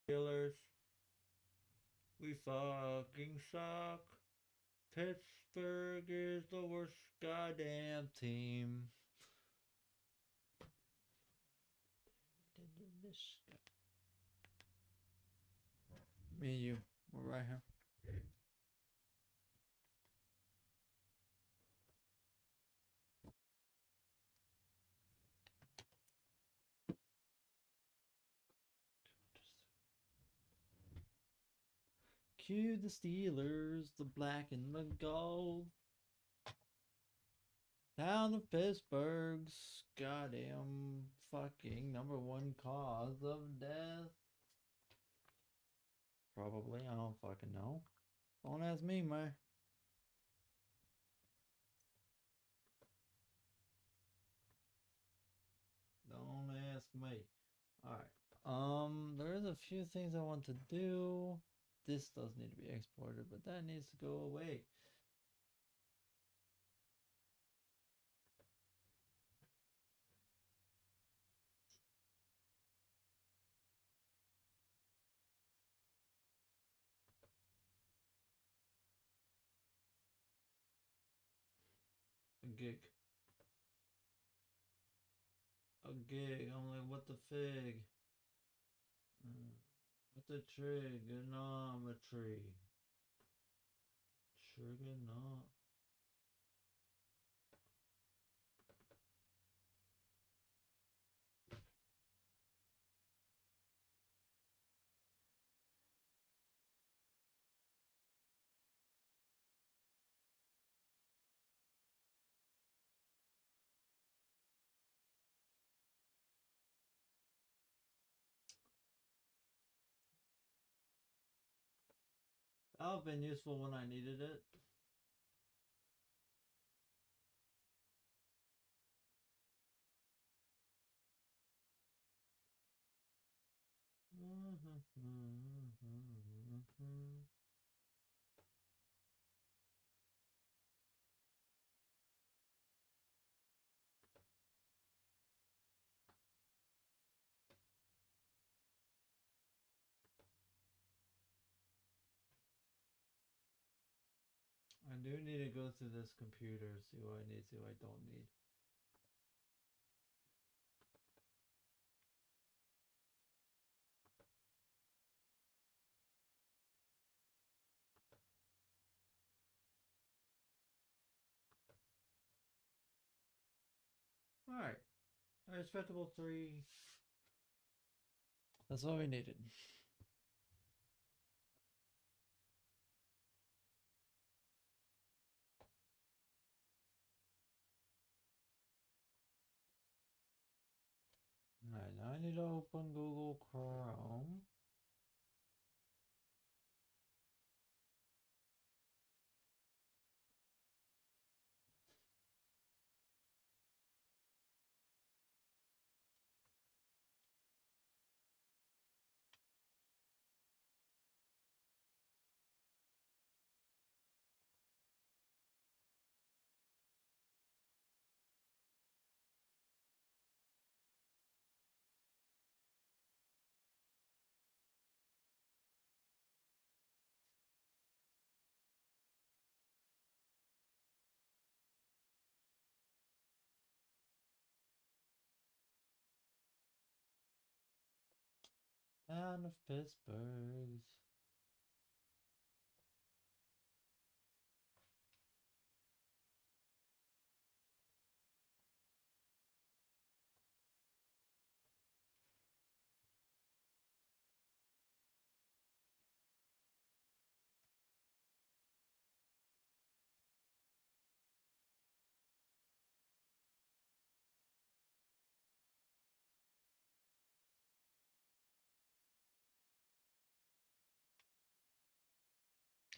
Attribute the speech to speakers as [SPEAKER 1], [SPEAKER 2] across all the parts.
[SPEAKER 1] Steelers, we fucking suck. Pittsburgh is the worst goddamn team. Me and you, we're right here. Cue the Steelers, the black and the gold. Town of Pittsburgh's goddamn fucking number one cause of death. Probably, I don't fucking know. Don't ask me, man. Don't ask me. Alright. There's a few things I want to do. This does need to be exported, but that needs to go away. A gig. A gig. I'm like, what the fig? What the trigonometry? Trigonometry. That would have been useful when I needed it. I do need to go through this computer, see what I need, see what I don't need. Alright. A respectable 3. That's all we needed. Alright, now I need to open Google Chrome. Town of Pittsburgh.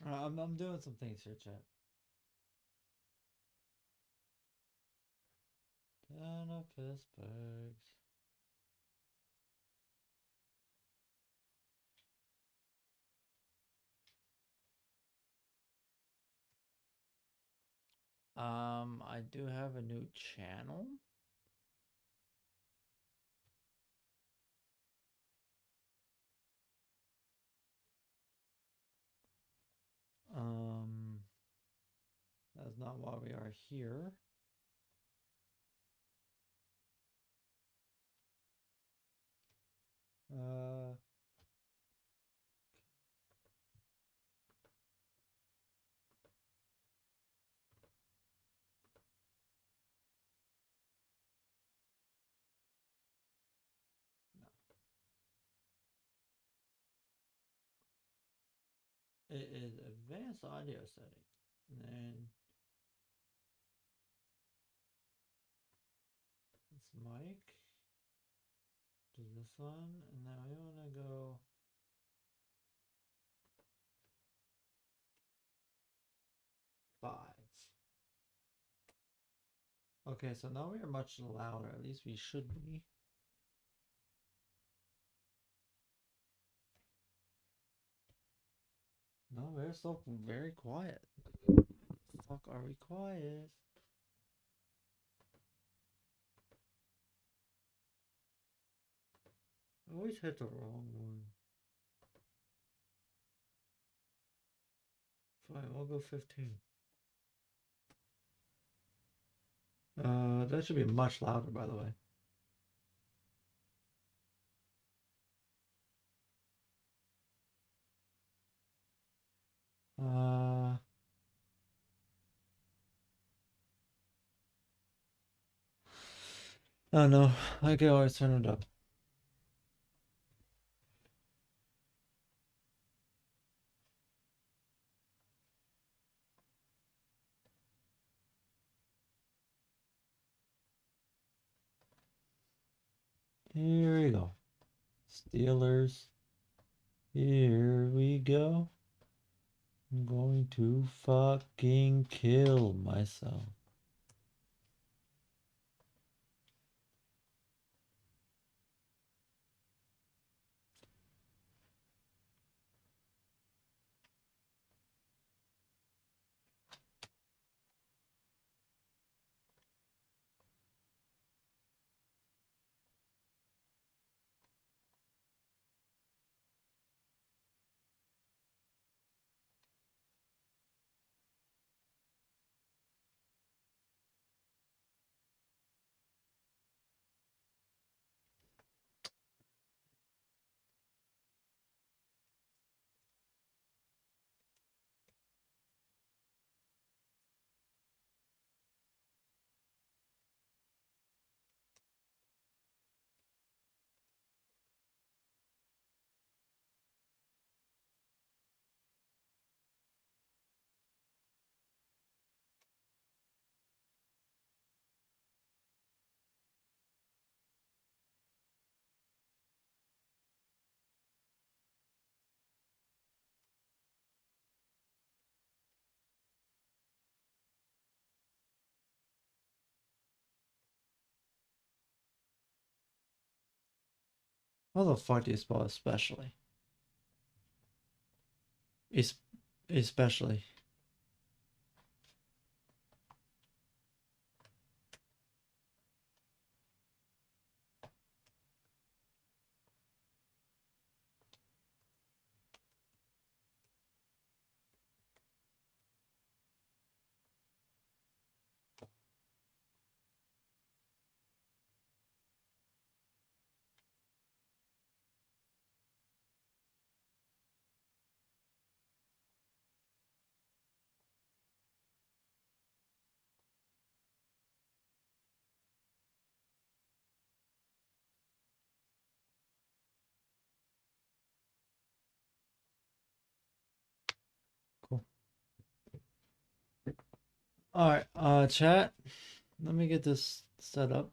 [SPEAKER 1] I'm doing some things here, chat. Town of Pittsburgh. I do have a new channel. That's not why we are here. It is advanced audio setting, and then it's mic. Do this one, and now we want to go. Five. Okay, so now we are much louder. At least we should be. No, we're still very quiet. Fuck, are we quiet? I always hit the wrong one. Fine, we'll go 15. That should be much louder, by the way. Oh no, I can always turn it up. Here we go. Steelers. Here we go. I'm going to fucking kill myself. How the fuck do you spell especially? Especially. Cool. Alright, chat. Let me get this set up.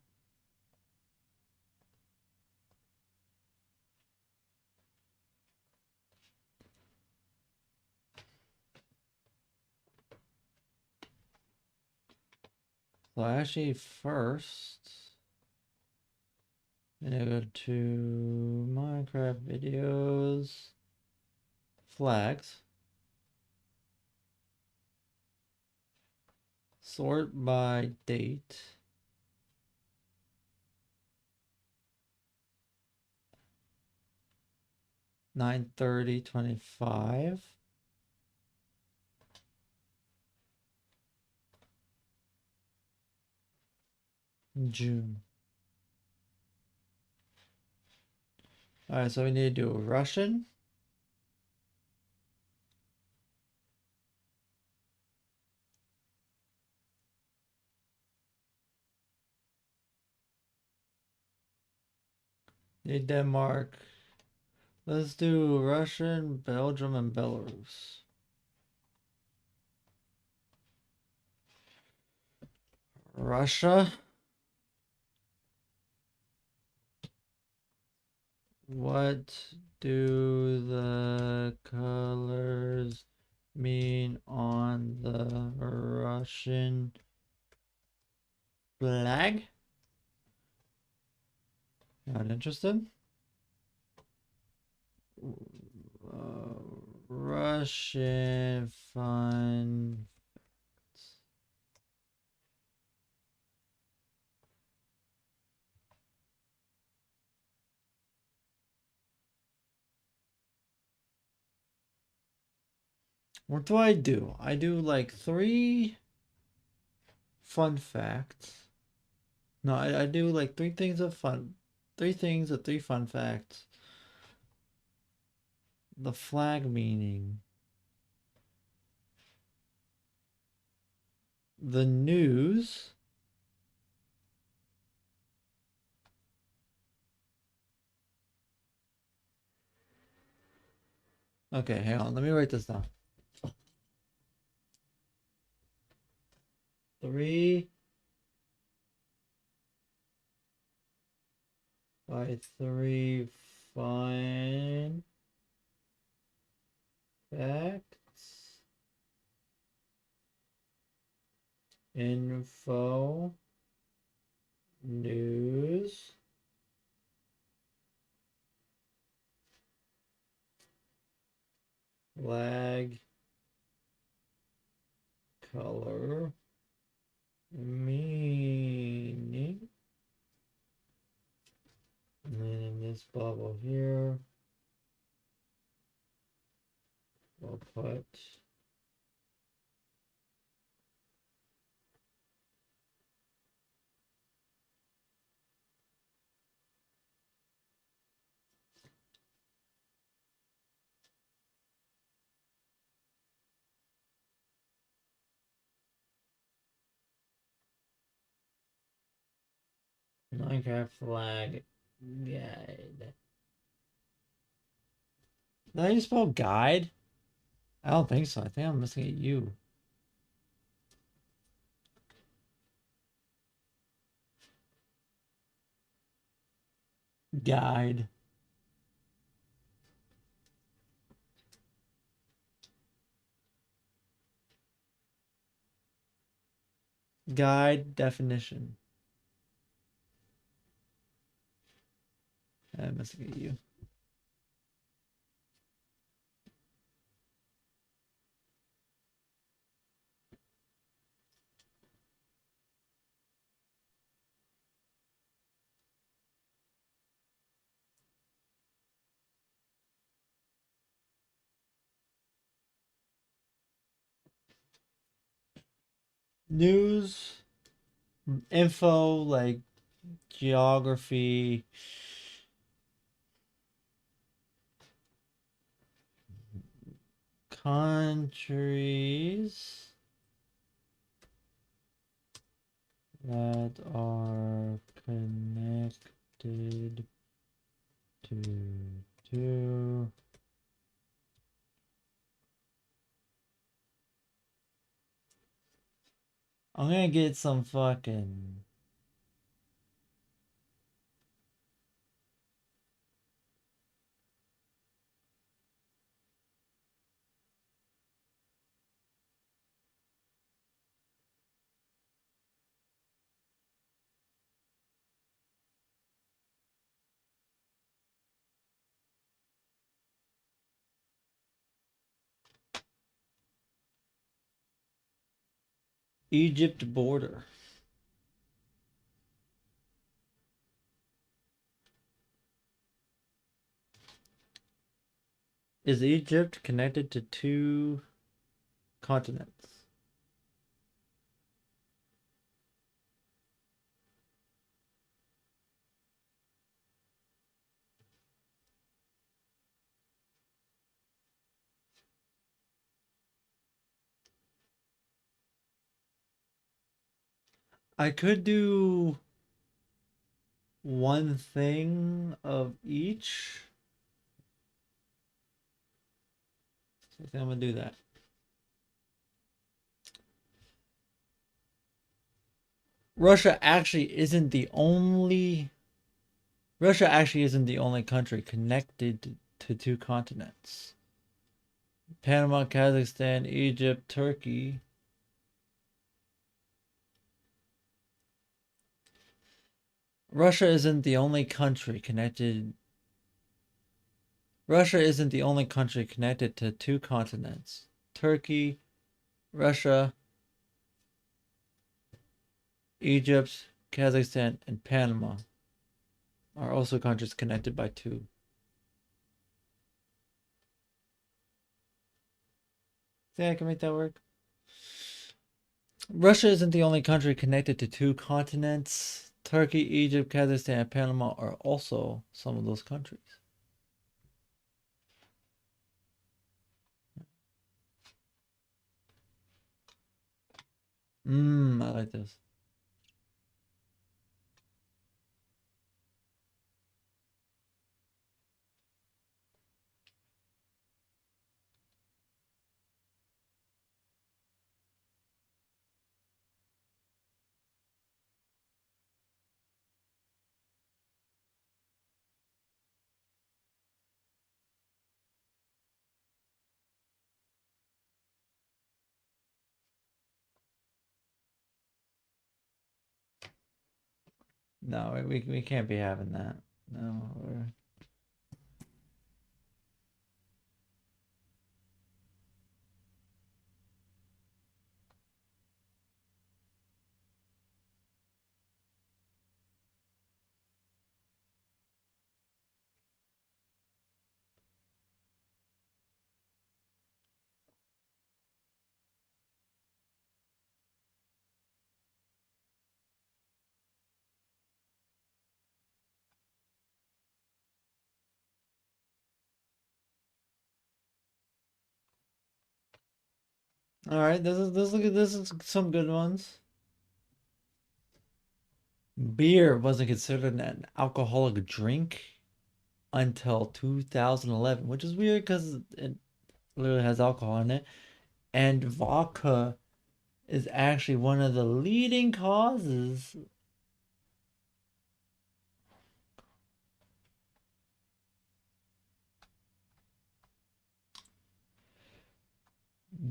[SPEAKER 1] So actually first I'm gonna go to Minecraft videos, flags, sort by date, (9/30/25). June. Alright, so we need to do Russian. Need Denmark. Let's do Russian, Belgium, and Belarus. Russia. What do the colors mean on the Russian flag? Not interested? Russian fun. What do? I do like 3 fun facts. No, I do like 3 things of fun. 3 things of 3 fun facts. The flag meaning. The news. Okay, hang on. Let me write this down. 3 by 3 fun facts. Info. News. Flag. Color. Meaning. And then in this bubble here, we'll put Minecraft flag guide. Did I just spell guide? I don't think so. I think I'm missing a U. Guide. Guide definition. I'm missing a U. News. Info like geography. Countries that are connected to I'm gonna get some fucking Egypt border. Is Egypt connected to 2 continents? I could do one thing of each. So I think I'm gonna do that. Russia actually isn't the only Russia actually isn't the only country connected to two continents. Panama, Kazakhstan, Egypt, Turkey. Russia isn't the only country connected. Russia isn't the only country connected to two continents. Turkey, Russia, Egypt, Kazakhstan, and Panama are also countries connected by two. Think I can make that work? Russia isn't the only country connected to two continents. Turkey, Egypt, Kazakhstan, and Panama are also some of those countries. I like this. No, we can't be having that. No, all right, this is some good ones. Beer wasn't considered an alcoholic drink until 2011, which is weird because it literally has alcohol in it. And vodka is actually one of the leading causes.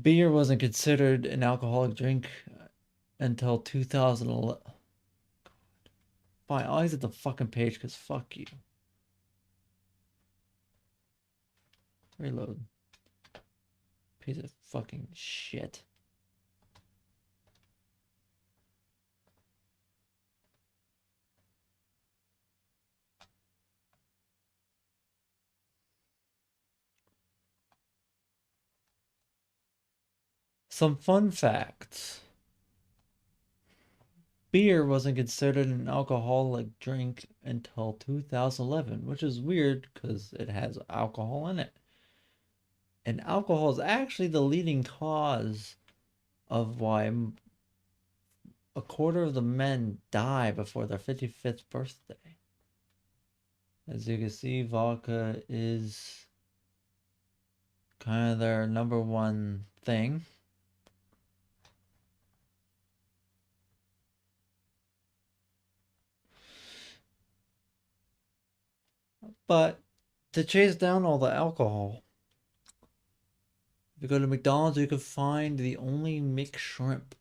[SPEAKER 1] Beer wasn't considered an alcoholic drink until 2011. Fine, I'll exit the fucking page because fuck you. Reload. Piece of fucking shit. Some fun facts. Beer wasn't considered an alcoholic drink until 2011, which is weird because it has alcohol in it. And alcohol is actually the leading cause of why a quarter of the men die before their 55th birthday. As you can see, vodka is kind of their number one thing. But to chase down all the alcohol, if you go to McDonald's, you can find the only McShrimp.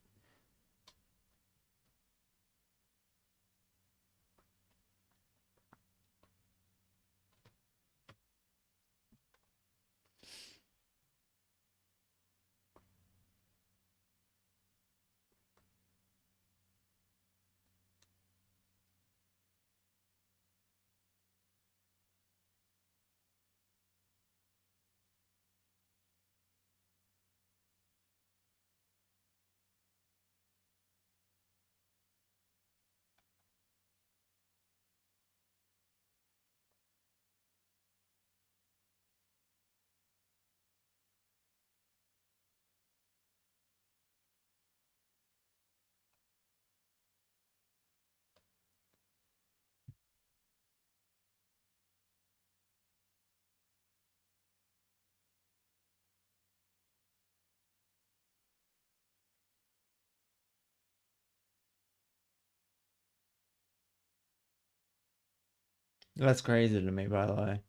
[SPEAKER 1] That's crazy to me, by the way.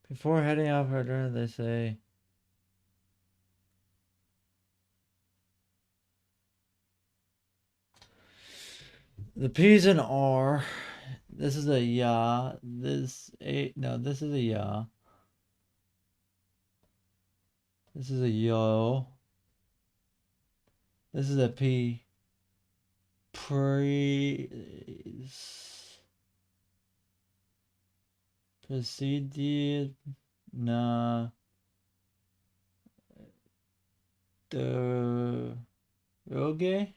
[SPEAKER 1] Before heading out for dinner, they say, the P's and R. This is a ya. This a no. This is a ya. This is a yo. This is a P. Preceded na the roge,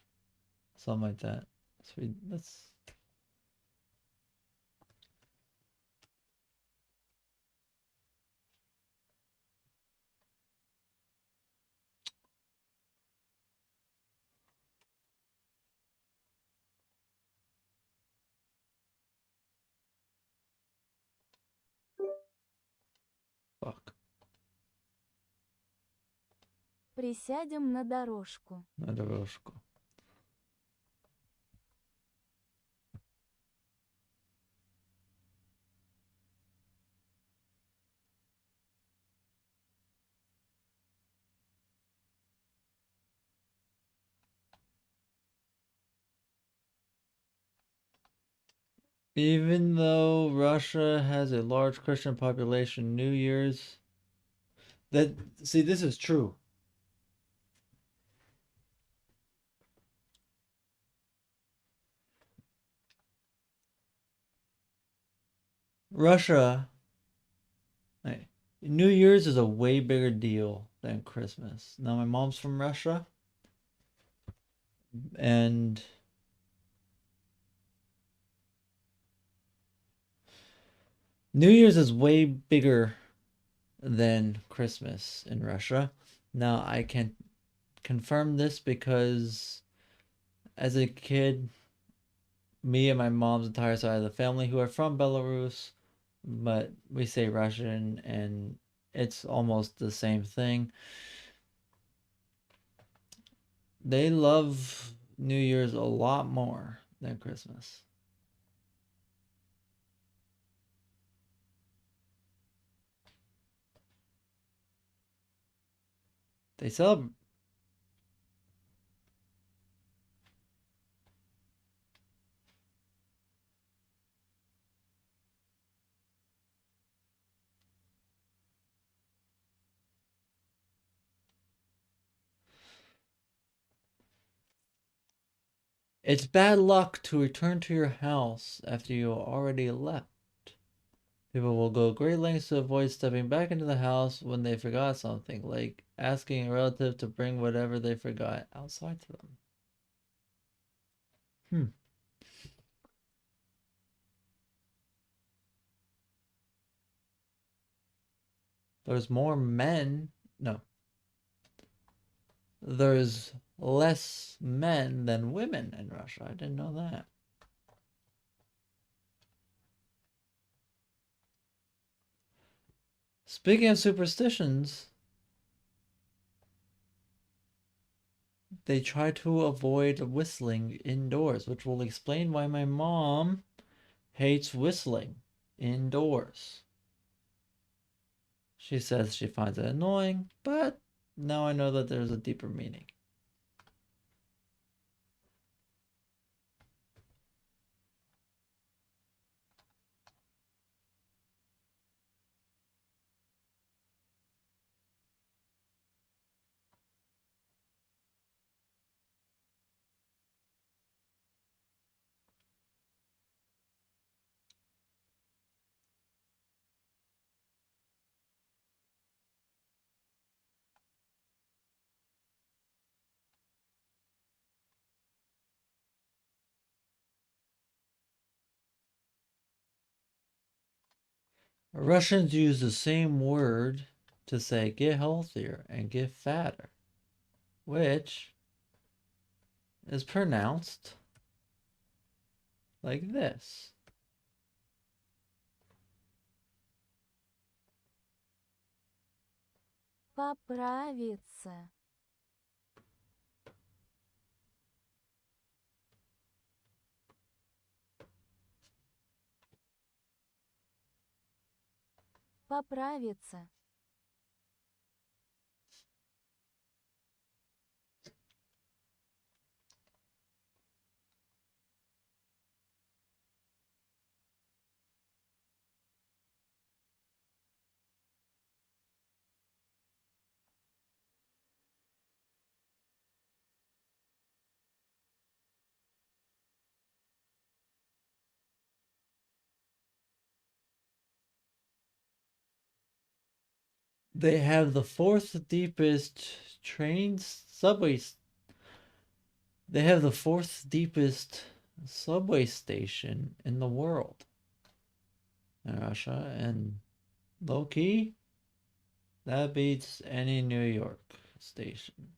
[SPEAKER 1] something like that. Let's fuck.
[SPEAKER 2] Присядем на дорожку.
[SPEAKER 1] На дорожку. Even though Russia has a large Christian population, New Year's. See, this is true. Russia, New Year's is a way bigger deal than Christmas. Now, my mom's from Russia, and New Year's is way bigger than Christmas in Russia. Now, I can confirm this because as a kid, me and my mom's entire side of the family who are from Belarus, but we say Russian and it's almost the same thing. They love New Year's a lot more than Christmas. They celebrate. It's bad luck to return to your house after you already left. People will go great lengths to avoid stepping back into the house when they forgot something, like asking a relative to bring whatever they forgot outside to them. Hmm. There's more men. No. There's less men than women in Russia. I didn't know that. Speaking of superstitions, they try to avoid whistling indoors, which will explain why my mom hates whistling indoors. She says she finds it annoying, but now I know that there's a deeper meaning. Russians use the same word to say get healthier and get fatter, which is pronounced like this.
[SPEAKER 2] Поправиться. Поправиться.
[SPEAKER 1] They have the fourth deepest subways. They have the fourth deepest subway station in the world in Russia, and low key, that beats any New York station.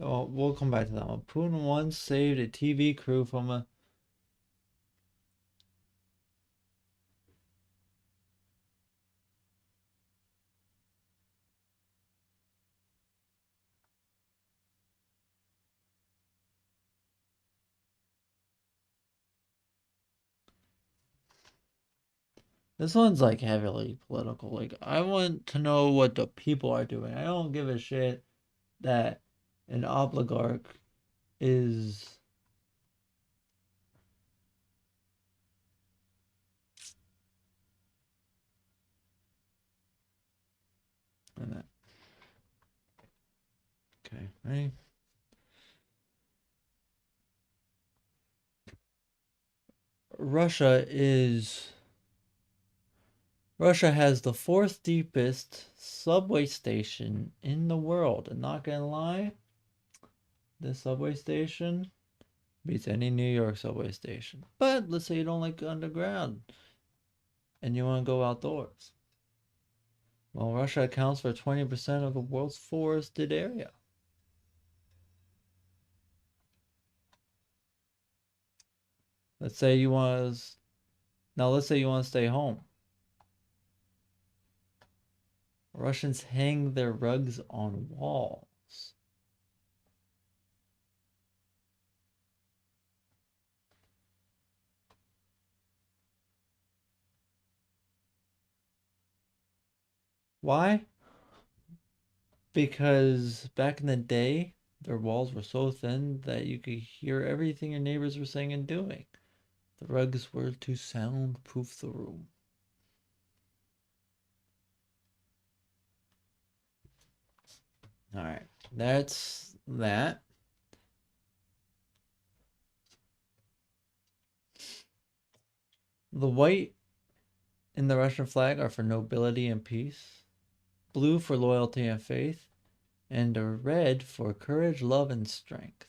[SPEAKER 1] Oh, we'll come back to that one. Putin once saved a TV crew from a. This one's like heavily political. Like, I want to know what the people are doing. I don't give a shit that an oligarch is. Okay, ready? Russia is. Russia has the fourth deepest subway station in the world. And not gonna lie, this subway station beats any New York subway station. But let's say you don't like underground and you want to go outdoors. Well, Russia accounts for 20% of the world's forested area. Let's say you want to. Now, let's say you want to stay home. Russians hang their rugs on walls. Why? Because back in the day, their walls were so thin that you could hear everything your neighbors were saying and doing. The rugs were to soundproof the room. All right, that's that. The white in the Russian flag are for nobility and peace, blue for loyalty and faith, and a red for courage, love, and strength.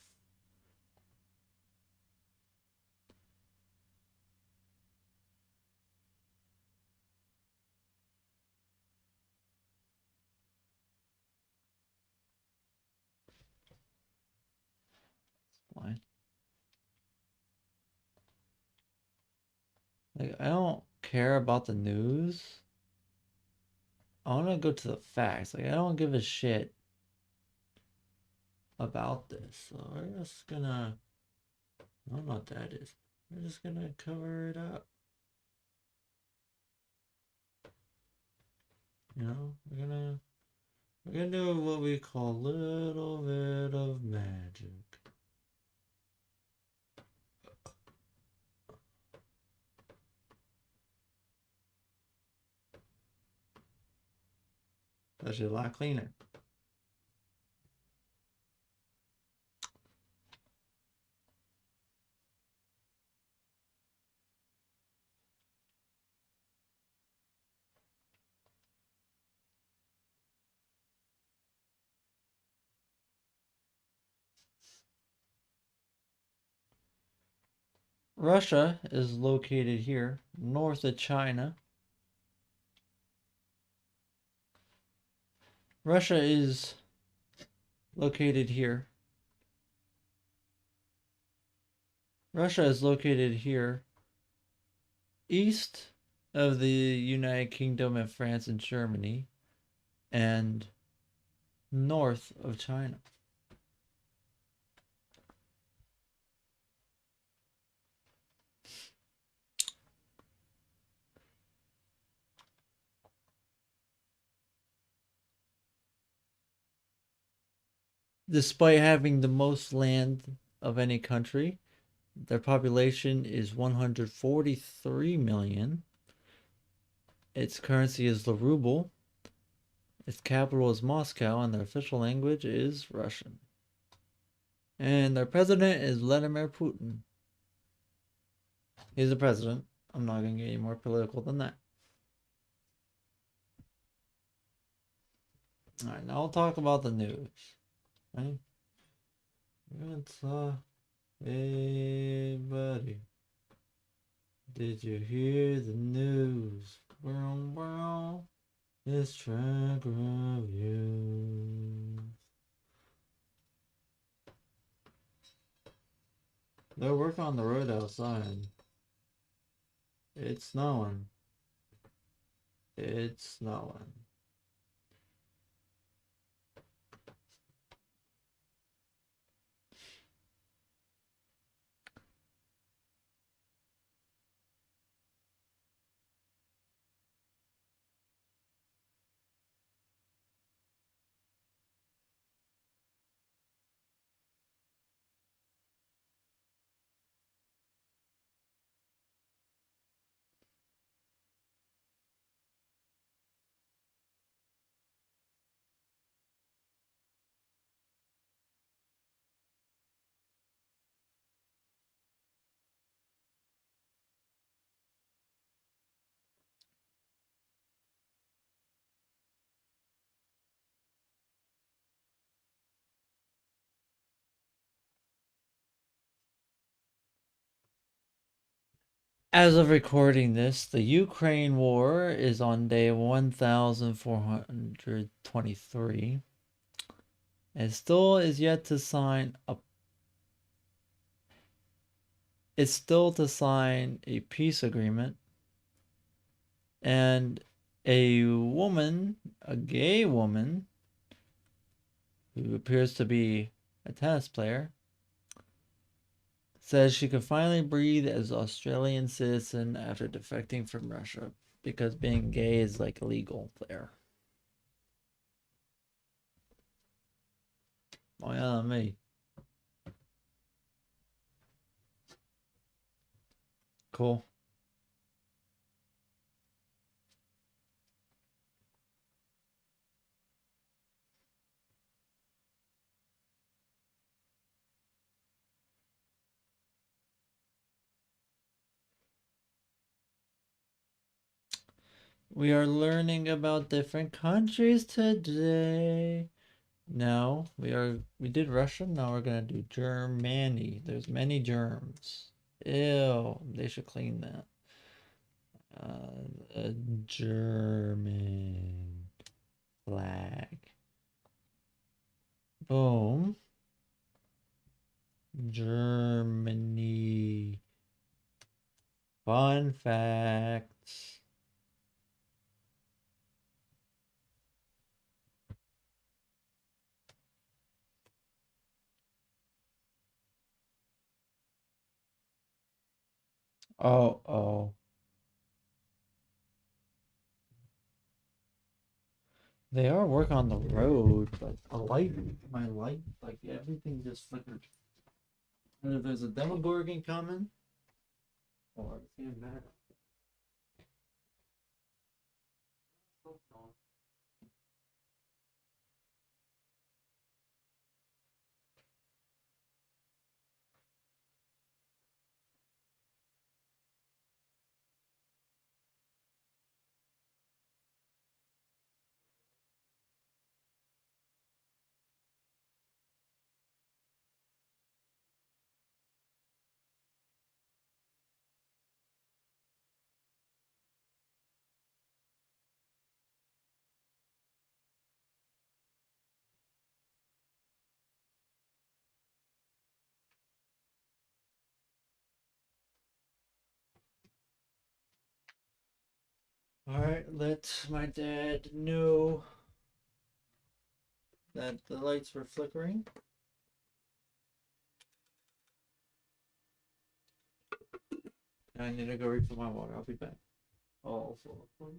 [SPEAKER 1] Fine. Like, I don't care about the news. I want to go to the facts. Like, I don't give a shit about this. So we're just gonna. I don't know what that is. We're just gonna cover it up. You know, we're gonna do what we call a little bit of magic. That's a lot cleaner. Russia is located here, north of China. Russia is located here. Russia is located here, east of the United Kingdom and France and Germany, and north of China. Despite having the most land of any country, their population is 143 million. Its currency is the ruble. Its capital is Moscow, and their official language is Russian. And their president is Vladimir Putin. He's the president. I'm not going to get any more political than that. All right, now I'll talk about the news. Right? Hey, buddy. Did you hear the news? It's track review. They're working on the road outside. It's snowing. It's snowing. As of recording this, the Ukraine war is on day 1423. It still is yet to sign a It's still to sign a peace agreement. And a gay woman, who appears to be a tennis player, says she could finally breathe as an Australian citizen after defecting from Russia because being gay is like illegal there. Oh yeah, me. Cool. We are learning about different countries today. No, we did Russia. Now we're gonna do Germany. There's many germs. Ew, they should clean that. A German flag. Boom. Germany. Fun facts. Oh, oh. They are working on the road, but my light, like everything just flickered. Either there's a Demogorgon coming, or it's getting bad. Alright, let my dad know that the lights were flickering. I need to go refill my water. I'll be back. All full of water.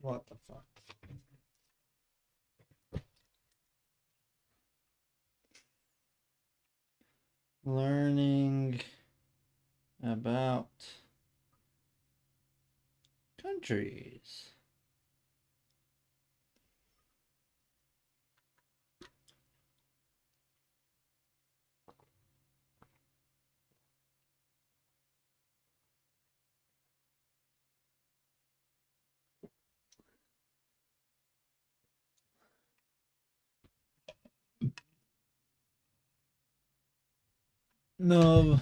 [SPEAKER 1] What the fuck? Learning about countries. No.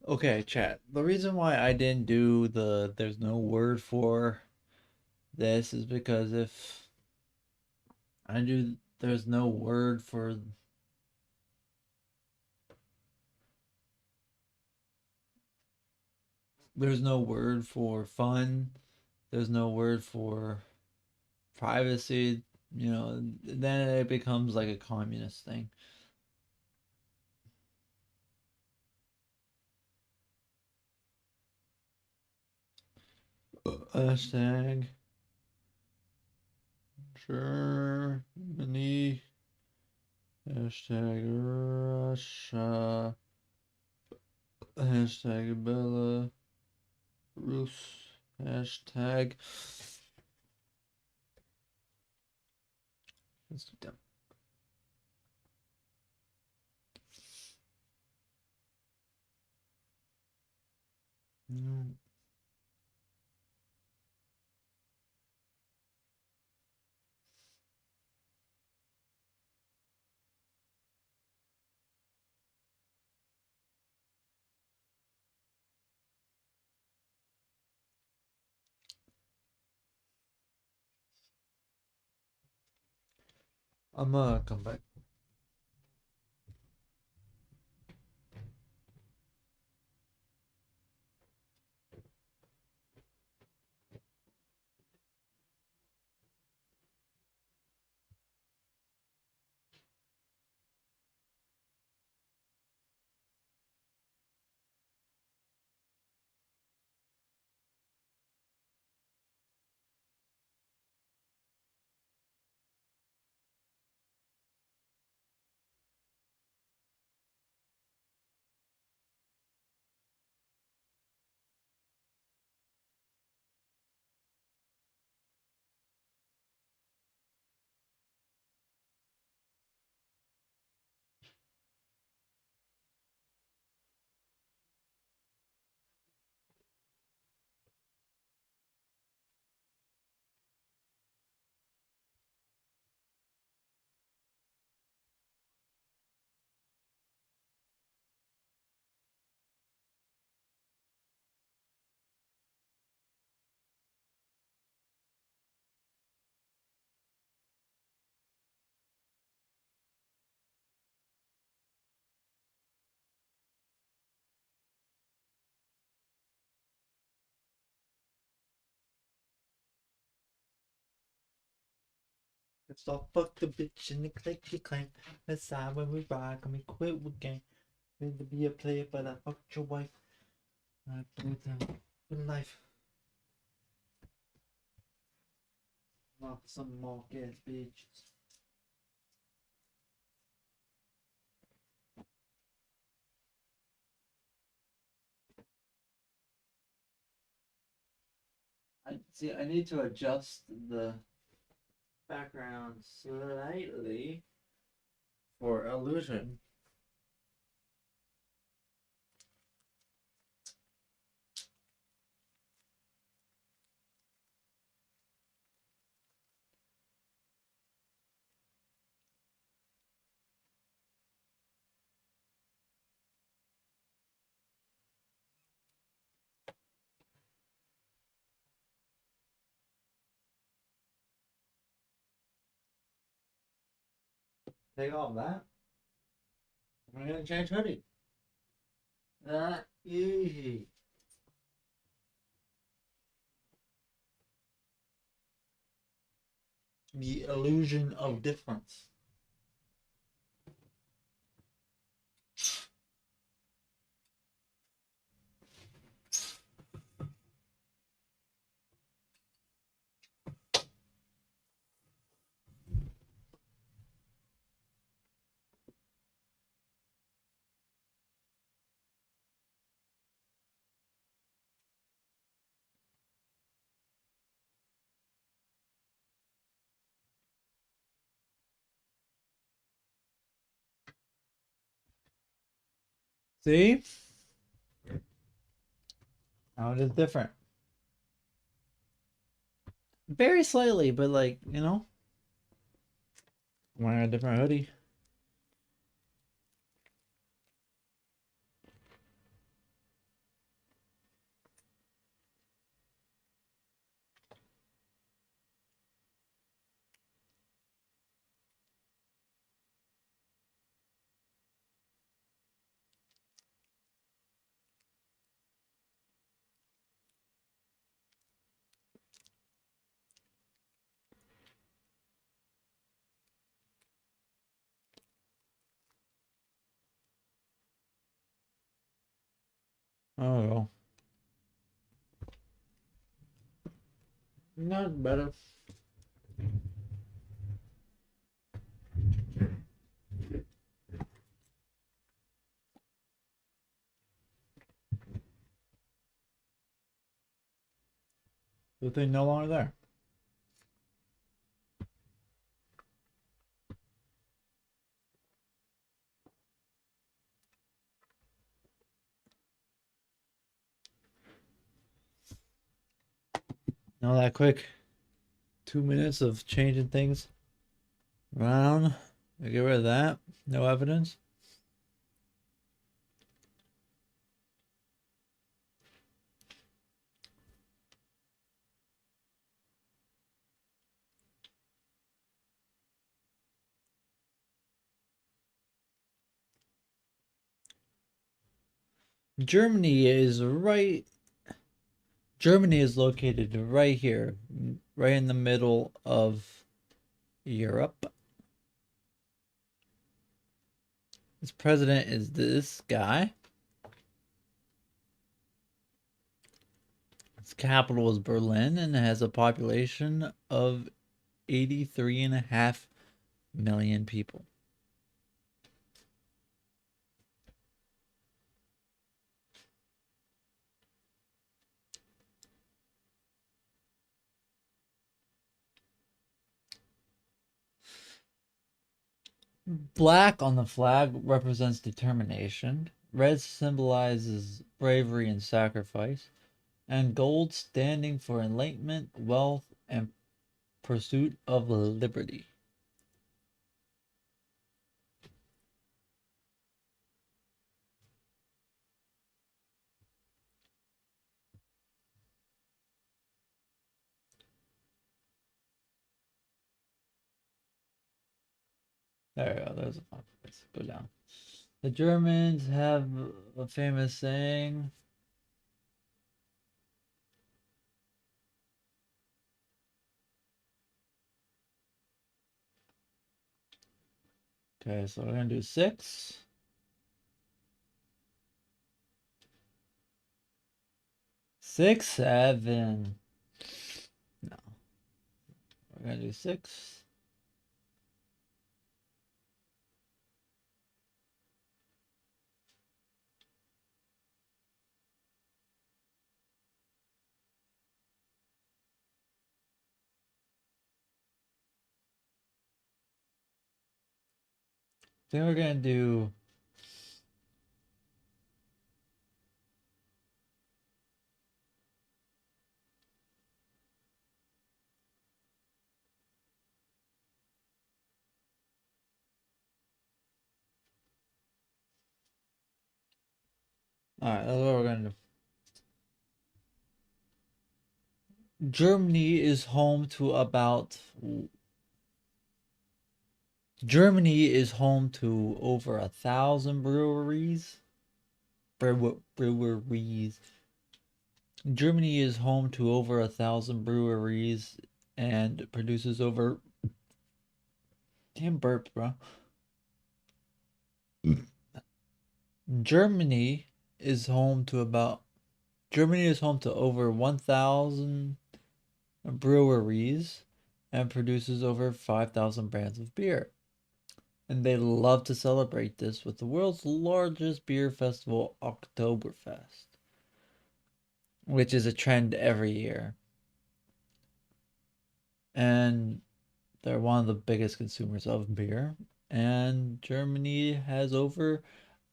[SPEAKER 1] Okay, chat. The reason why I didn't do there's no word for this is because if I do there's no word for there's no word for fun, there's no word for privacy, then it becomes like a communist thing. Hashtag Germany. Hashtag Russia. Hashtag Belarus. Hashtag. Let's do that. No. I'm gonna come back. Let's all fuck the bitch and the click you claim. Let's side when we ride, come and quit with gang. Meant to be a player, but I fucked your wife. I played them for life. Not some more ass bitches. I see. I need to adjust the background slightly for illusion. Take all that. I'm gonna change hoodie. That easy. The illusion of difference. See? Now it is different. Very slightly, but like, wearing a different hoodie. Oh, not better. The thing no longer there. Not that quick. 2 minutes of changing things around. I get rid of that. No evidence. Germany is right. Germany is located right here, right in the middle of Europe. Its president is this guy. Its capital is Berlin and it has a population of 83.5 million people. Black on the flag represents determination. Red symbolizes bravery and sacrifice. And gold standing for enlightenment, wealth, and pursuit of liberty. There we go. There's a fun place. Go down. The Germans have a famous saying. Okay, so we're gonna do 6. 6, 7. No, we're gonna do 6. Then we're gonna do. All right, that's what we're gonna do. Germany is home to about. Germany is home to over 1,000 breweries. Breweries. Germany is home to over 1,000 breweries and produces over. Damn burps, bro. Germany is home to about. Germany is home to over 1,000 breweries and produces over 5,000 brands of beer. And they love to celebrate this with the world's largest beer festival, Oktoberfest, which is a trend every year. And they're one of the biggest consumers of beer. And Germany has over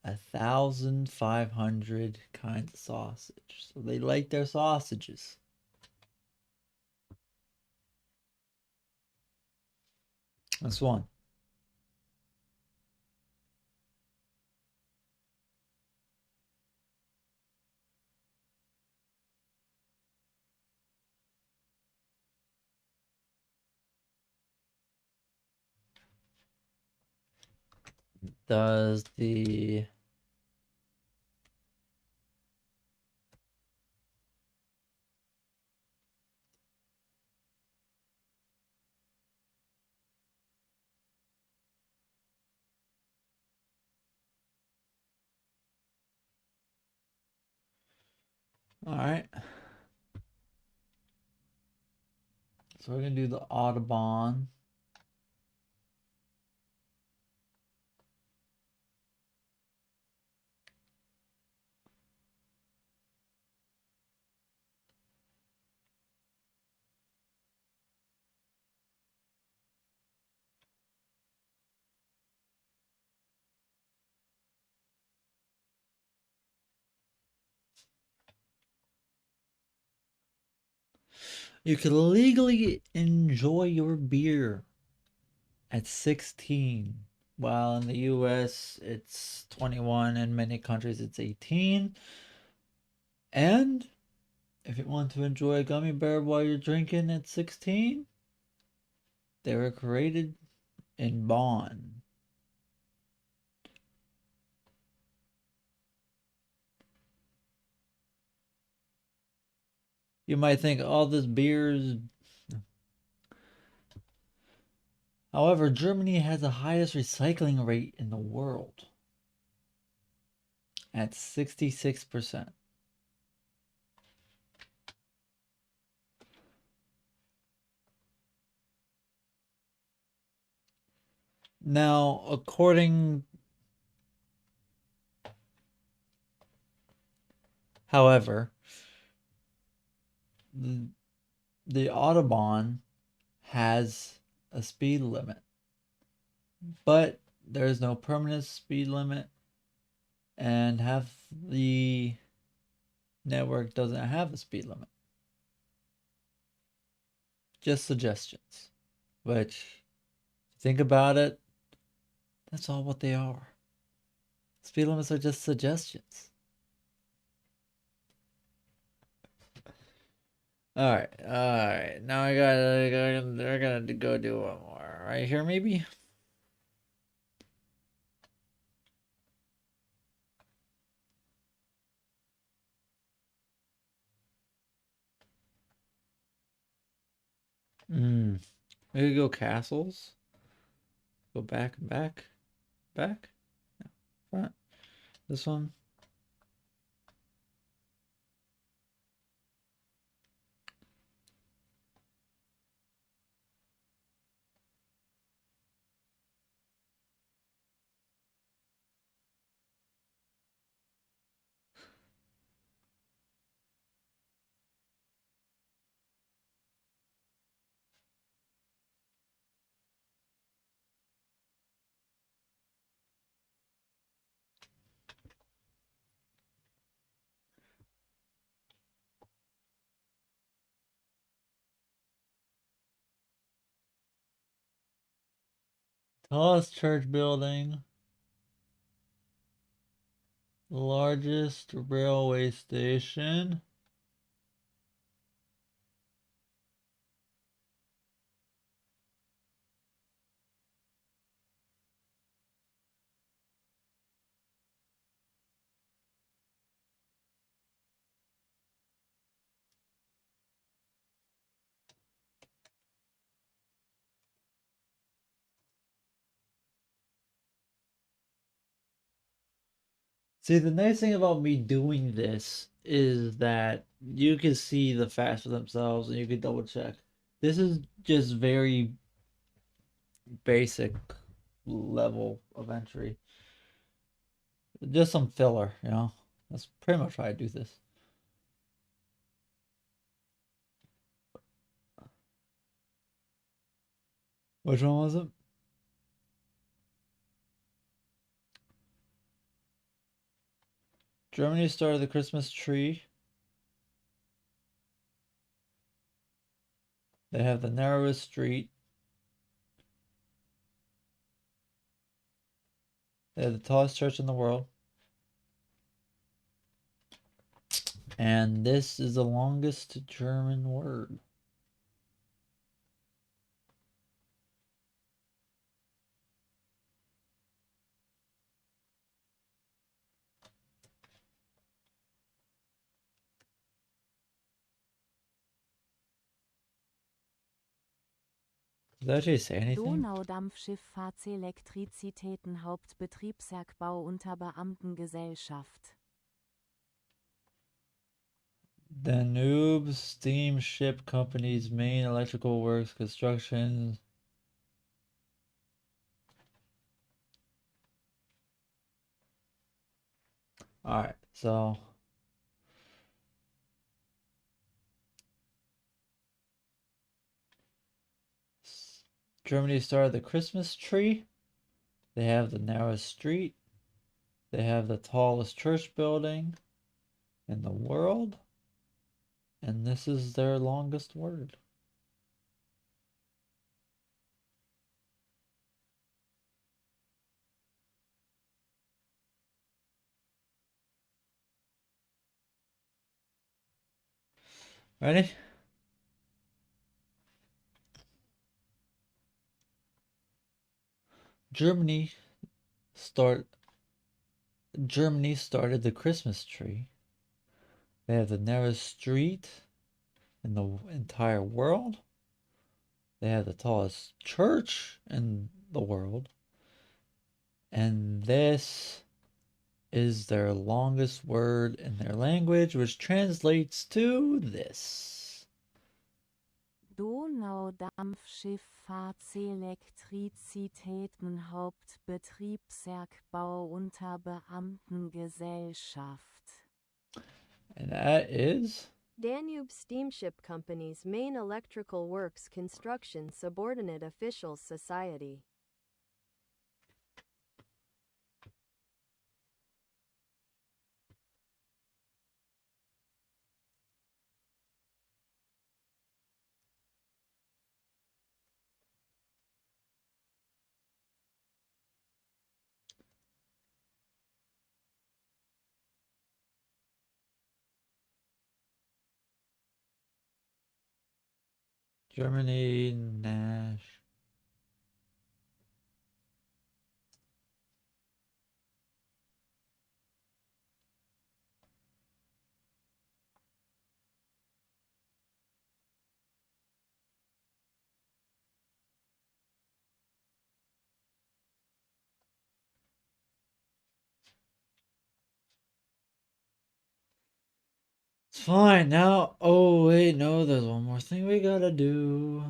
[SPEAKER 1] 1,500 kinds of sausage. So they like their sausages. That's one. Does the All right. So we're gonna do the Audubon. You can legally enjoy your beer at 16. While in the US it's 21, in many countries it's 18. And if you want to enjoy a gummy bear while you're drinking at 16, they were created in Bonn. You might think all this beer is. However, Germany has the highest recycling rate in the world at 66%. Now, however, the Autobahn has a speed limit, but there is no permanent speed limit, and half the network doesn't have a speed limit. Just suggestions, which, think about it, that's all what they are. Speed limits are just suggestions. All right. Now they're gonna go do one more right here, maybe. We could go castles. Go back, back, back, front. This one. Tallest church building. Largest railway station. See, the nice thing about me doing this is that you can see the facts for themselves and you can double check. This is just very basic level of entry. Just some filler, you know? That's pretty much why I do this. Which one was it? Germany started the Christmas tree. They have the narrowest street. They have the tallest church in the world. And this is the longest German word. Does that actually say anything?
[SPEAKER 2] Donaudampfschifffahrtselektrizitäten Hauptbetriebswerkbau unter Beamtengesellschaft.
[SPEAKER 1] Danube Steamship Company's main electrical works construction. Alright, so Germany started the Christmas tree. They have the narrowest street. They have the tallest church building in the world. And this is their longest word. Ready? Germany start Germany started the Christmas tree. They have the narrowest street in the entire world. They have the tallest church in the world. And this is their longest word in their language, which translates to this.
[SPEAKER 2] Donaudampfschifffahrtselektrizitätenhauptbetriebswerkbau-Unterbeamtengesellschaft.
[SPEAKER 1] And that is
[SPEAKER 3] Danube Steamship Company's main electrical works construction subordinate officials society.
[SPEAKER 1] Germany Nash. It's fine now. Oh, wait, no, there's one more thing we gotta do.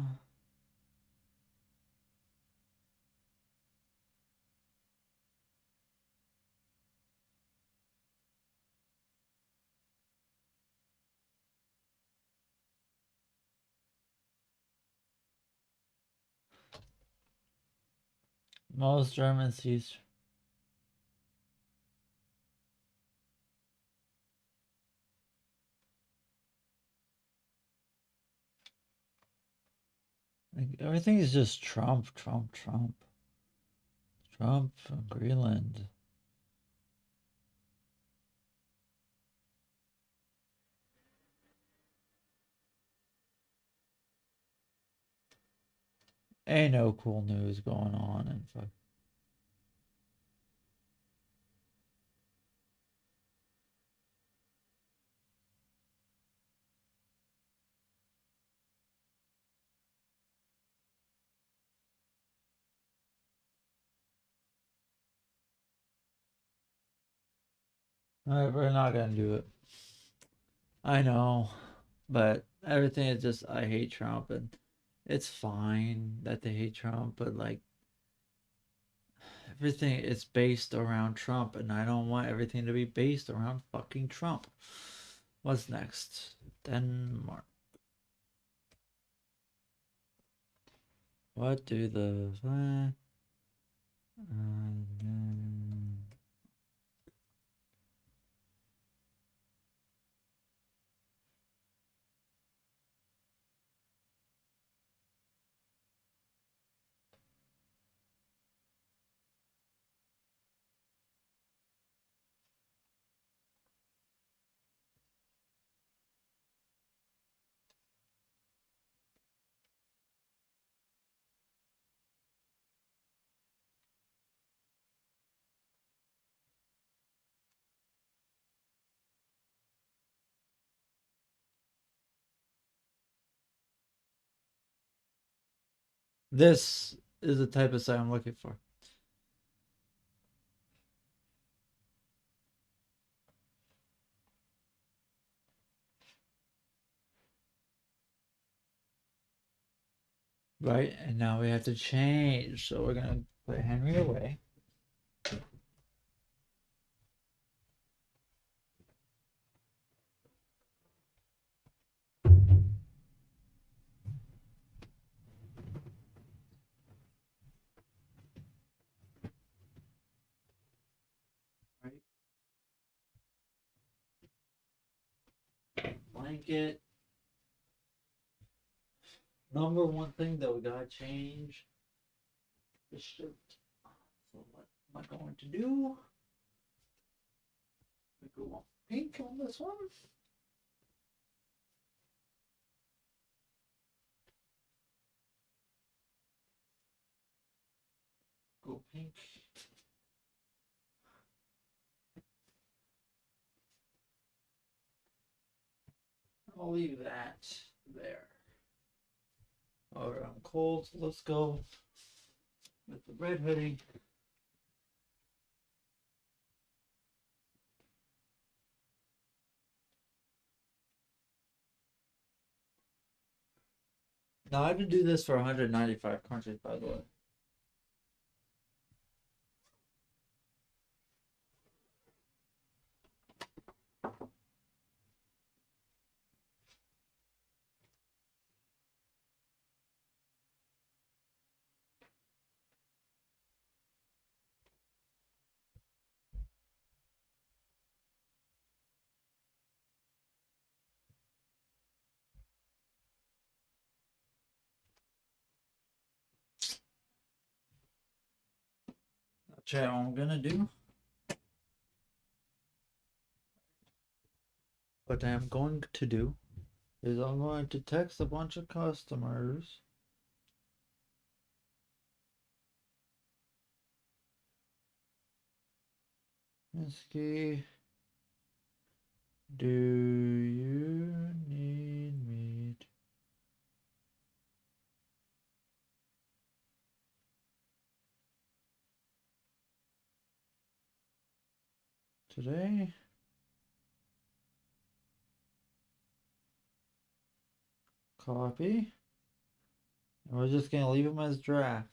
[SPEAKER 1] Most German seas. Like, everything is just Trump, Trump, Trump. Trump from Greenland. Ain't no cool news going on and fuck. Alright, we're not gonna do it. I know, but everything is just I hate Trump, and it's fine that they hate Trump, but like everything is based around Trump, and I don't want everything to be based around fucking Trump. What's next? Denmark. What do the This is the type of site I'm looking for. Right, and now we have to change. So we're gonna put Henry away. Right. Blanket. Number one thing that we gotta change the shirt. So what am I going to do? We go on pink on this one. Go pink. I'll leave that there. Alright, I'm cold, so let's go with the red hoodie. Now I have to do this for 195 countries, by the way. I'll tell you what I'm gonna do. What I'm going to do is I'm going to text a bunch of customers. Miski, do you need me today? Copy. And we're just gonna leave them as drafts.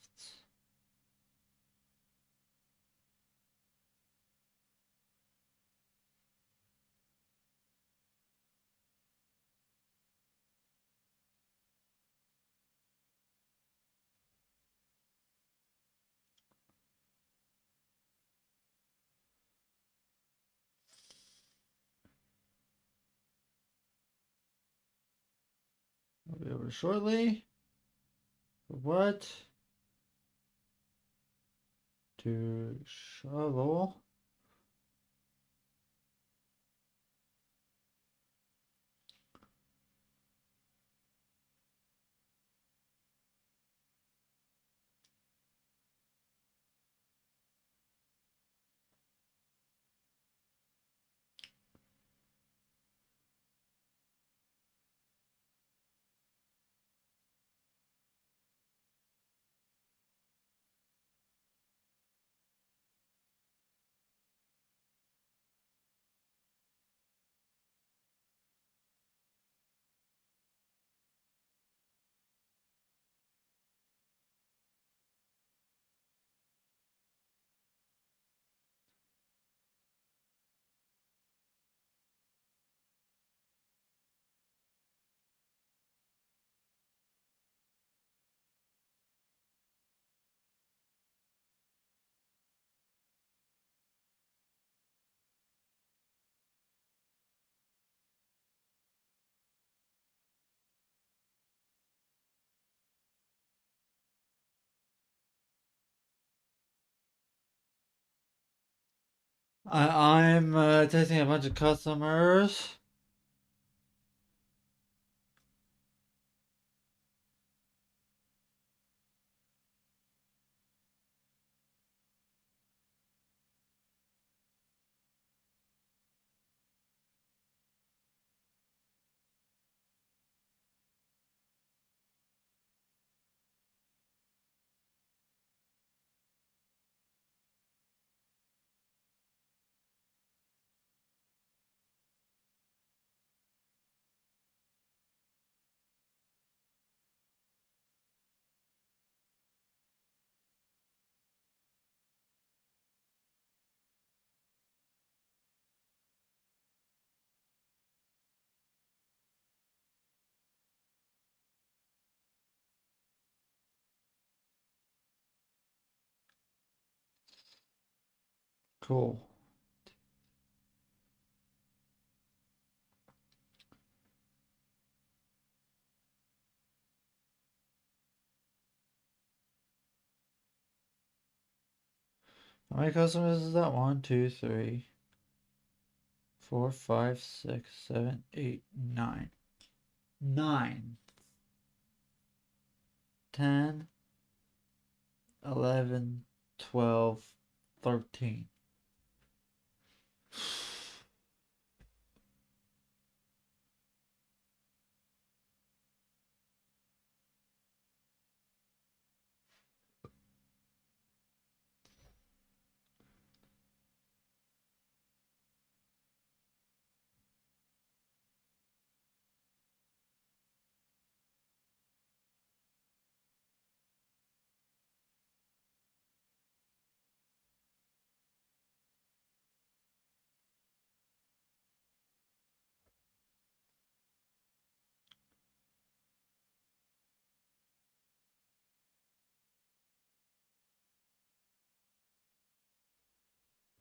[SPEAKER 1] We'll be over shortly. For what? To shovel. I'm texting a bunch of customers. Cool. How many customers is that? 1, 2, 3, 4, 5, 6, 7, 8, 9. 9, 10, 11, 12, 13.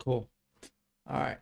[SPEAKER 1] Cool. All right.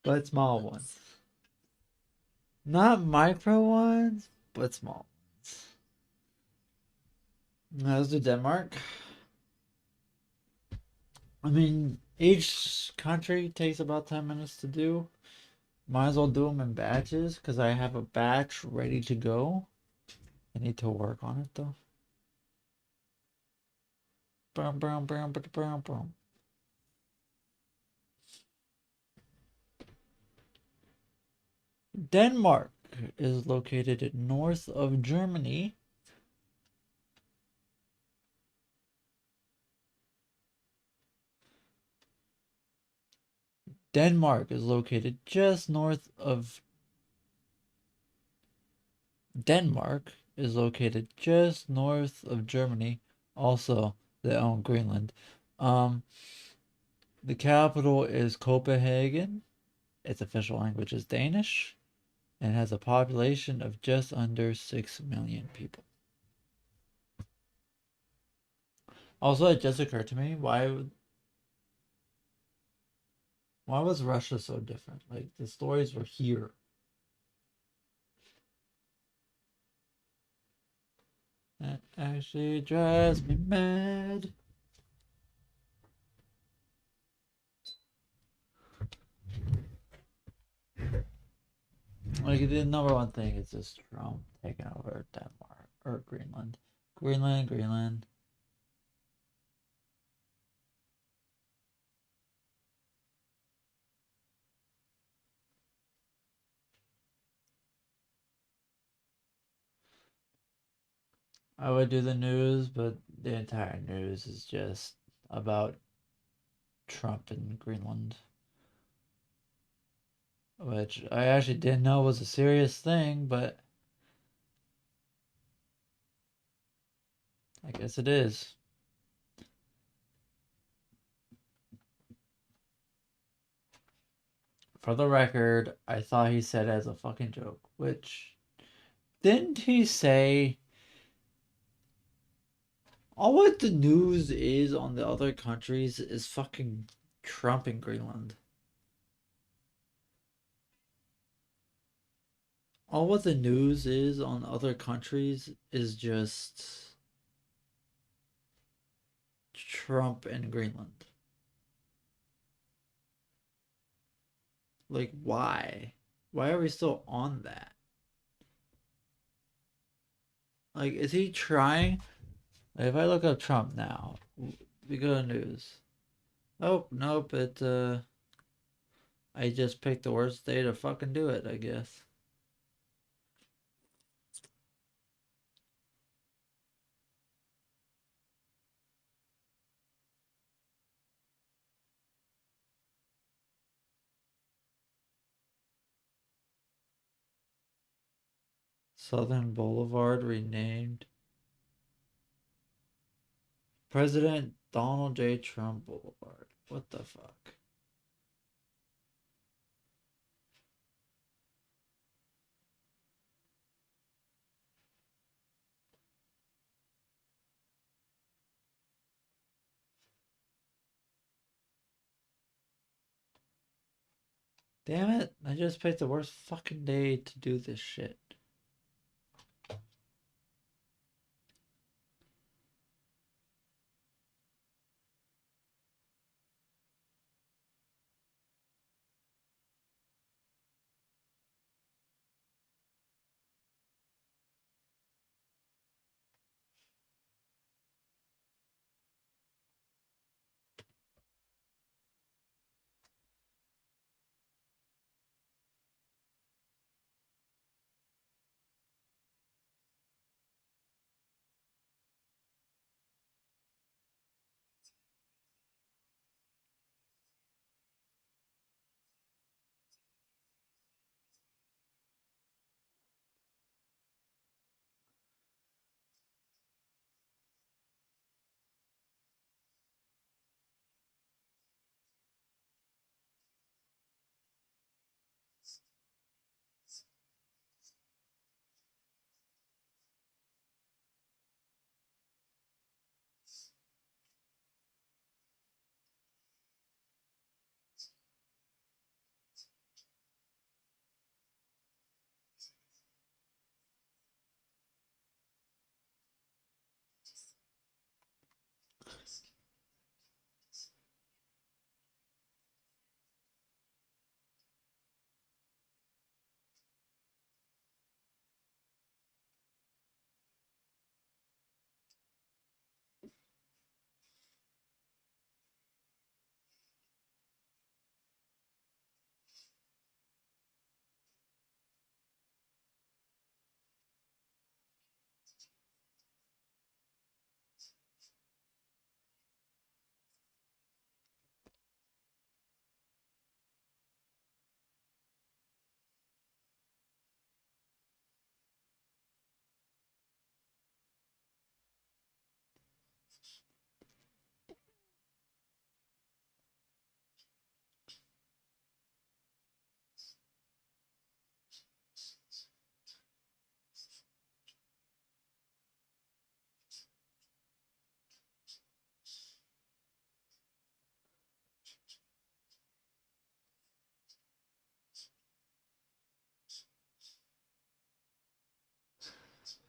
[SPEAKER 1] But small ones. Not micro ones, but small ones. Now let's do Denmark. I mean, each country takes about 10 minutes to do. Might as well do them in batches because I have a batch ready to go. I need to work on it though. Brown, brown, brown, brown, brown. Denmark is located north of Germany. Denmark is located just north of Germany. Also, they own Greenland. The capital is Copenhagen. Its official language is Danish and has a population of just under 6 million people. Also, it just occurred to me why was Russia so different? Like the stories were here. That actually drives me mad. Like the number one thing is just Trump taking over Denmark or Greenland. Greenland. I would do the news, but the entire news is just about Trump and Greenland. Which I actually didn't know was a serious thing, but I guess it is. For the record, I thought he said it as a fucking joke, which didn't he say all what the news is on the other countries is fucking Trump and Greenland. All what the news is on other countries is just Trump and Greenland. Like, why? Why are we still on that? Like, is he trying? Like, if I look up Trump now, we go to news. Oh, nope, I just picked the worst day to fucking do it, I guess. Southern Boulevard renamed President Donald J. Trump Boulevard. What the fuck? Damn it, I just picked the worst fucking day to do this shit.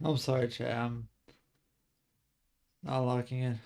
[SPEAKER 1] I'm sorry, chat. I'm not locking in.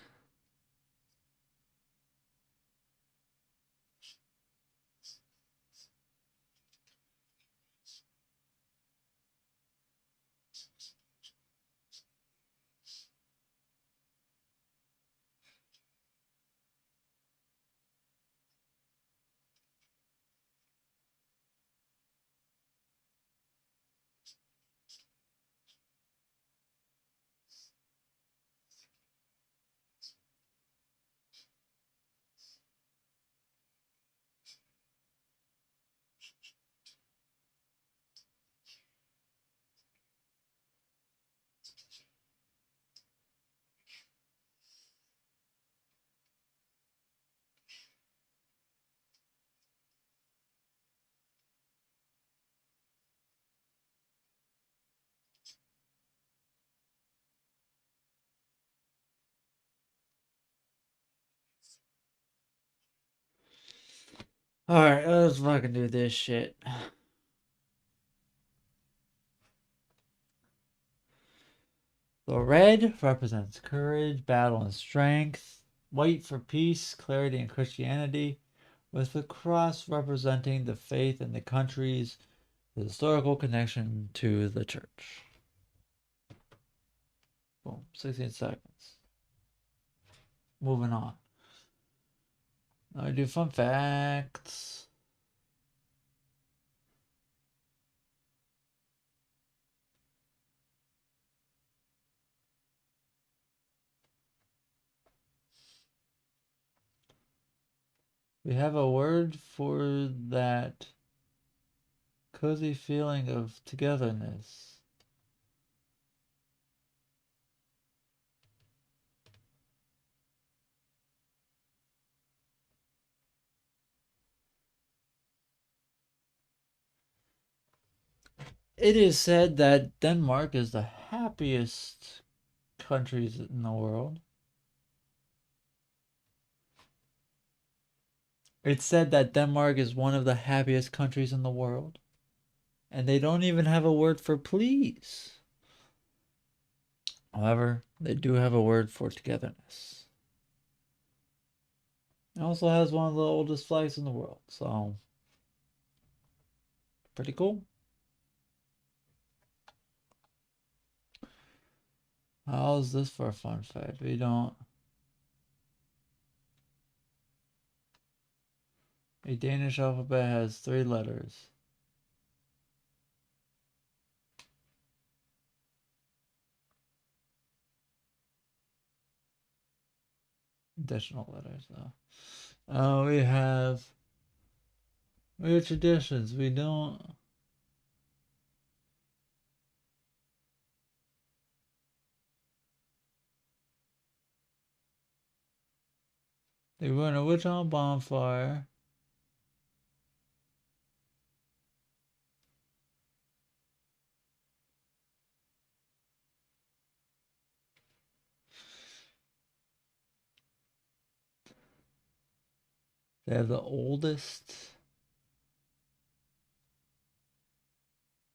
[SPEAKER 1] Alright, let's fucking do this shit. The red represents courage, battle, and strength. White for peace, clarity, and Christianity. With the cross representing the faith and the country's historical connection to the church. Boom, 16 seconds. Moving on. Now we do fun facts. We have a word for that cozy feeling of togetherness. It is said that Denmark is the happiest countries in the world. It's said that Denmark is one of the happiest countries in the world. And they don't even have a word for please. However, they do have a word for togetherness. It also has one of the oldest flags in the world, so pretty cool. How's this for a fun fact? We don't. A Danish alphabet has 3 letters. Additional letters, though. We have traditions. We don't. They run a witch on a bonfire. They have the oldest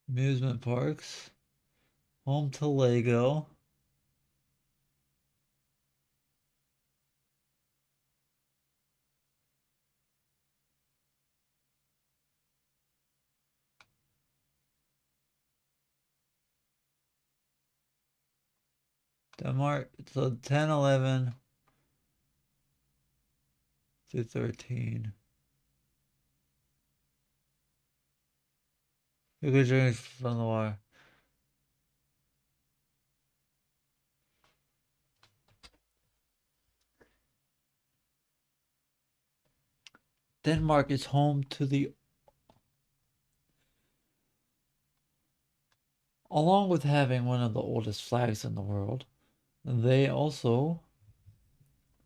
[SPEAKER 1] amusement parks. Home to Lego. Denmark, so 10, 11 through 13. You could drink from the water. Denmark is home to the, along with having one of the oldest flags in the world, they also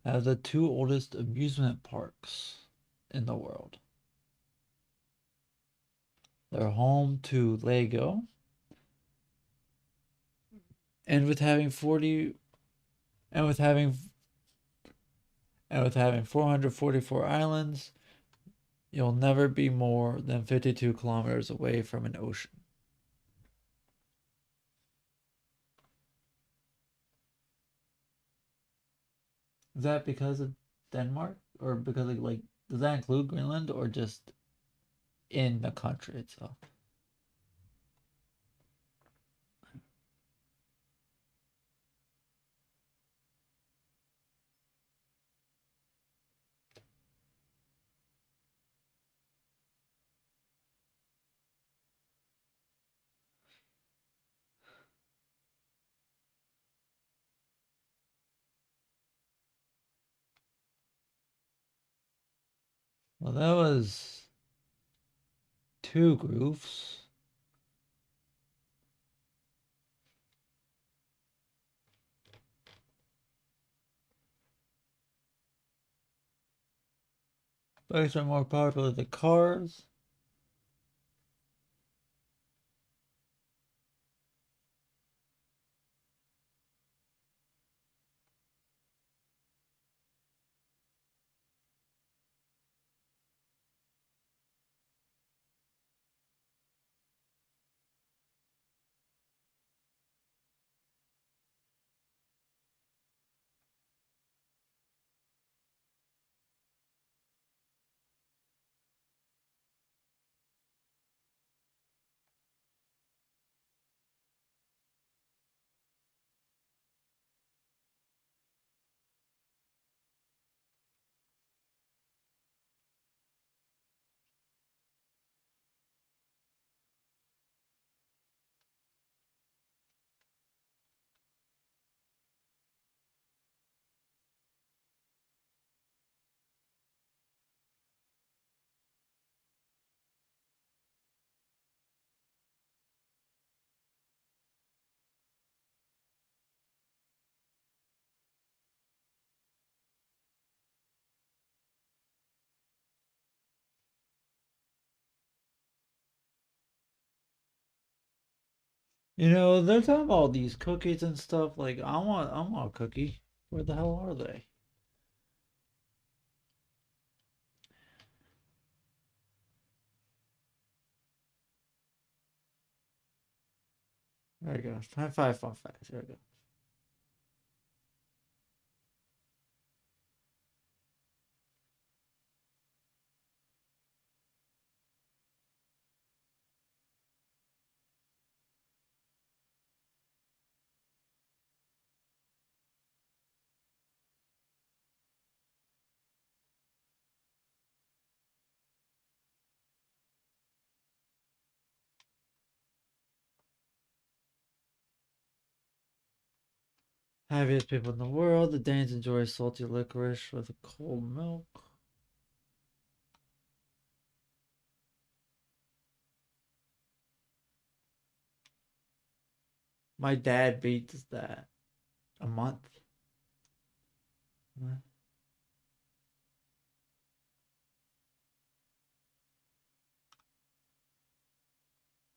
[SPEAKER 1] have the 2 oldest amusement parks in the world. They're home to Lego. And with having 444 islands, you'll never be more than 52 kilometers away from an ocean. Is that because of Denmark, or because of, like, does that include Greenland, or just in the country itself? Well, that was two groups. Bikes are more popular than cars. They're talking about these cookies and stuff. Like, I want a cookie. Where the hell are they? There we go. High five fun facts. There we go. Happiest people in the world. The Danes enjoy salty licorice with cold milk. My dad beats that a month.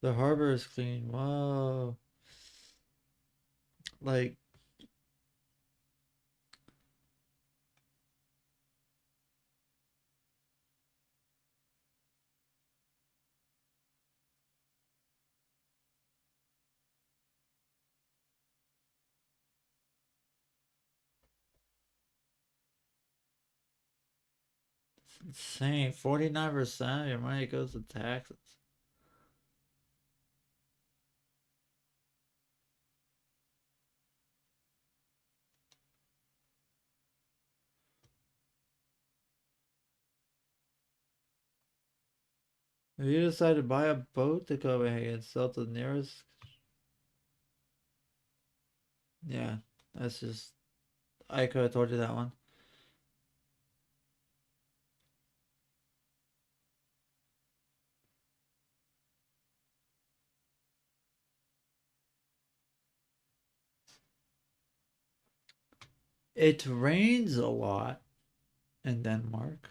[SPEAKER 1] The harbor is clean. Whoa. Like, insane. 49% of your money goes to taxes. If you decide to buy a boat to Copenhagen and sell to the nearest, yeah, that's just, I could have told you that one. It rains a lot in Denmark.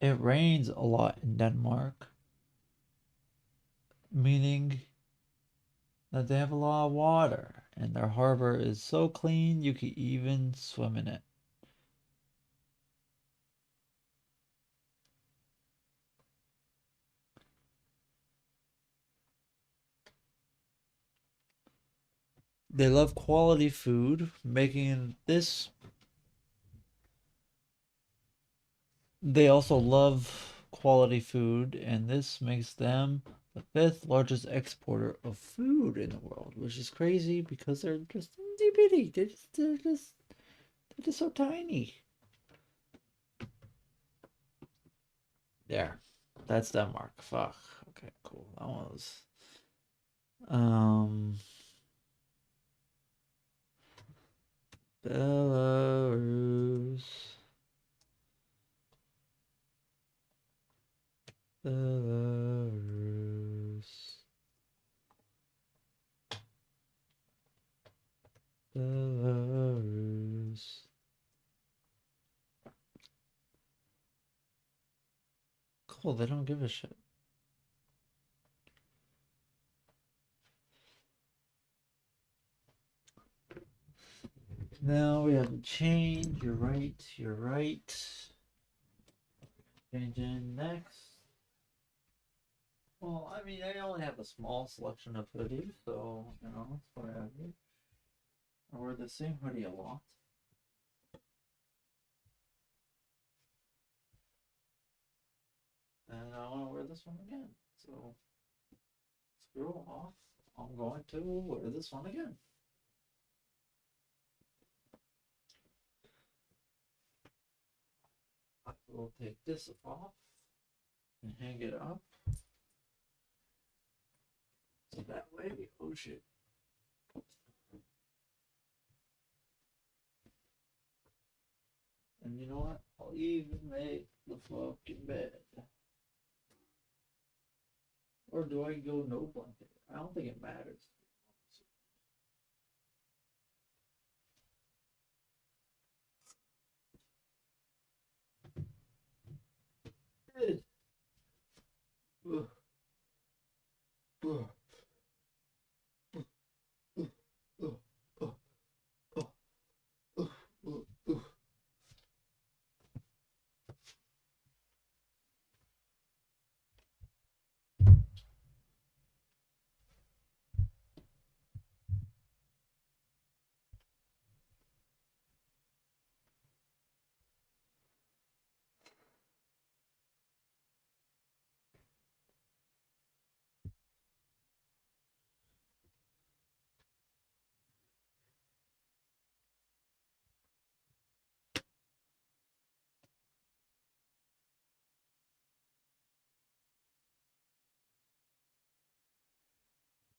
[SPEAKER 1] it rains a lot in Denmark, meaning that they have a lot of water, and their harbor is so clean you can even swim in it. They love quality food, making this. They also love quality food, and this makes them the fifth largest exporter of food in the world, which is crazy because they're just itty bitty. They're just so tiny. There, that's Denmark. Fuck. Okay, cool. That was um Belarus. Belarus. Belarus. Cool, they don't give a shit. Now we have to change. You're right. You're right. Change in next. Well, I mean, I only have a small selection of hoodies, so, you know, that's whatever. I wear the same hoodie a lot. And I want to wear this one again. So, screw off. I'm going to wear this one again. I will take this off and hang it up. So that way, oh shit. And you know what? I'll even make the fucking bed. Or do I go no blanket? I don't think it matters. Ugh. Ugh. Ugh. Ugh. Ugh. Ugh. Ugh. Ugh. Ugh.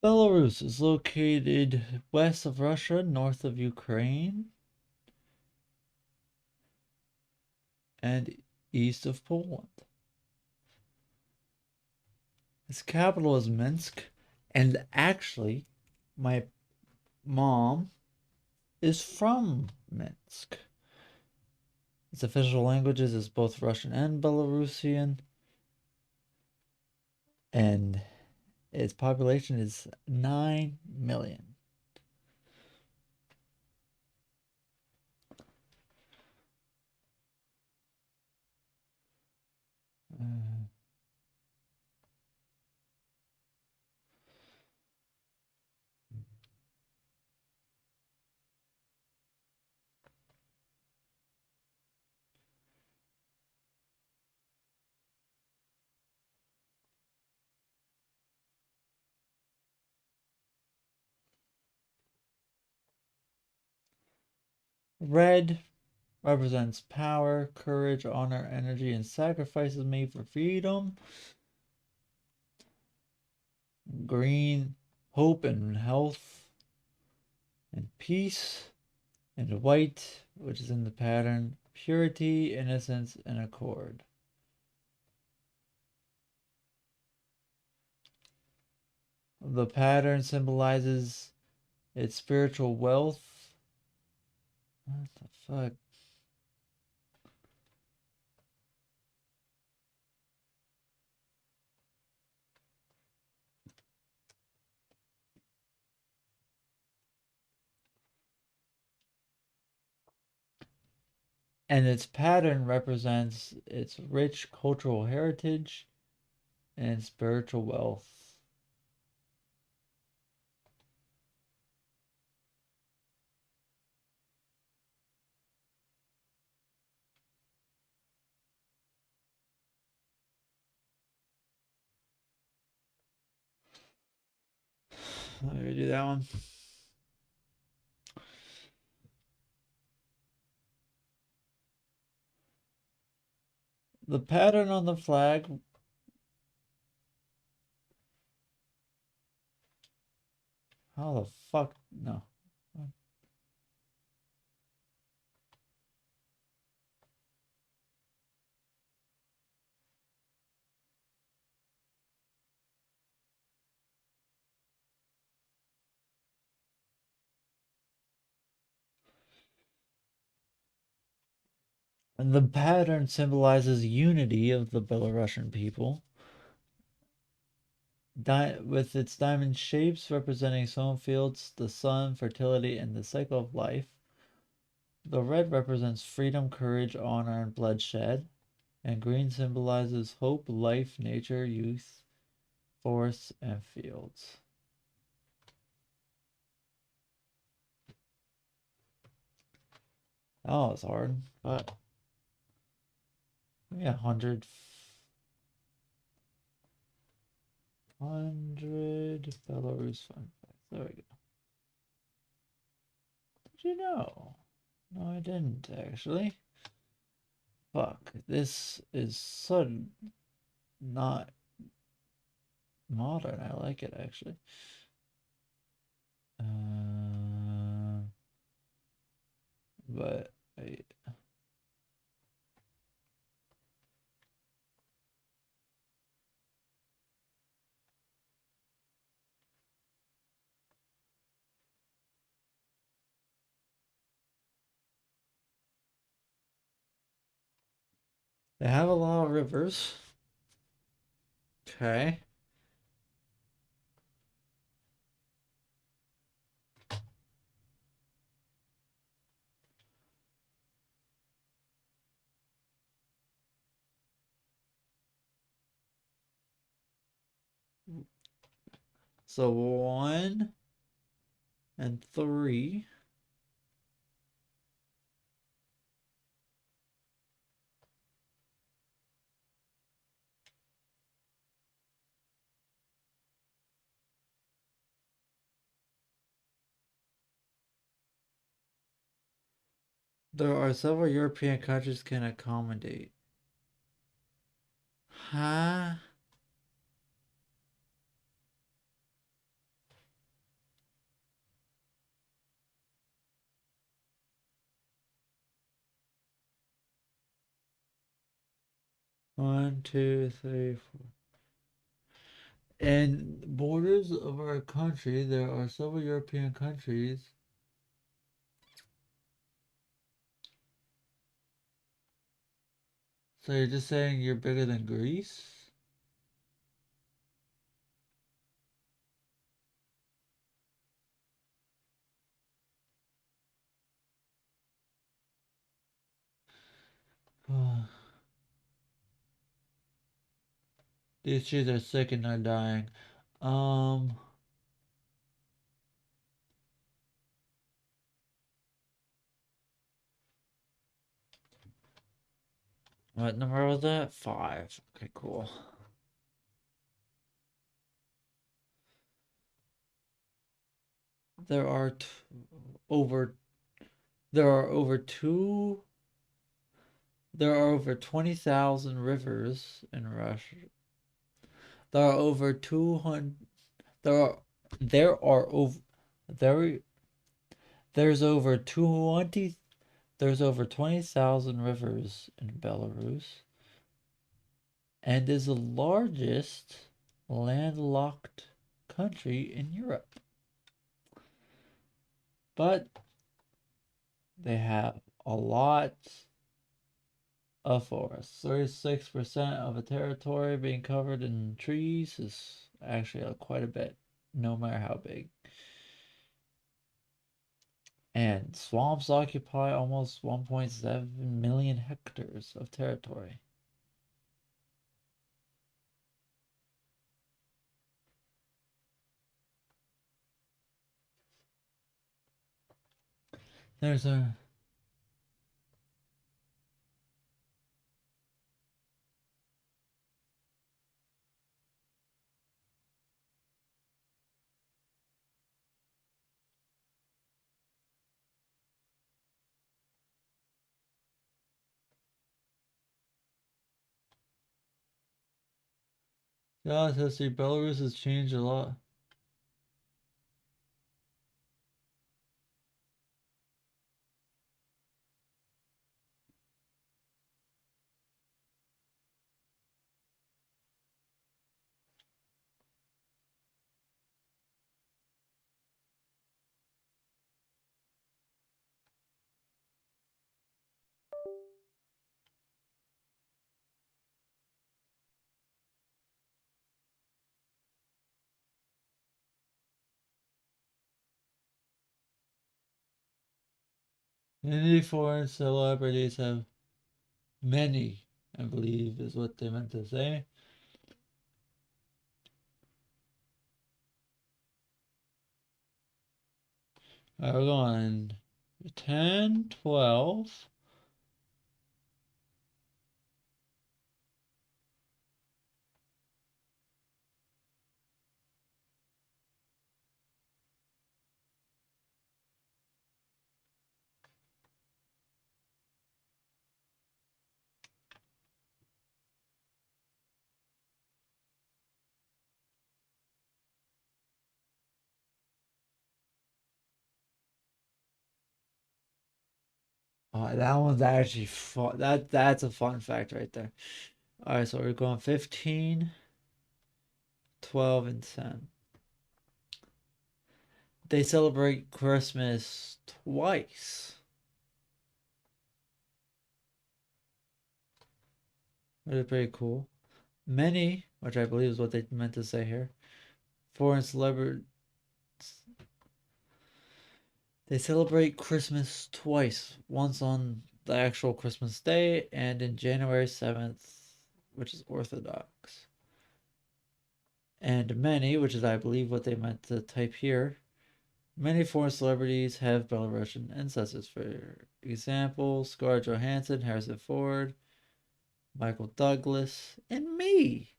[SPEAKER 1] Belarus is located west of Russia, north of Ukraine, and east of Poland. Its capital is Minsk, and actually, my mom is from Minsk. Its official languages is both Russian and Belarusian, and its population is 9 million. Red represents power, courage, honor, energy, and sacrifices made for freedom. Green, hope and health and peace. And white, which is in the pattern, purity, innocence, and accord. The pattern symbolizes its spiritual wealth. What the fuck? and its pattern represents its rich cultural heritage and spiritual wealth. Let me do that one. The pattern on the flag. How the fuck? No. And the pattern symbolizes unity of the Belarusian people. With its diamond shapes representing sown fields, the sun, fertility, and the cycle of life. The red represents freedom, courage, honor, and bloodshed. And green symbolizes hope, life, nature, youth, forests, and fields. Oh, it's hard, but yeah, 100 Belarus fun facts. There we go. Did you know? No, I didn't actually. Fuck, this is so not modern. I like it actually. But I, they have a lot of rivers. Okay. So 1 and 3. There are several European countries can accommodate. Huh? One, two, three, four. And borders of our country, there are several European countries. So you're just saying you're bigger than Greece? These trees are sick and are dying. Um, what number was that? 5. Okay, cool. There are over there are over 20,000 rivers in Russia. There are over 200 there are over there there's over 20,000 rivers in Belarus and is the largest landlocked country in Europe. But they have a lot of forests. 36% of a territory being covered in trees is actually quite a bit, no matter how big. And swamps occupy almost 1.7 million hectares of territory. There's a yeah, history. Belarus has changed a lot. Many foreign celebrities have many, I believe, is what they meant to say. We're going 10, 12. Oh, that one's actually fun. That's a fun fact right there. All right, so we're going 15, 12, and 10. They celebrate Christmas twice. Which is pretty cool. Many, which I believe is what they meant to say here, foreign celebrities. They celebrate Christmas twice. Once on the actual Christmas day and in January 7th, which is Orthodox. And many, which is I believe what they meant to type here, many foreign celebrities have Belarusian ancestors. For example, Scarlett Johansson, Harrison Ford, Michael Douglas, and me.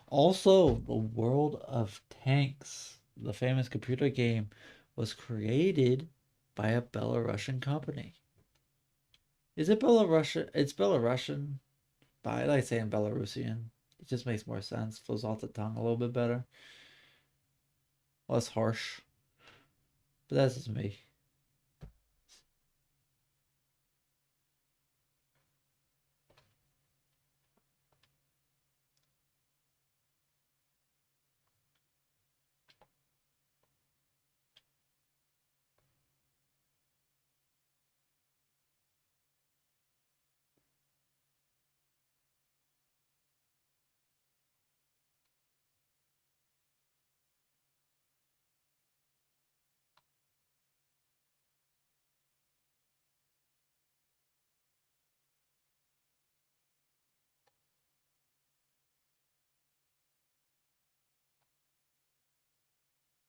[SPEAKER 1] Also, the World of Tanks, the famous computer game, was created by a Belarusian company. Is it Belarusian? It's Belarusian, but I like saying Belarusian. It just makes more sense. Flows off the tongue a little bit better. Less harsh. But that's just me.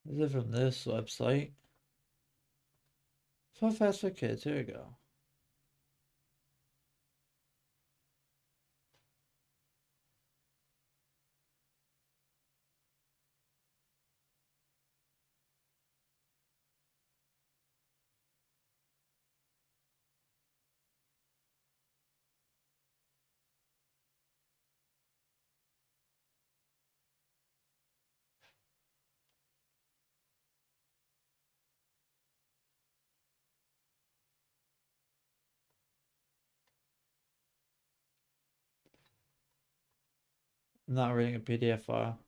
[SPEAKER 1] Is it from this website? Fun Fast for Kids. Here we go. I'm not reading a PDF file.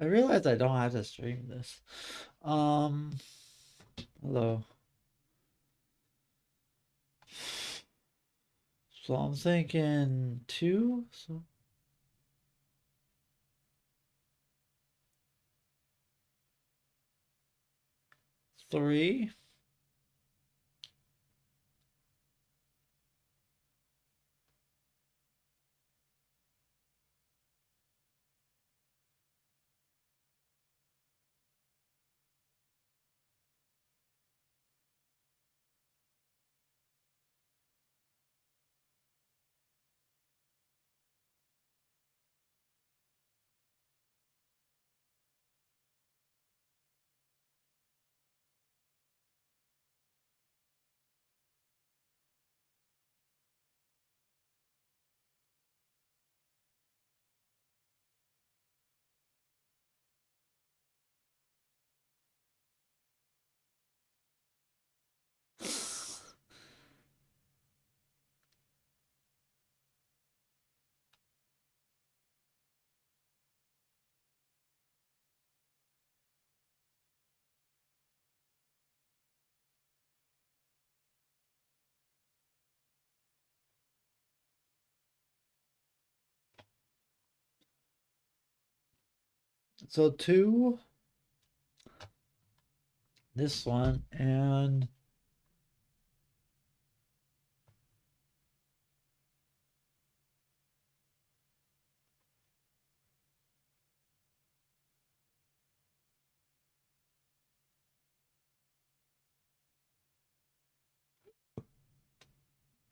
[SPEAKER 1] I realize I don't have to stream this. Hello. So I'm thinking two. So three. So two. This one and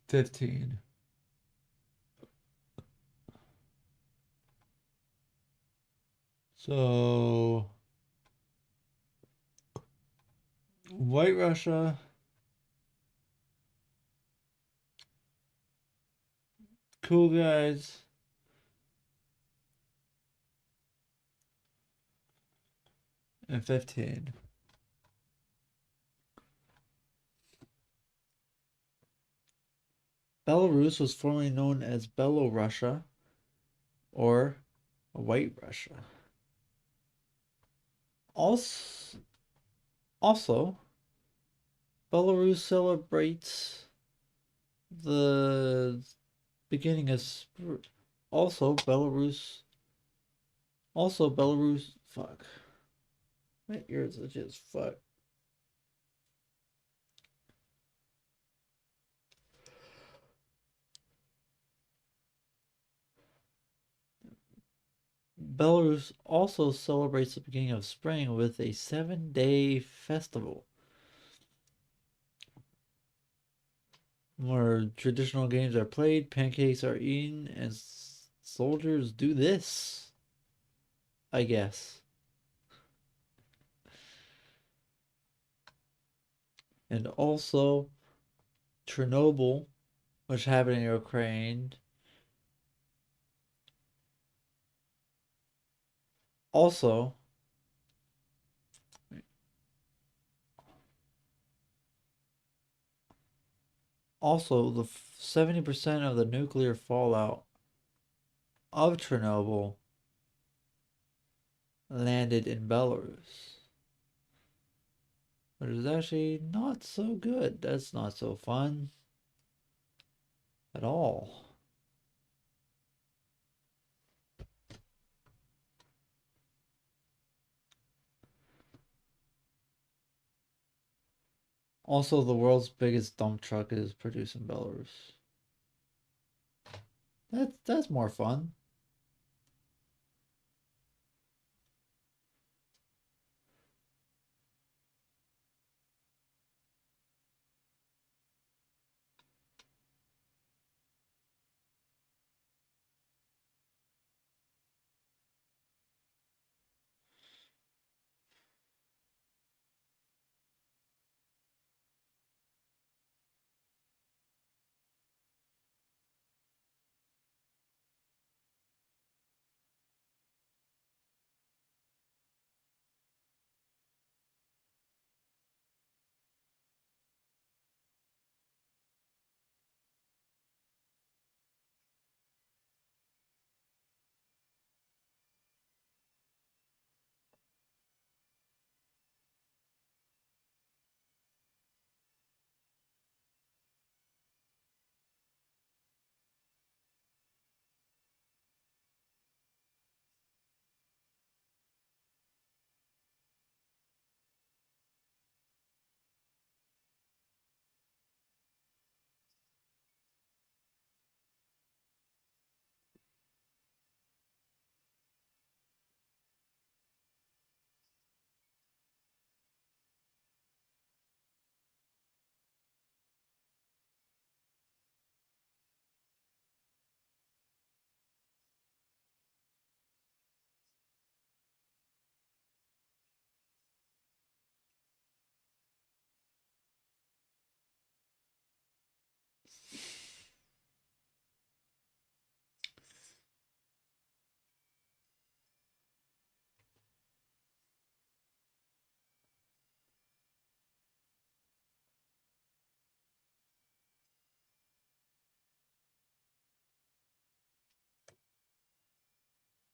[SPEAKER 1] 15. So White Russia, Cool Guys, and 15. Belarus was formerly known as Belorussia or White Russia. Also, Belarus celebrates the beginning of also Belarus fuck. My ears are just fuck. Belarus also celebrates the beginning of spring with a 7-day festival where traditional games are played, pancakes are eaten, and soldiers do this. I guess. And also, Chernobyl, which happened in Ukraine, also the 70% of the nuclear fallout of Chernobyl landed in Belarus. But it's actually not so good. That's not so fun at all. Also, the world's biggest dump truck is produced in Belarus. That's more fun.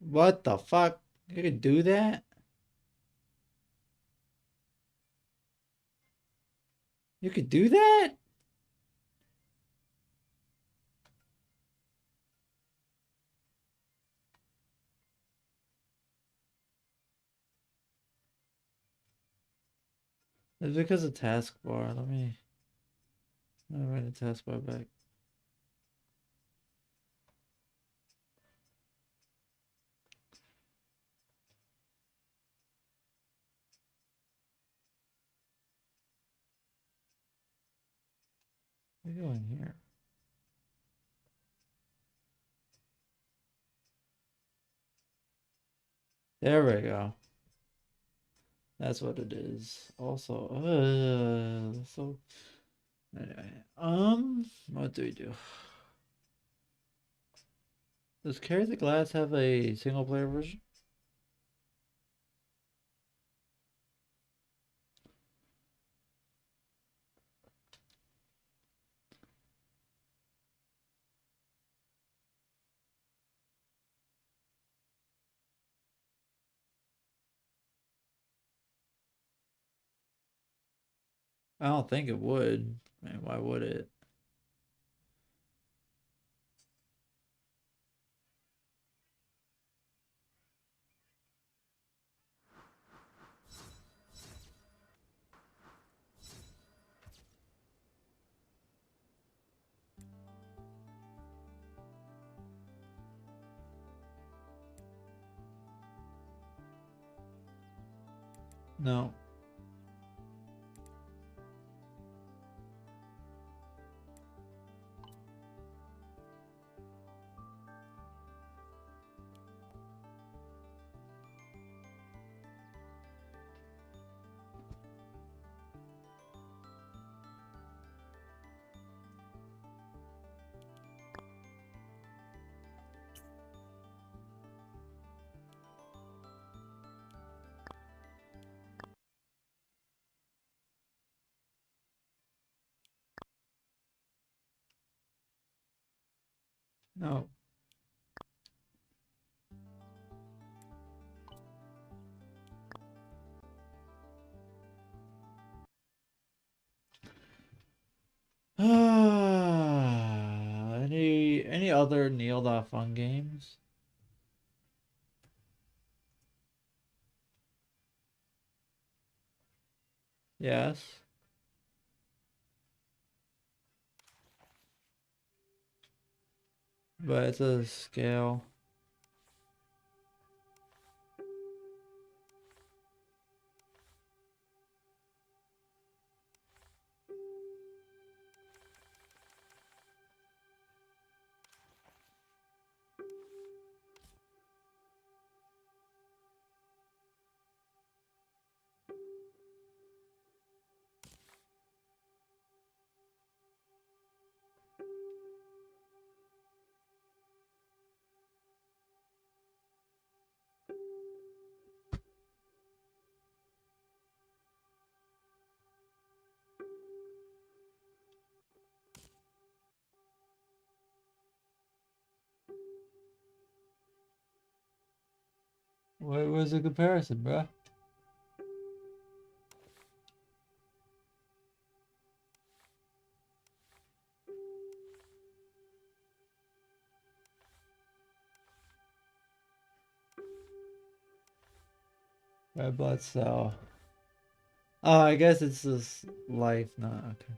[SPEAKER 1] What the fuck? You could do that? You could do that? It's because of taskbar. Let me write the taskbar back. What are you doing here? There we go. That's what it is. Also, so anyway, what do we do? Does Carry the Glass have a single player version? I don't think it would. Man, why would it? No. No. Any other Neil.fun games? Yes. But it's a scale. What was the comparison, bro? Red blood cell. Oh, I guess it's this life, not okay.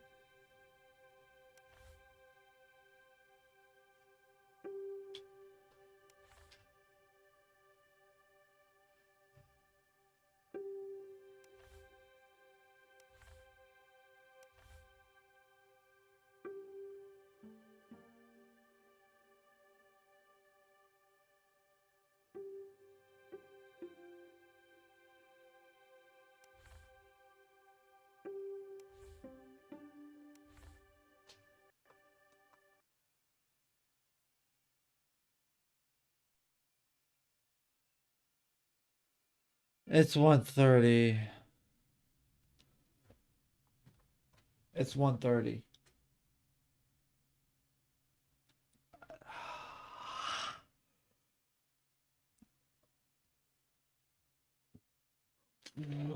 [SPEAKER 1] It's 130. It's 130.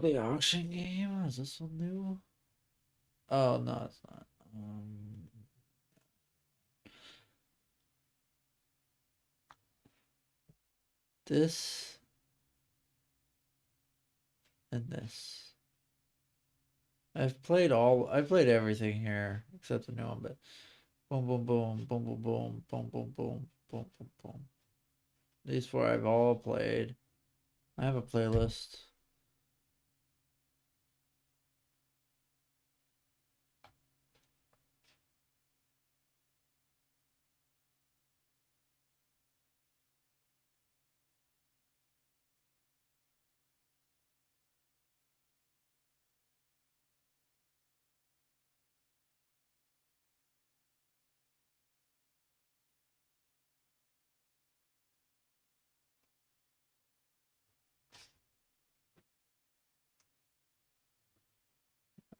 [SPEAKER 1] The auction game? Is this one new? Oh no, it's not. This and this. I've played everything here except the new one, but boom boom boom boom boom boom boom boom boom boom boom boom. These four I've all played. I have a playlist.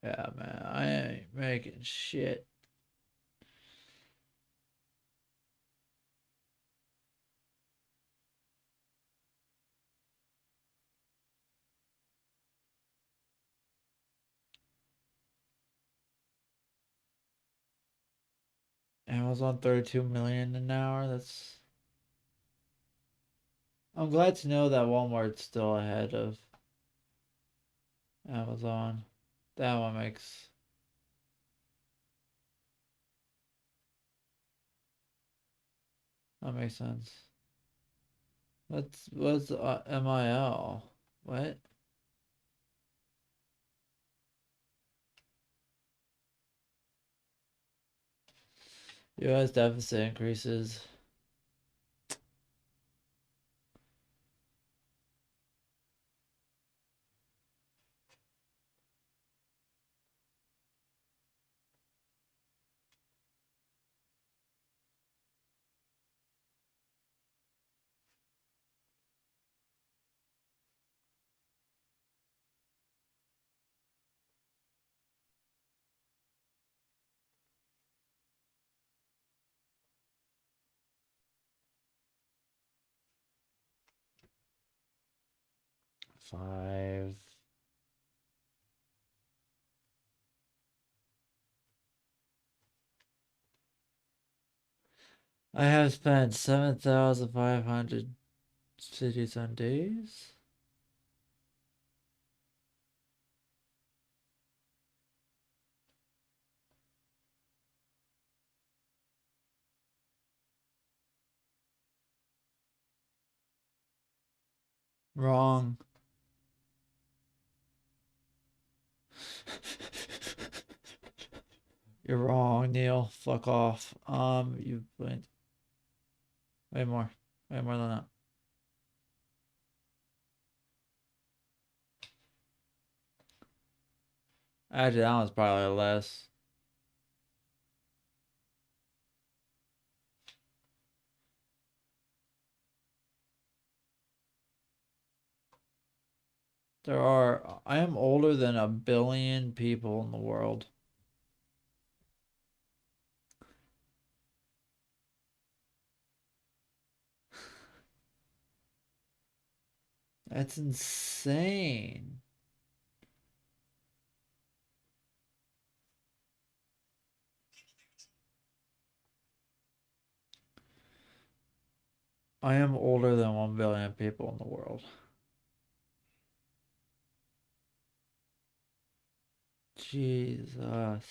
[SPEAKER 1] Yeah, man, I ain't making shit. Amazon 32 million an hour. I'm glad to know that Walmart's still ahead of Amazon. That one makes sense. What's MIL? What? U.S. deficit increases. Five. I have spent 7,500 cities on days. Wrong. You're wrong, Neil. Fuck off. You went way more. Way more than that. Actually, that one's probably less. I am older than 1 billion people in the world. That's insane. I am older than 1 billion people in the world. Jesus.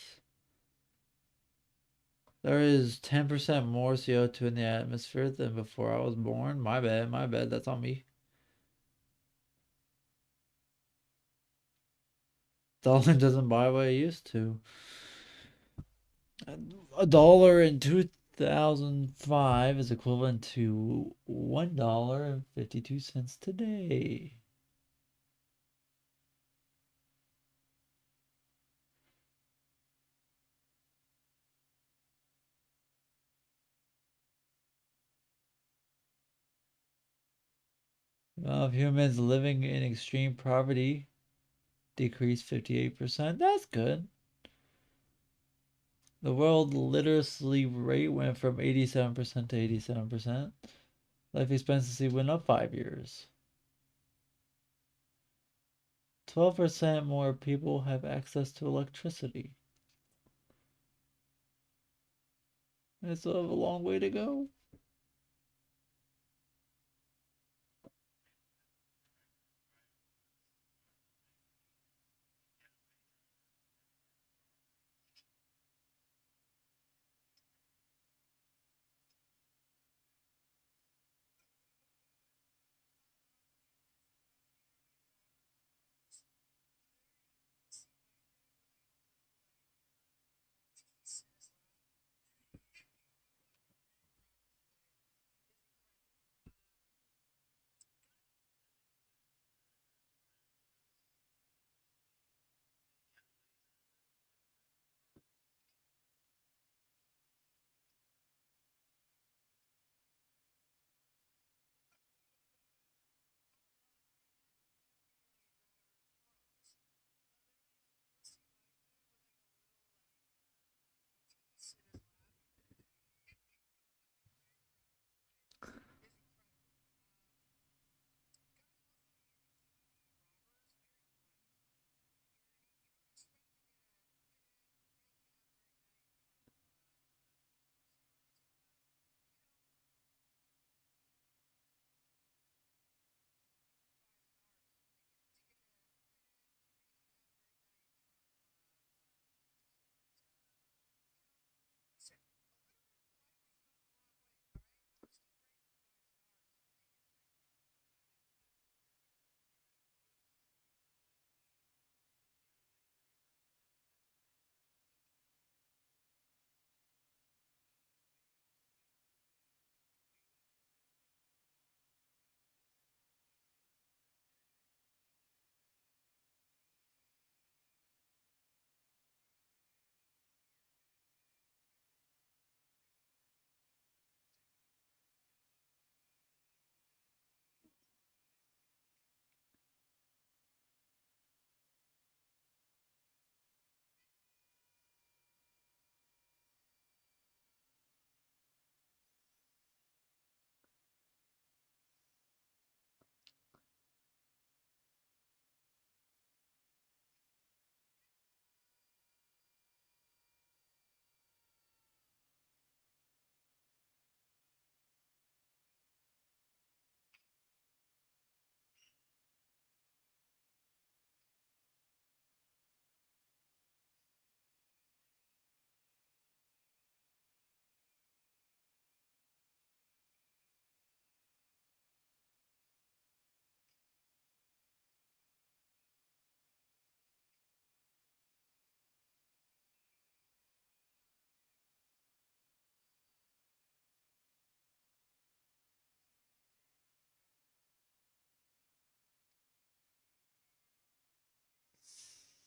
[SPEAKER 1] There is 10% more CO2 in the atmosphere than before I was born. My bad, that's on me. Dollar doesn't buy what it used to. $1 in 2005 is equivalent to $1.52 today. Of humans living in extreme poverty decreased 58%. That's good. The world literacy rate went from 87% to 87%. Life expectancy went up 5 years. 12% more people have access to electricity. I still have a long way to go.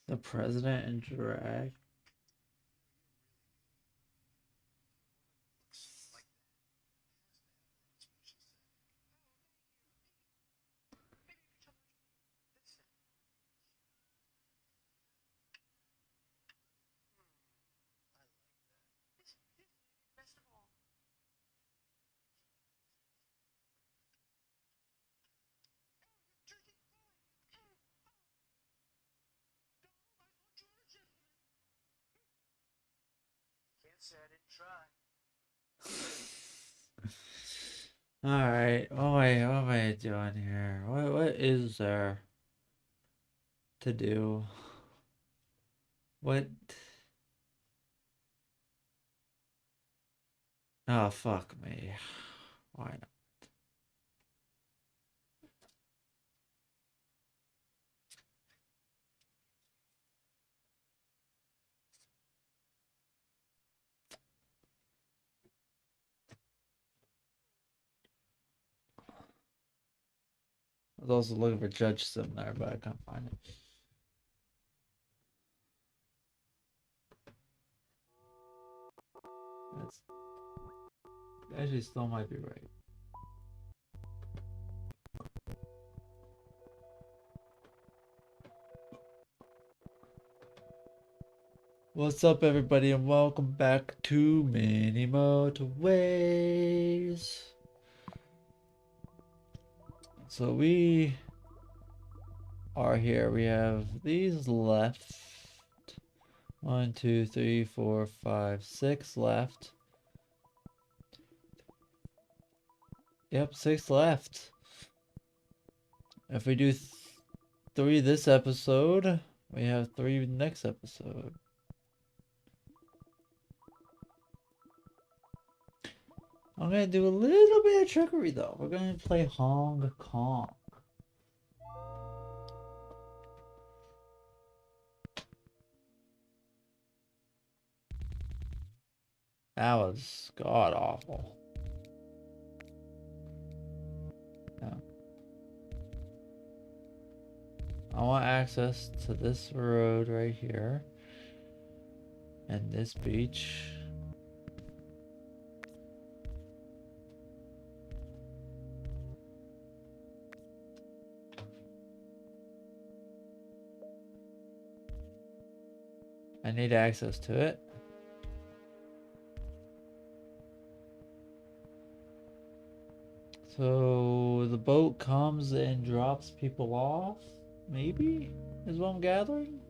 [SPEAKER 1] The president in drag. All right. Oh wait, what am I doing here? What is there to do? What? Oh fuck me. Why not? I was also looking for Judge Sim there, but I can't find it. That's actually still might be right. What's up, everybody, and welcome back to Mini Motorways. So we are here. We have these left. 1, 2, 3, 4, 5, 6 left. Yep, 6 left. If we do 3 this episode, we have 3 next episode. I'm gonna do a little bit of trickery though. We're gonna play Hong Kong. That was god awful. Yeah. I want access to this road right here. And this beach. I need access to it. So the boat comes and drops people off, maybe, is what I'm gathering.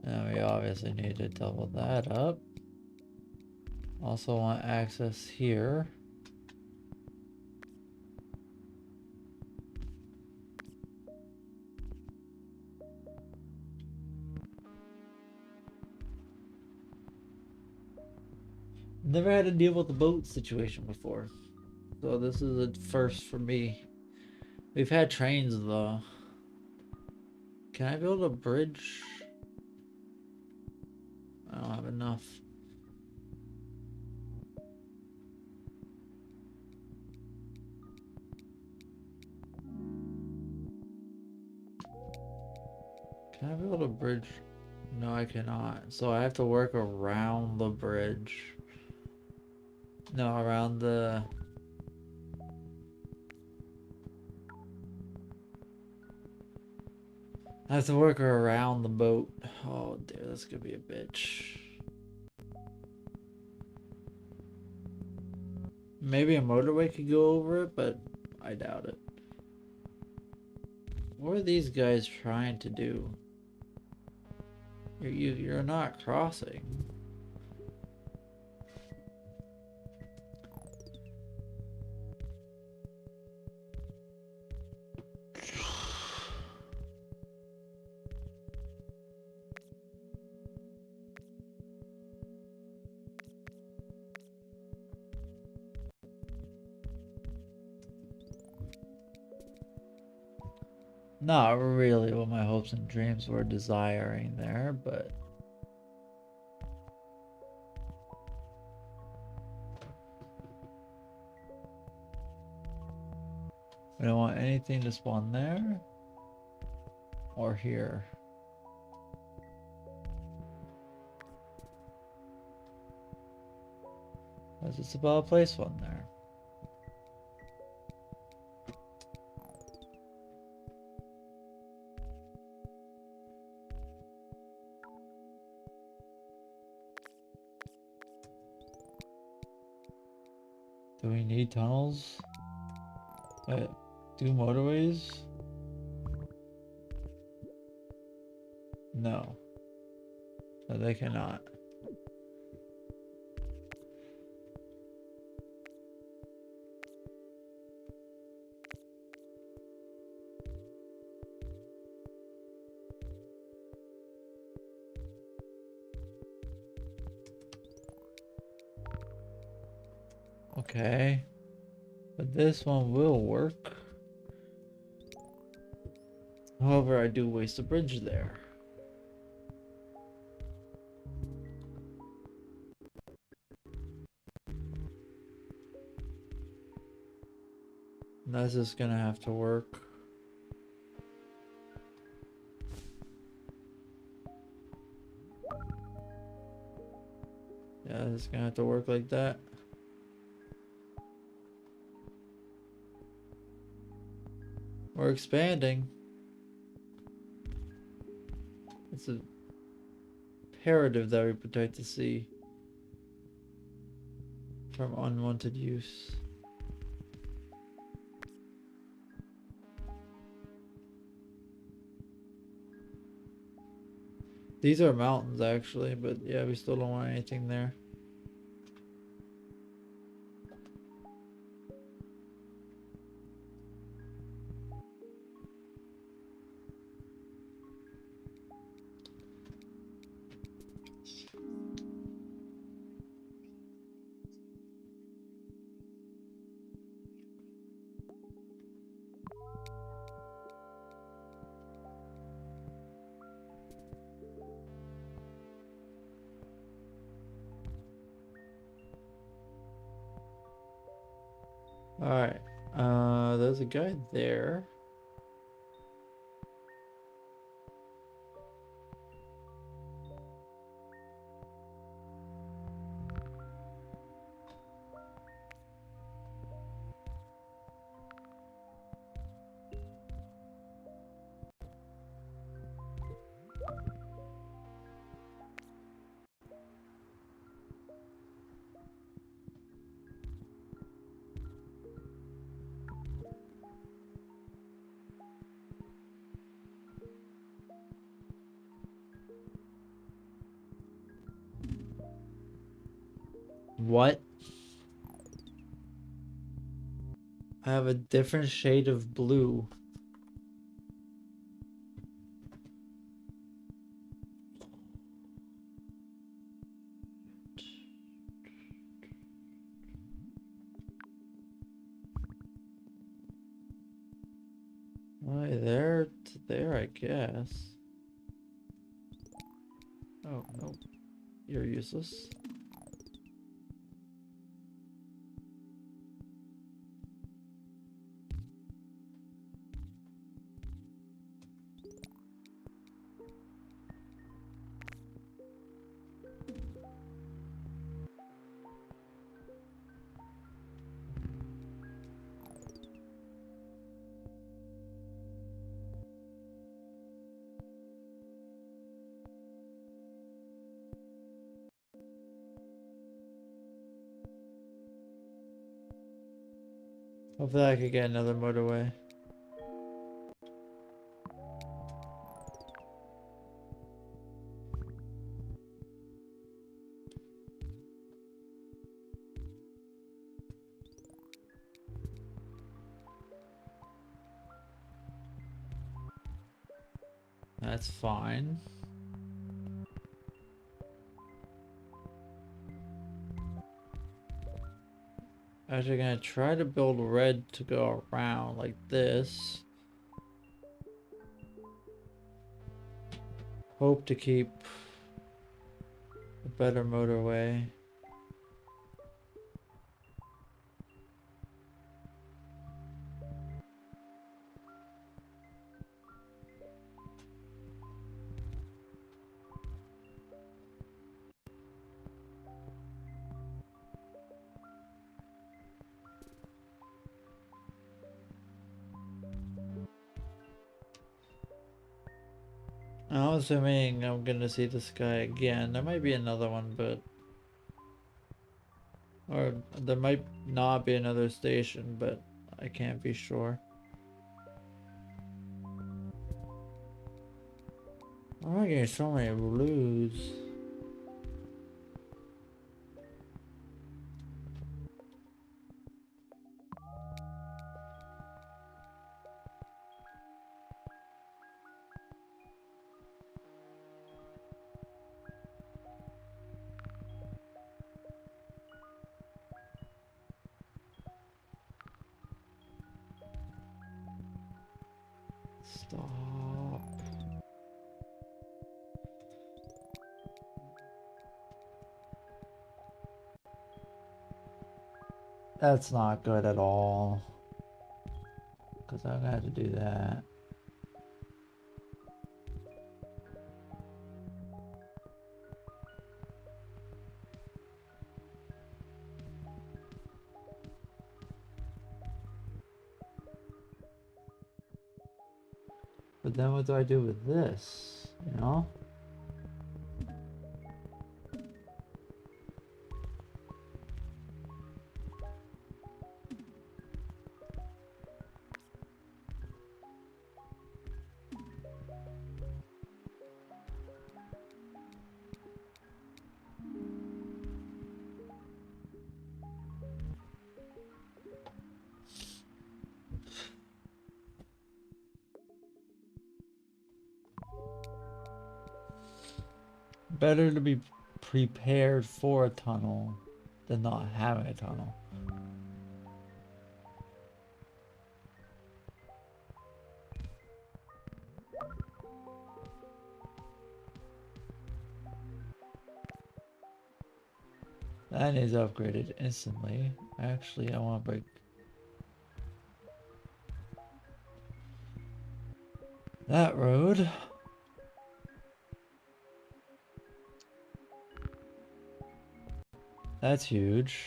[SPEAKER 1] Now we obviously need to double that up. Also want access here. Never had to deal with the boat situation before, so this is a first for me. We've had trains though. Can I build a bridge? I don't have enough. Can I build a bridge? No, I cannot. So I have to work around the bridge. No, around the... I have to work around the boat. Oh dear, that's gonna be a bitch. Maybe a motorway could go over it, but I doubt it. What are these guys trying to do? You're not crossing. Not really what my hopes and dreams were desiring there, but we don't want anything to spawn there or here. That's just about to place one there. Do we need tunnels? Wait, do motorways? No. No, they cannot. Okay. But this one will work. However, I do waste a bridge there. That's just gonna have to work. Yeah, it's gonna have to work like that. We're expanding. It's imperative that we protect the sea from unwanted use. These are mountains actually, but yeah, we still don't want anything there. Alright. There's a guy there. What? I have a different shade of blue. Right there to there, I guess. Oh, no. You're useless. Hopefully I could get another motorway. That's fine. Actually, gonna try to build red to go around like this. Hope to keep a better motorway. I'm assuming I'm gonna see this guy again. There might be another one, but... Or there might not be another station, but I can't be sure. Why am I getting so many blues? Stop. That's not good at all. Because I'm gonna have to do that. But then what do I do with this? You know? Better to be prepared for a tunnel than not having a tunnel. That needs upgraded instantly. Actually, I want to break that road. That's huge.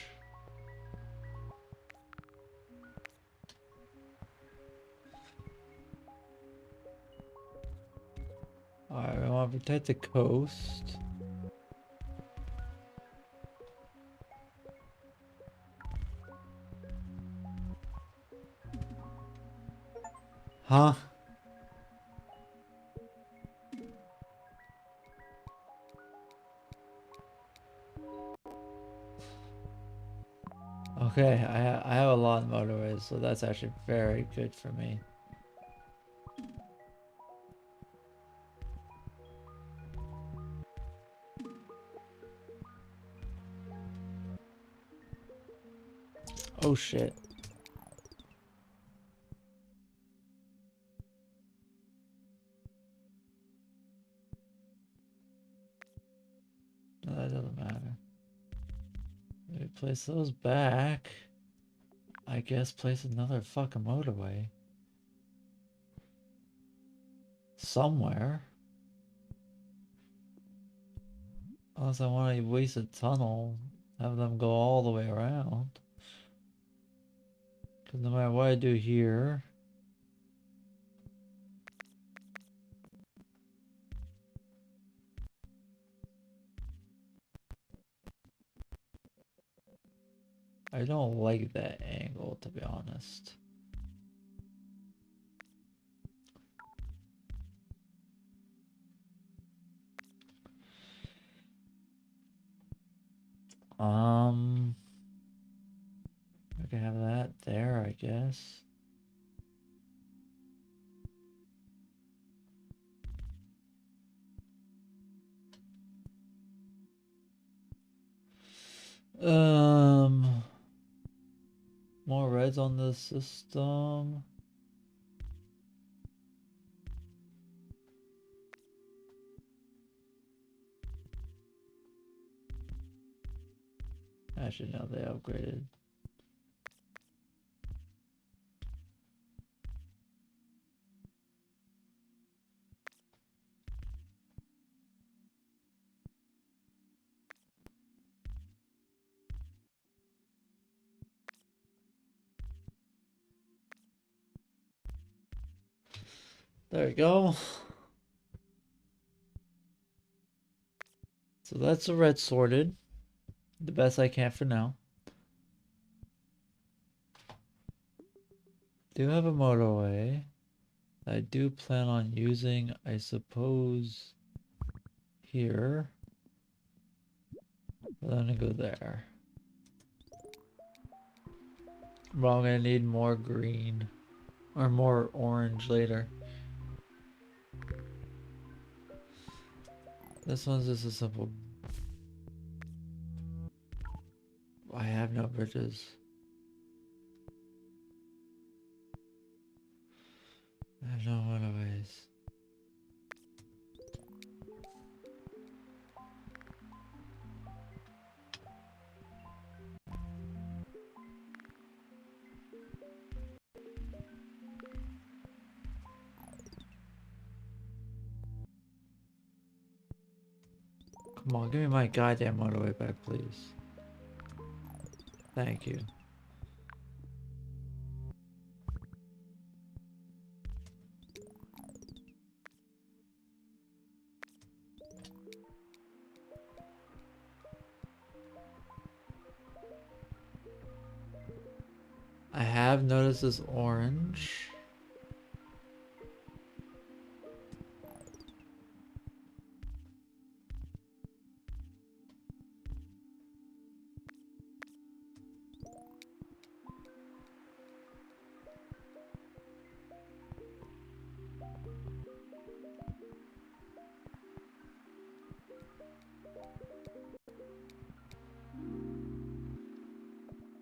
[SPEAKER 1] Alright, we want to protect the coast. Huh? Okay, I have a lot of motorways, so that's actually very good for me. Oh shit. No, that doesn't matter. We place those back. I guess place another fucking motorway. Somewhere. Unless I want to waste a tunnel, have them go all the way around. Because no matter what I do here, I don't like that angle, to be honest. I can have that there, I guess. More reds on the system. Actually, no, they upgraded. There we go. So that's the red sorted. The best I can for now. Do have a motorway. I do plan on using, I suppose, here. But I'm gonna go there. But I'm gonna need more green. Or more orange later. This one's just a simple... I have no bridges. I have no motorways. Come on, give me my goddamn motorway back, please. Thank you. I have noticed this orange.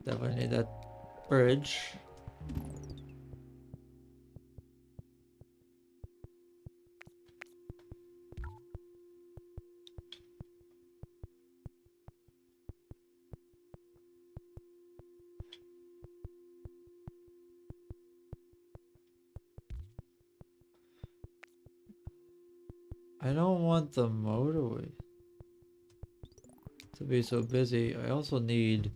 [SPEAKER 1] Definitely need that bridge. I don't want the motorway to be so busy. I also need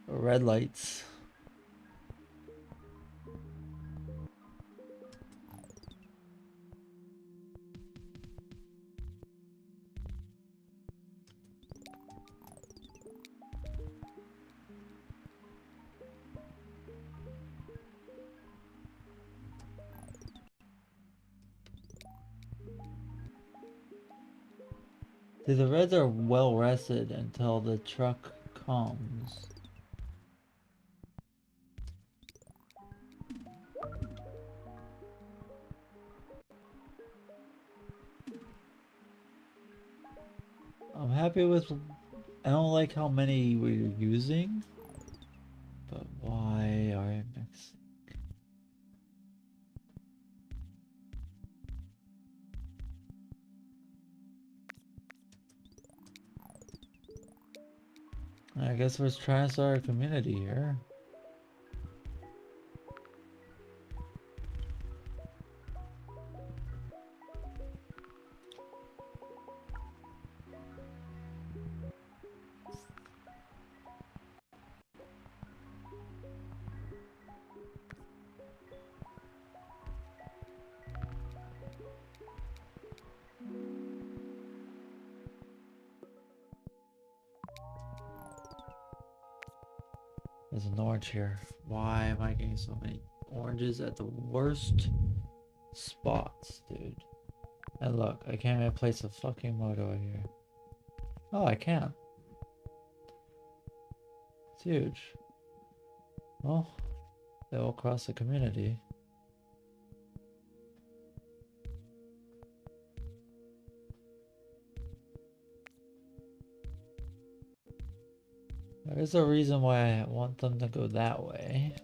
[SPEAKER 1] red lights. See, the reds are well rested until the truck comes. I'm happy with. I don't like how many we're using, but why are I mixing? I guess we're trying to start a community here. There's an orange here. Why am I getting so many oranges at the worst spots, dude? And look, I can't even place a fucking motorway here. Oh, I can. It's huge. Well, they will cross the community. There is a reason why I want them to go that way.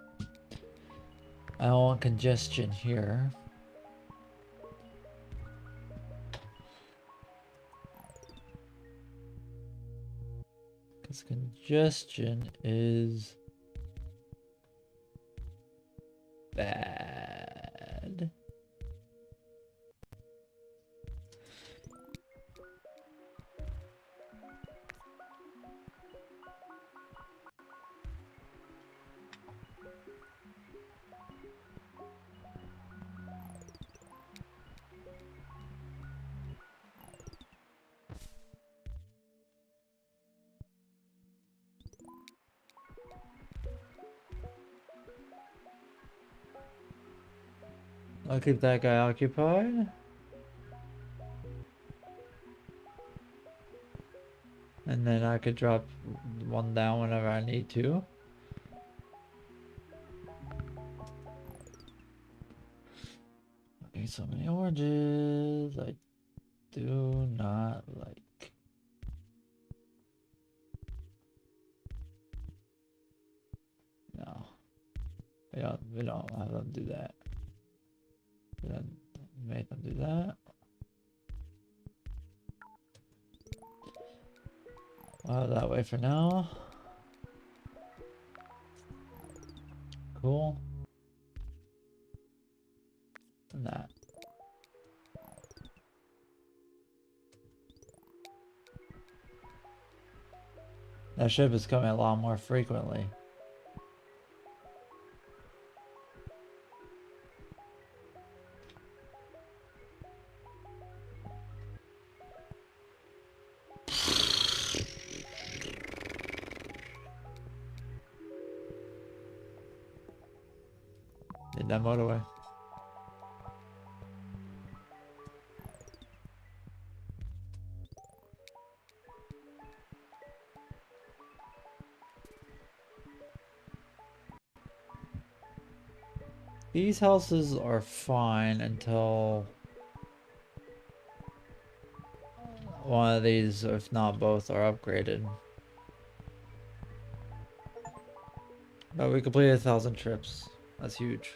[SPEAKER 1] I don't want congestion here. Because congestion is bad. I'll keep that guy occupied. And then I could drop one down whenever I need to. Okay, so many oranges. I do not like. No. We don't have them do that. Then make them do that. That way for now. Cool. And that. That ship is coming a lot more frequently. Need that motorway. These houses are fine until one of these, if not both, are upgraded. But we completed 1,000 trips. That's huge.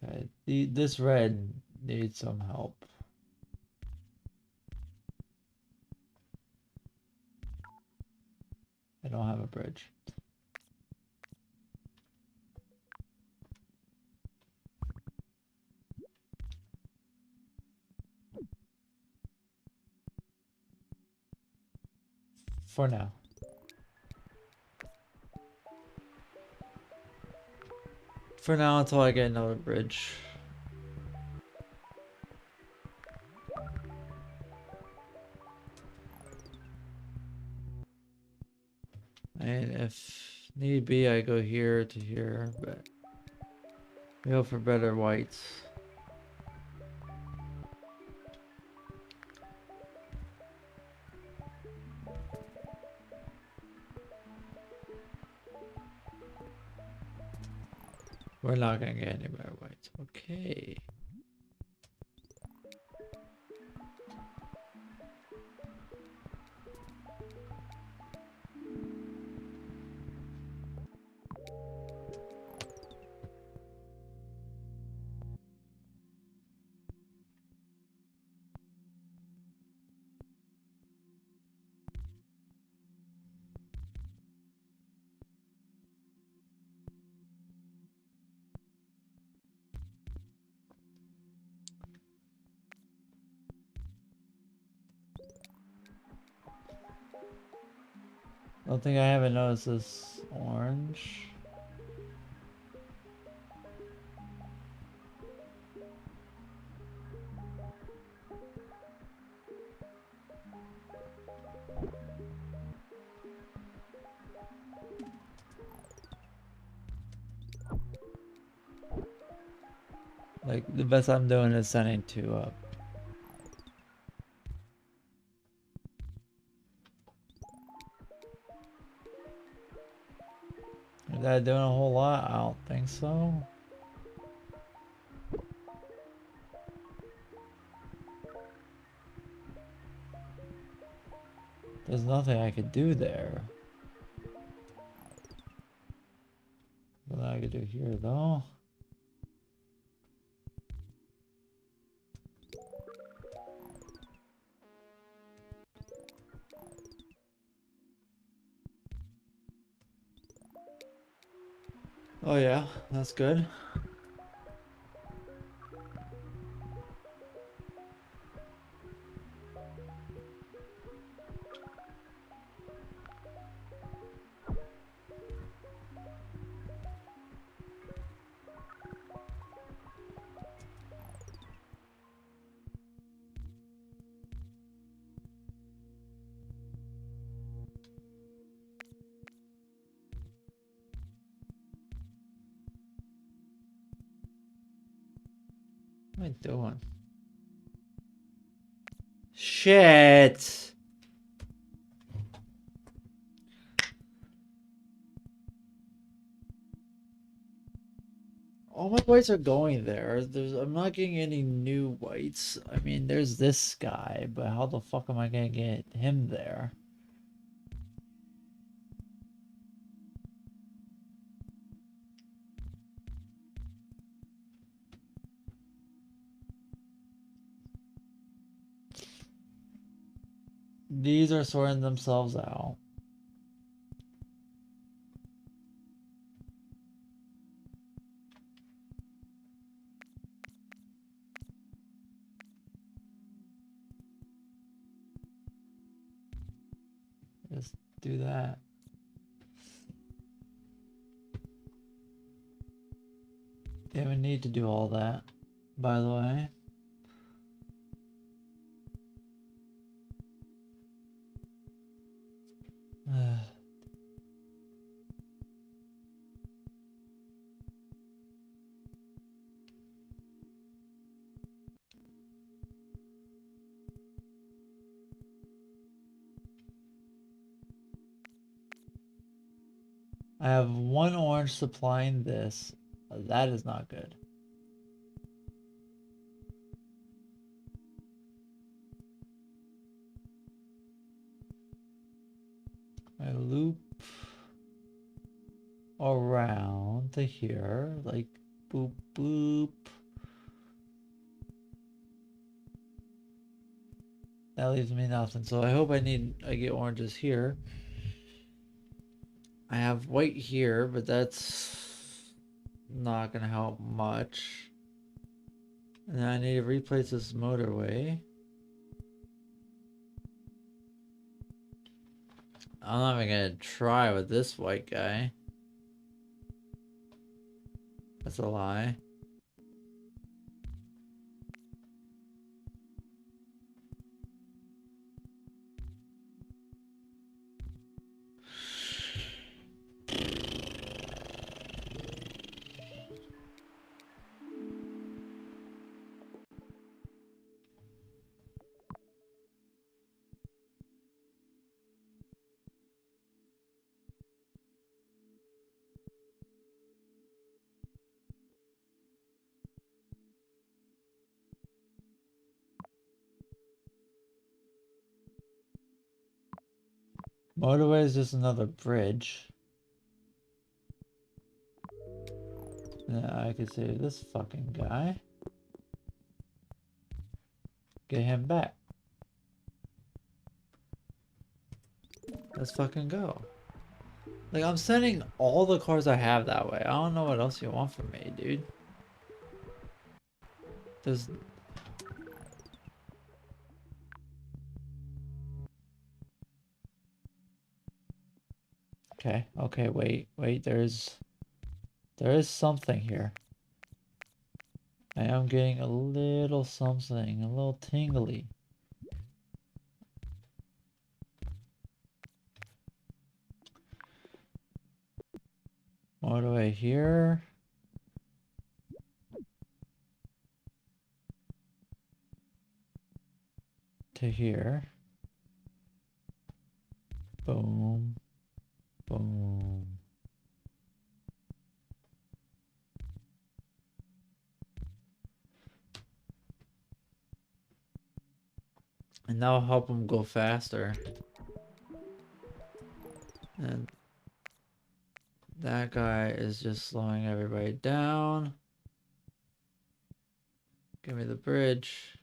[SPEAKER 1] Okay, this red needs some help. I don't have a bridge. For now. For now, until I get another bridge. And if need be, I go here to here, but we hope for better whites. We're not gonna get any better whites. Okay. One thing I haven't noticed is orange. Like, the best I'm doing is sending 2 up. Is that doing a whole lot? I don't think so. There's nothing I could do there. What I could do here though. Oh yeah, that's good. What am I doing? Shit! All my whites are going there. I'm not getting any new whites. I mean, there's this guy, but how the fuck am I gonna get him there? These are sorting themselves out. Just do that. They would need to do all that, by the way. I have one orange supplying this. That is not good. I loop around to here, like boop boop. That leaves me nothing. So I hope I get oranges here. I have white here, but that's not gonna help much. And then I need to replace this motorway. I'm not even gonna try with this white guy. That's a lie. Motorway is just another bridge. Yeah, I could save this fucking guy. Get him back. Let's fucking go. Like, I'm sending all the cars I have that way. I don't know what else you want from me, dude. There's... Okay, wait, there is something here. I am getting a little something, a little tingly. Motorway here. To here. Boom. Boom. And that'll help them go faster. And that guy is just slowing everybody down. Give me the bridge.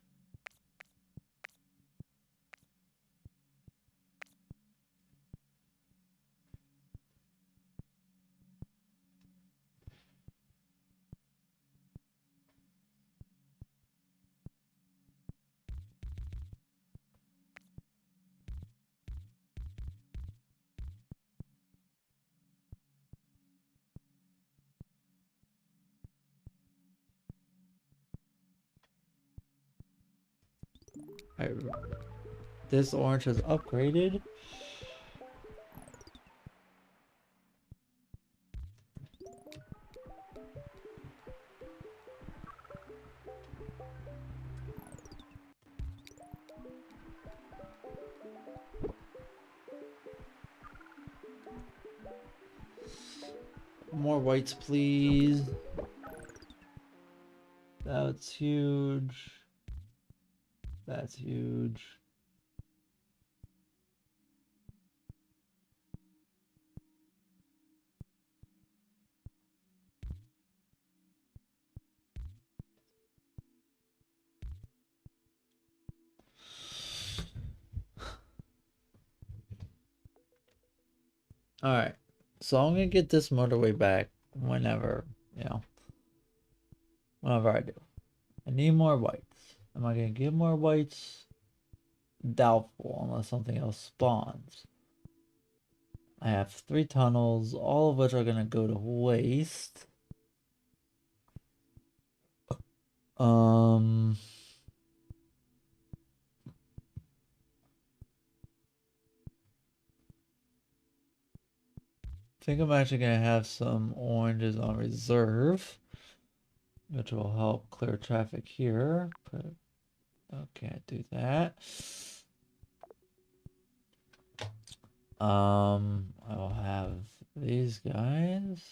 [SPEAKER 1] This orange has upgraded. More whites, please. That's huge. That's huge. Alright. So I'm gonna get this motorway back whenever, whenever I do. I need more whites. Am I gonna get more whites? Doubtful, unless something else spawns. I have 3 tunnels, all of which are gonna go to waste. I think I'm actually gonna have some oranges on reserve, which will help clear traffic here. Can't do that. I'll have These guys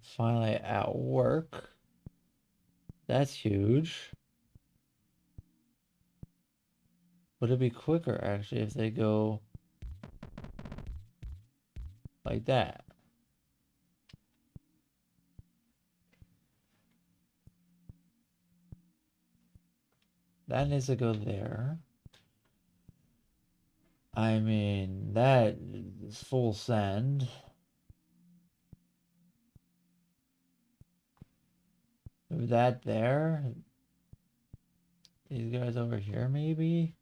[SPEAKER 1] finally at work. That's huge. Would it be quicker actually if they go like that? That needs to go there. I mean, that is full send. Move that there. These guys over here, maybe?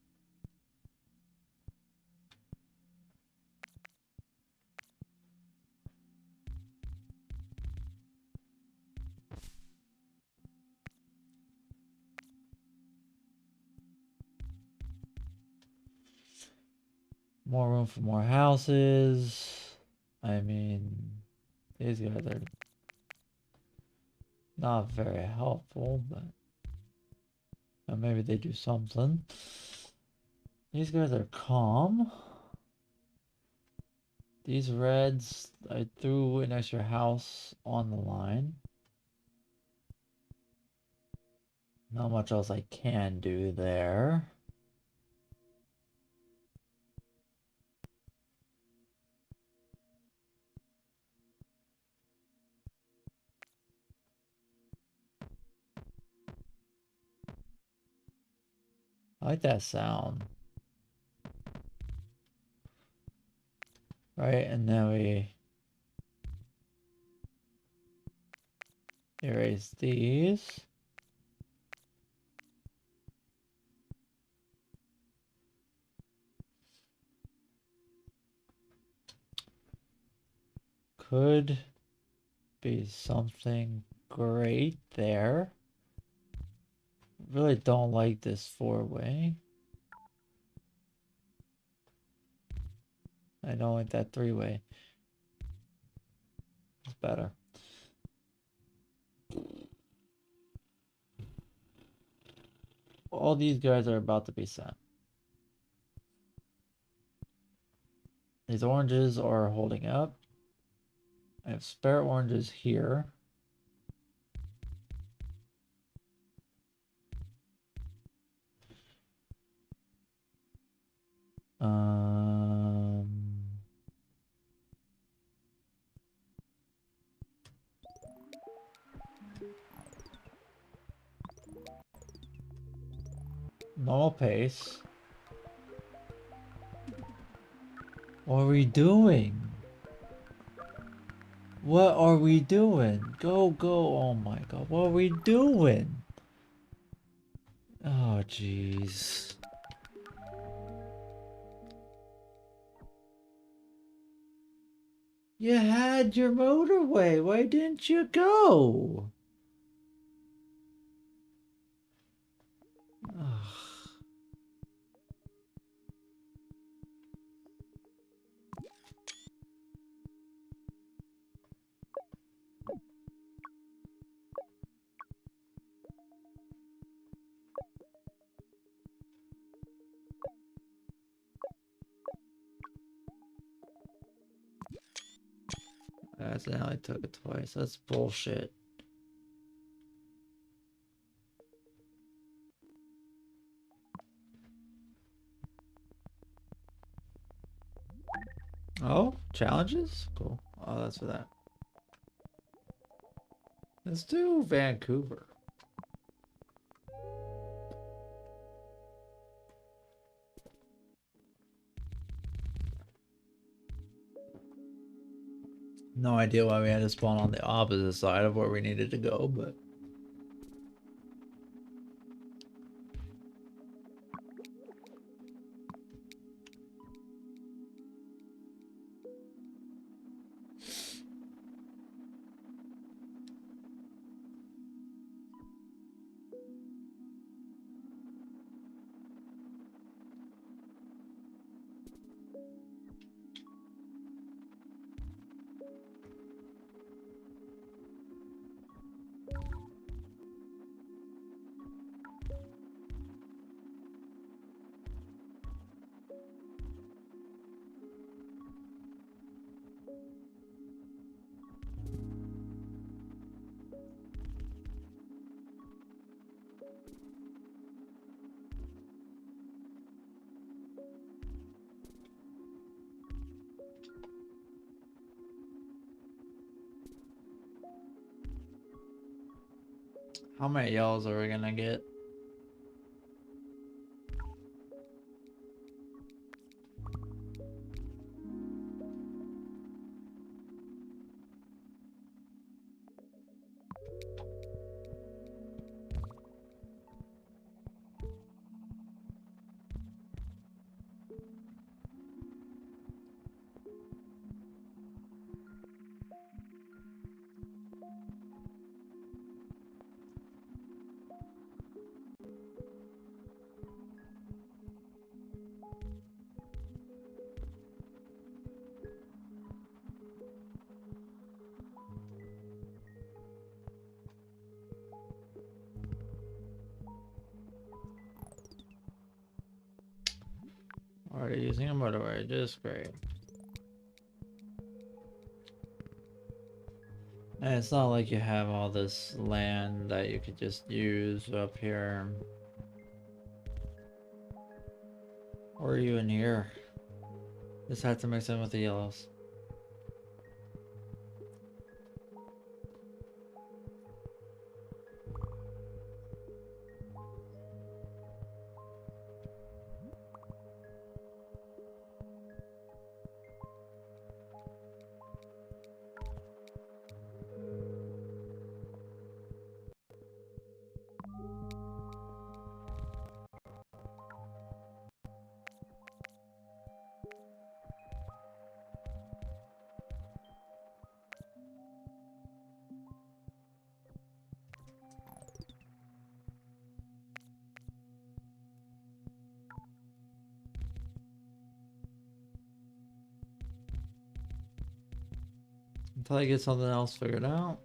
[SPEAKER 1] More room for more houses. I mean, these guys are not very helpful, but maybe they do something. These guys are calm. These reds, I threw an extra house on the line. Not much else I can do there. I like that sound. Right, and then we erase these. Could be something great there. Really don't like this four-way. I don't like that three-way. It's better. All these guys are about to be sent. These oranges are holding up. I have spare oranges here. Normal pace. What are we doing? What are we doing? Go, go. Oh my god. What are we doing? Oh, jeez. You had your motorway. Why didn't you go? Ugh. I accidentally took it twice. That's bullshit. Oh, challenges? Cool. Oh, that's for that. Let's do Vancouver. No idea why we had to spawn on the opposite side of where we needed to go, but... How many yellows are we gonna get? Already using a motorway, just great. And it's not like you have all this land that you could just use up here. Or even here. Just have to mix in with the yellows. Until I get something else figured out.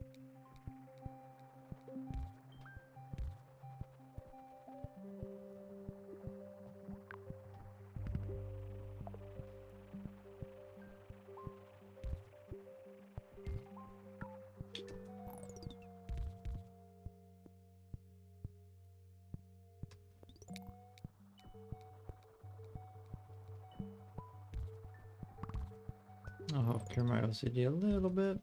[SPEAKER 1] I'll help cure my OCD a little bit.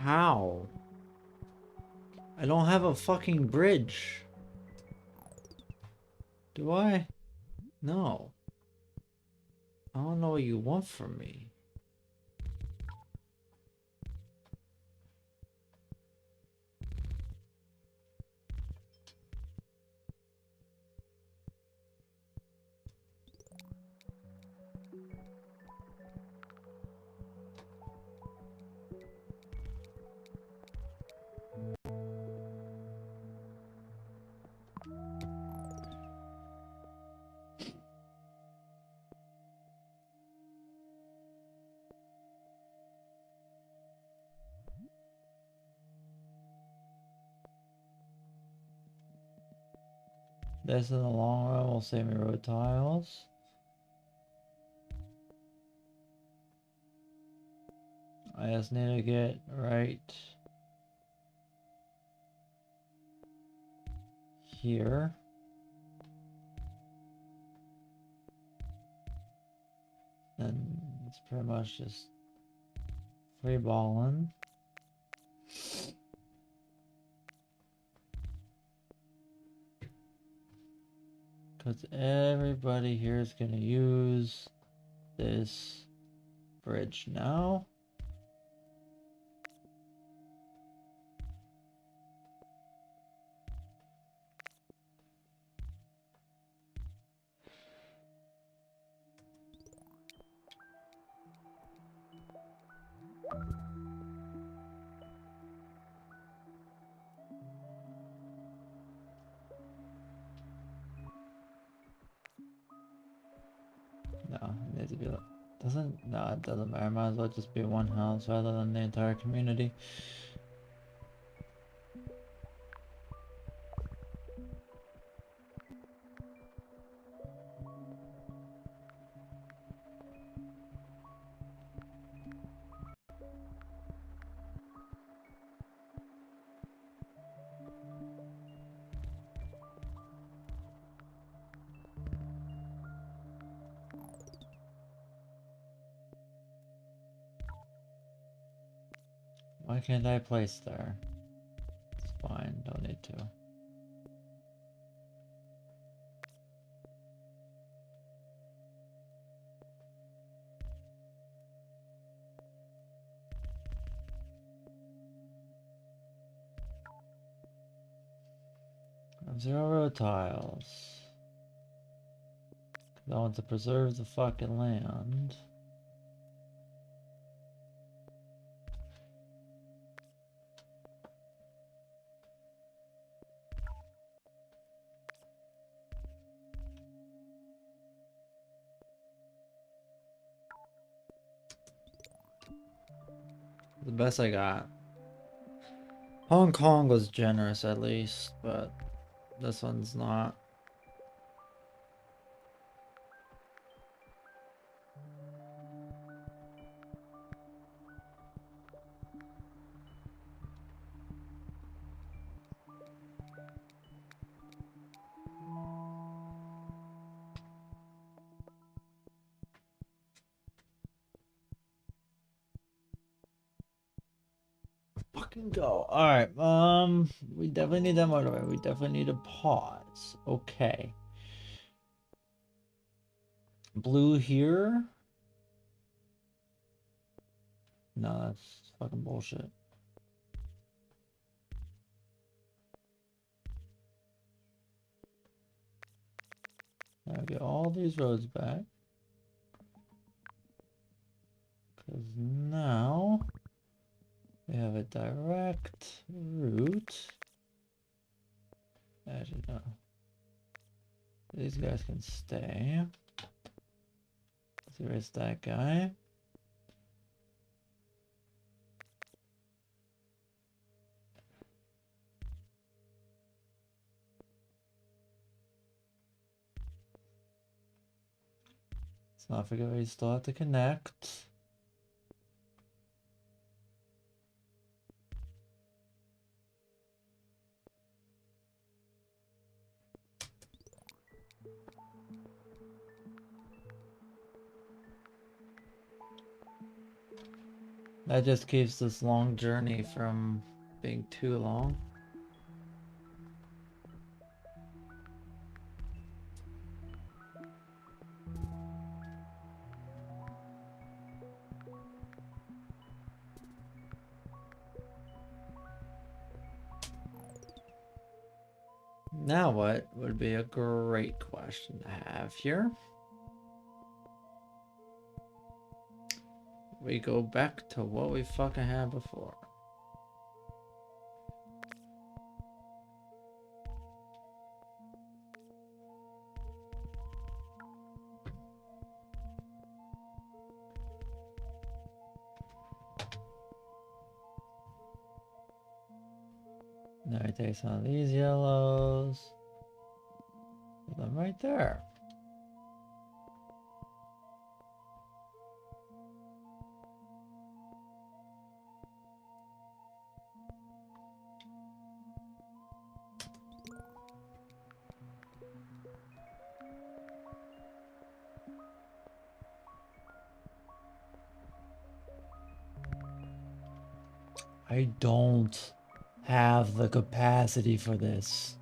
[SPEAKER 1] How? I don't have a fucking bridge. Do I? No. I don't know what you want from me. This in the long run will save me road tiles. I just need to get right here. And it's pretty much just free balling. Because everybody here is going to use this bridge now. No, it needs to be. Doesn't. No, it doesn't matter. Might as well just be one house rather than the entire community. Why can't I place there? It's fine, don't need to. Zero road tiles. I want to preserve the fucking land. The best I got. Hong Kong was generous at least, but this one's not. Fucking go. Alright, we definitely need that motorway. We definitely need a pause. Okay. Blue here? No, that's fucking bullshit. Now get all these roads back. Because now we have a direct route. Actually, no. These guys can stay. Let's erase that guy. Let's not forget we still have to connect. That just keeps this long journey from being too long. Now what would be a great question to have here? We go back to what we fucking had before. Now I take some of these yellows. Put them right there. I don't have the capacity for this.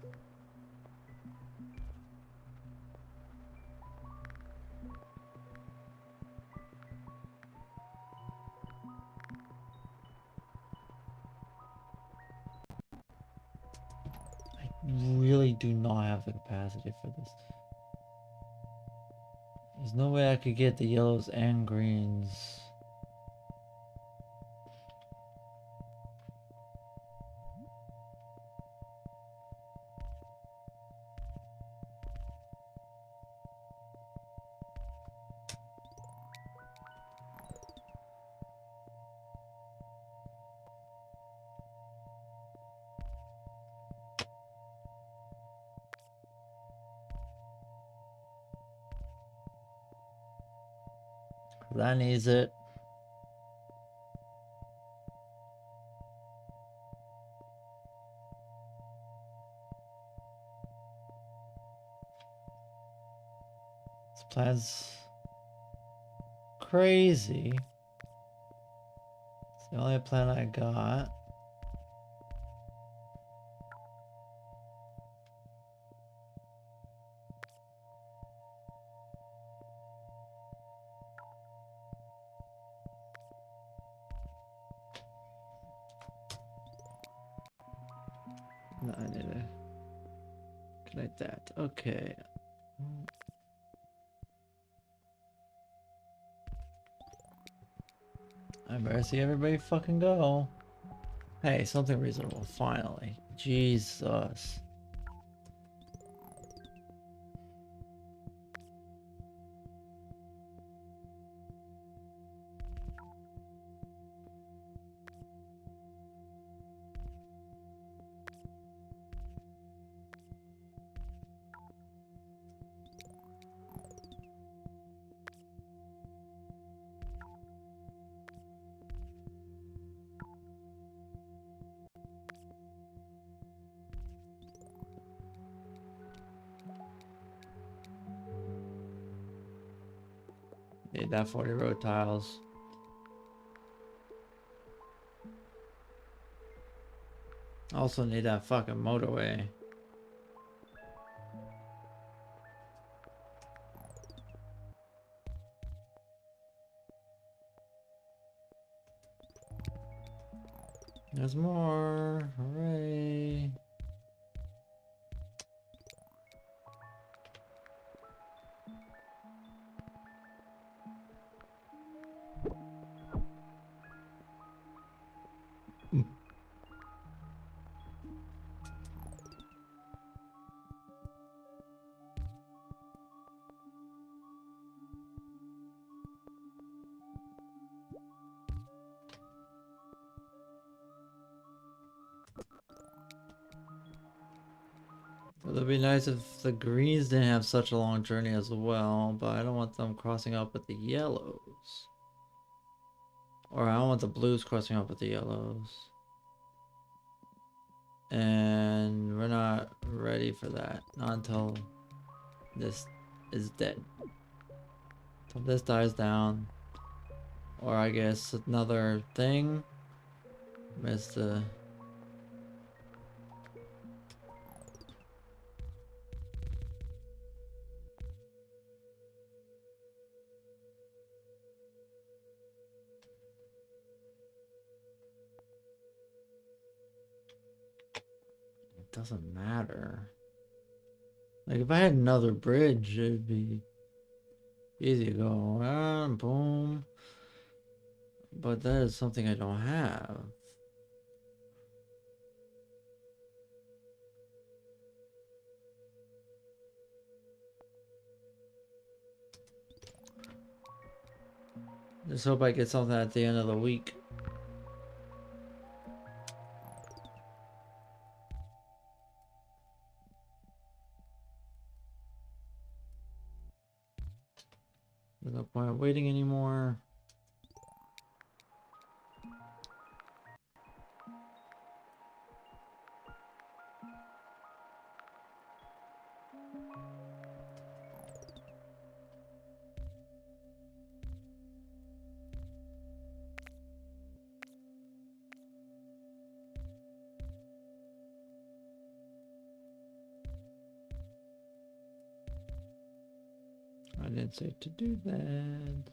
[SPEAKER 1] I really do not have the capacity for this. There's no way I could get the yellows and greens. That needs it. This plan's crazy. It's the only plan I got. No, I need to connect that. Okay. I better see everybody fucking go. Hey, something reasonable, finally. Jesus. Need that 40 road tiles. Also need that fucking motorway. There's more. Hooray. It would be nice if the greens didn't have such a long journey as well, but I don't want them crossing up with the yellows. Or I don't want the blues crossing up with the yellows. And we're not ready for that. Not until this is dead. Until this dies down. Or I guess another thing. Missed the... It doesn't matter. Like if I had another bridge, it'd be easy to go, boom. But that is something I don't have. Just hope I get something at the end of the week. There's no point waiting anymore. I didn't say to do that.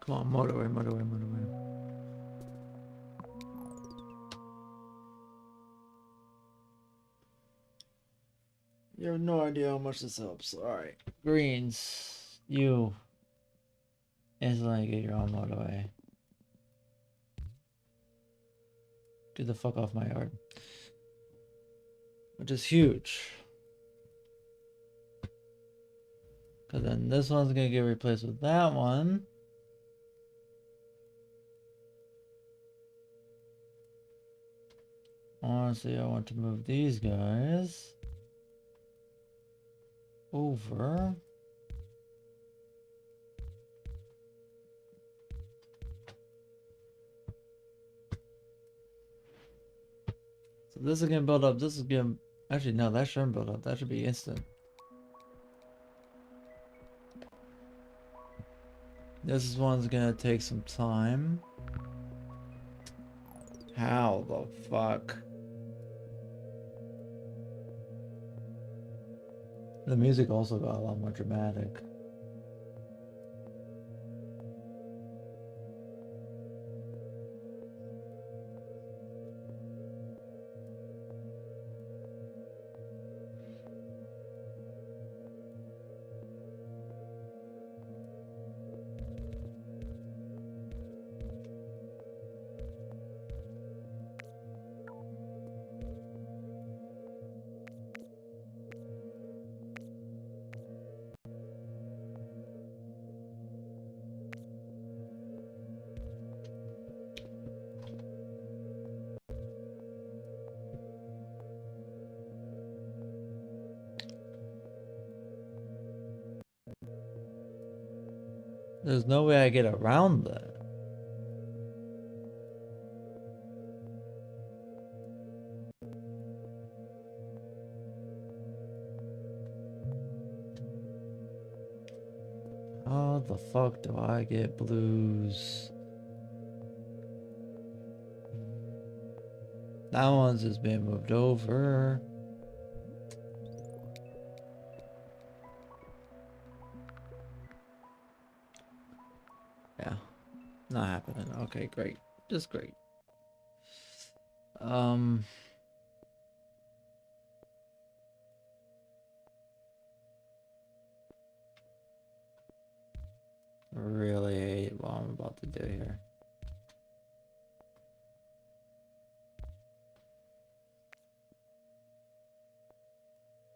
[SPEAKER 1] Come on, motorway, motorway, motorway. You have no idea how much this helps. Alright. Greens, you instantly get your own motorway. Get the fuck off my yard. Which is huge. Because then this one's going to get replaced with that one. Honestly, I want to move these guys over. So this is going to build up. This is going to Actually, no, that shouldn't build up. That should be instant. This one's gonna take some time. How the fuck? The music also got a lot more dramatic. There's no way I get around that. How the fuck do I get blues? That one's just been moved over. Yeah, not happening. Okay, great. Just great. Really hate what I'm about to do here.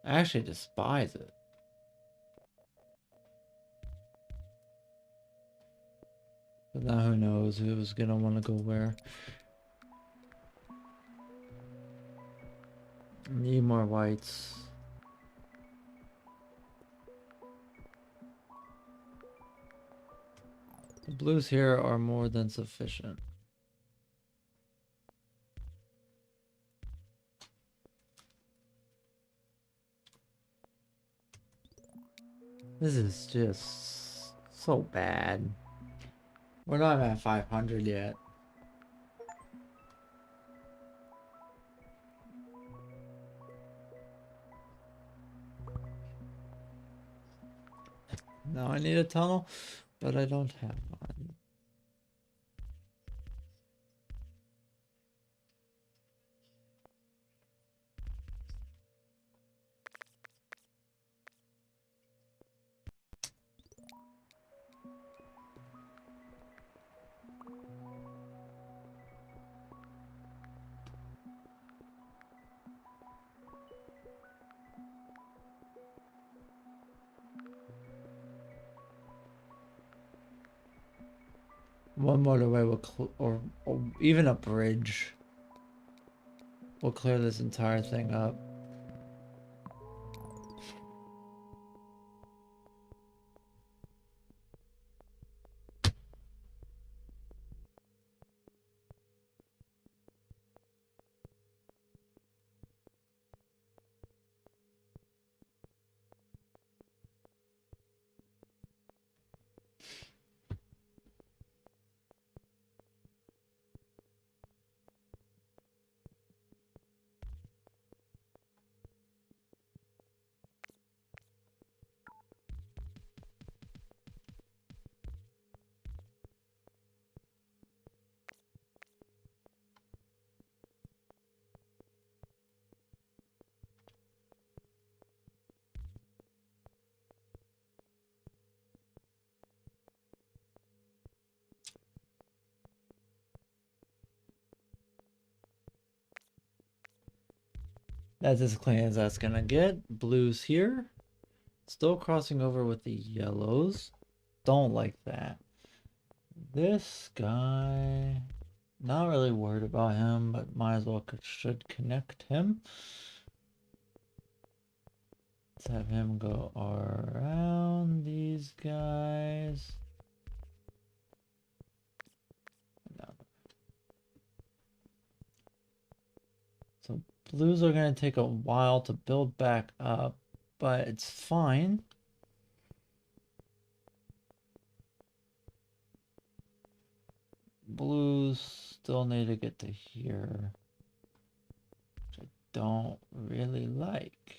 [SPEAKER 1] I actually despise it. But now who knows who's gonna want to go where. Need more whites. The blues here are more than sufficient. This is just so bad. We're not at 500 yet. Now I need a tunnel, but I don't have one. One motorway will or even a bridge will clear this entire thing up. That's as clean as that's gonna get. Blues here. Still crossing over with the yellows. Don't like that. This guy, not really worried about him, but might as well should connect him. Let's have him go around these guys. No. So blues are going to take a while to build back up, but it's fine. Blues still need to get to here, which I don't really like.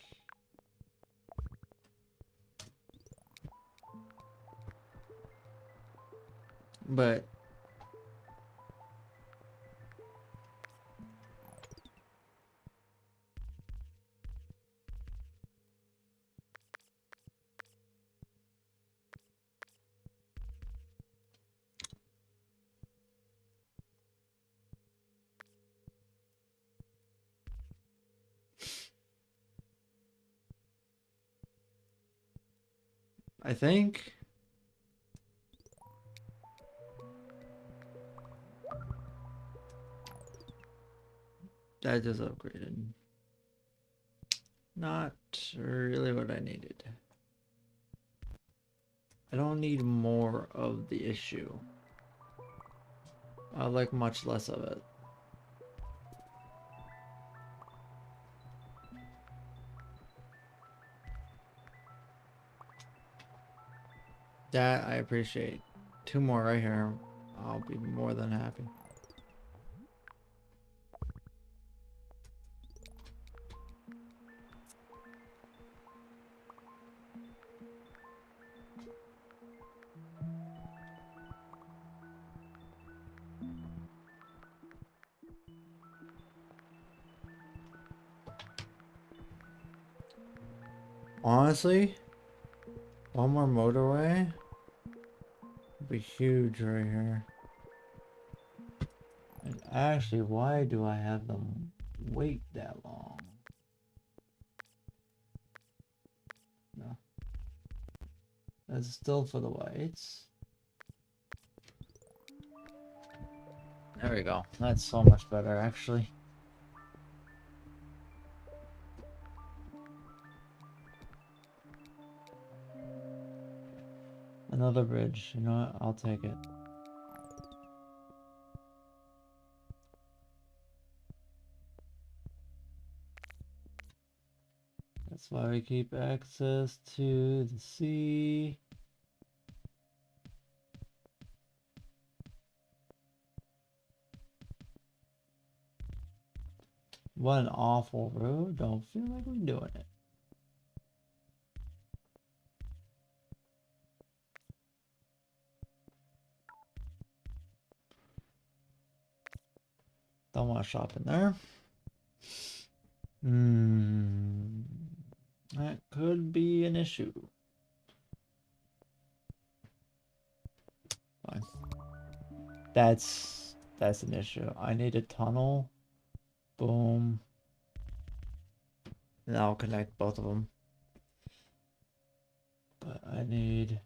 [SPEAKER 1] But I think that just upgraded. Not really what I needed. I don't need more of the issue. I like much less of it. That I appreciate. 2 more right here. I'll be more than happy. Honestly, one more motorway would be huge right here. And actually, why do I have them wait that long? No. That's still for the whites. There we go. That's so much better, actually. Another bridge. You know what? I'll take it. That's why we keep access to the sea. What an awful road. Don't feel like we're doing it. Don't want to shop in there. That could be an issue. Fine. That's an issue. I need a tunnel. Boom. And I'll connect both of them. But I need...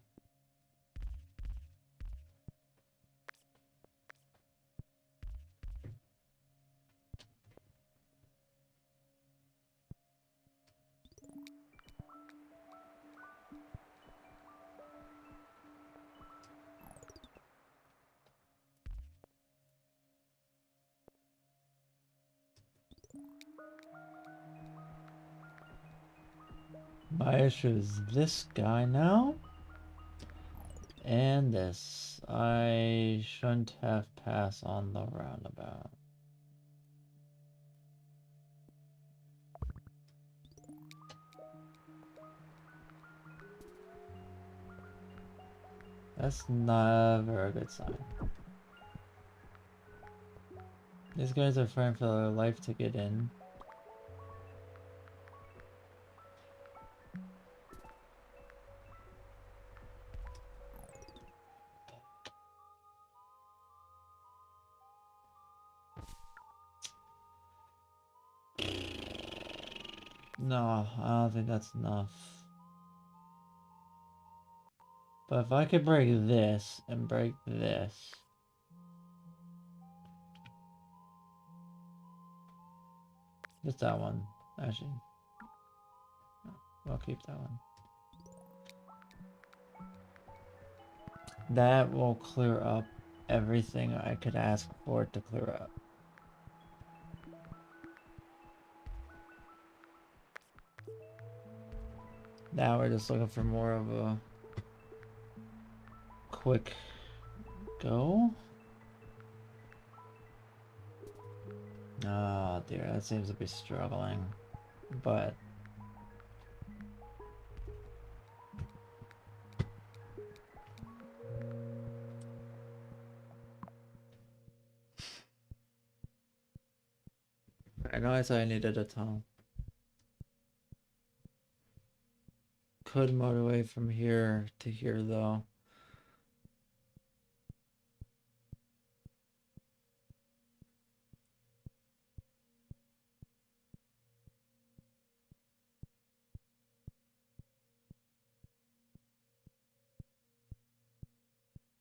[SPEAKER 1] My issue is this guy now. And this. I shouldn't have passed on the roundabout. That's never a good sign. These guys are fighting for their life to get in. No, I don't think that's enough. But if I could break this and break this. Just that one, actually. No, I'll keep that one. That will clear up everything I could ask for it to clear up. Now we're just looking for more of a quick go. Oh dear, that seems to be struggling. But I know I said I needed a tunnel. Could motorway from here to here though.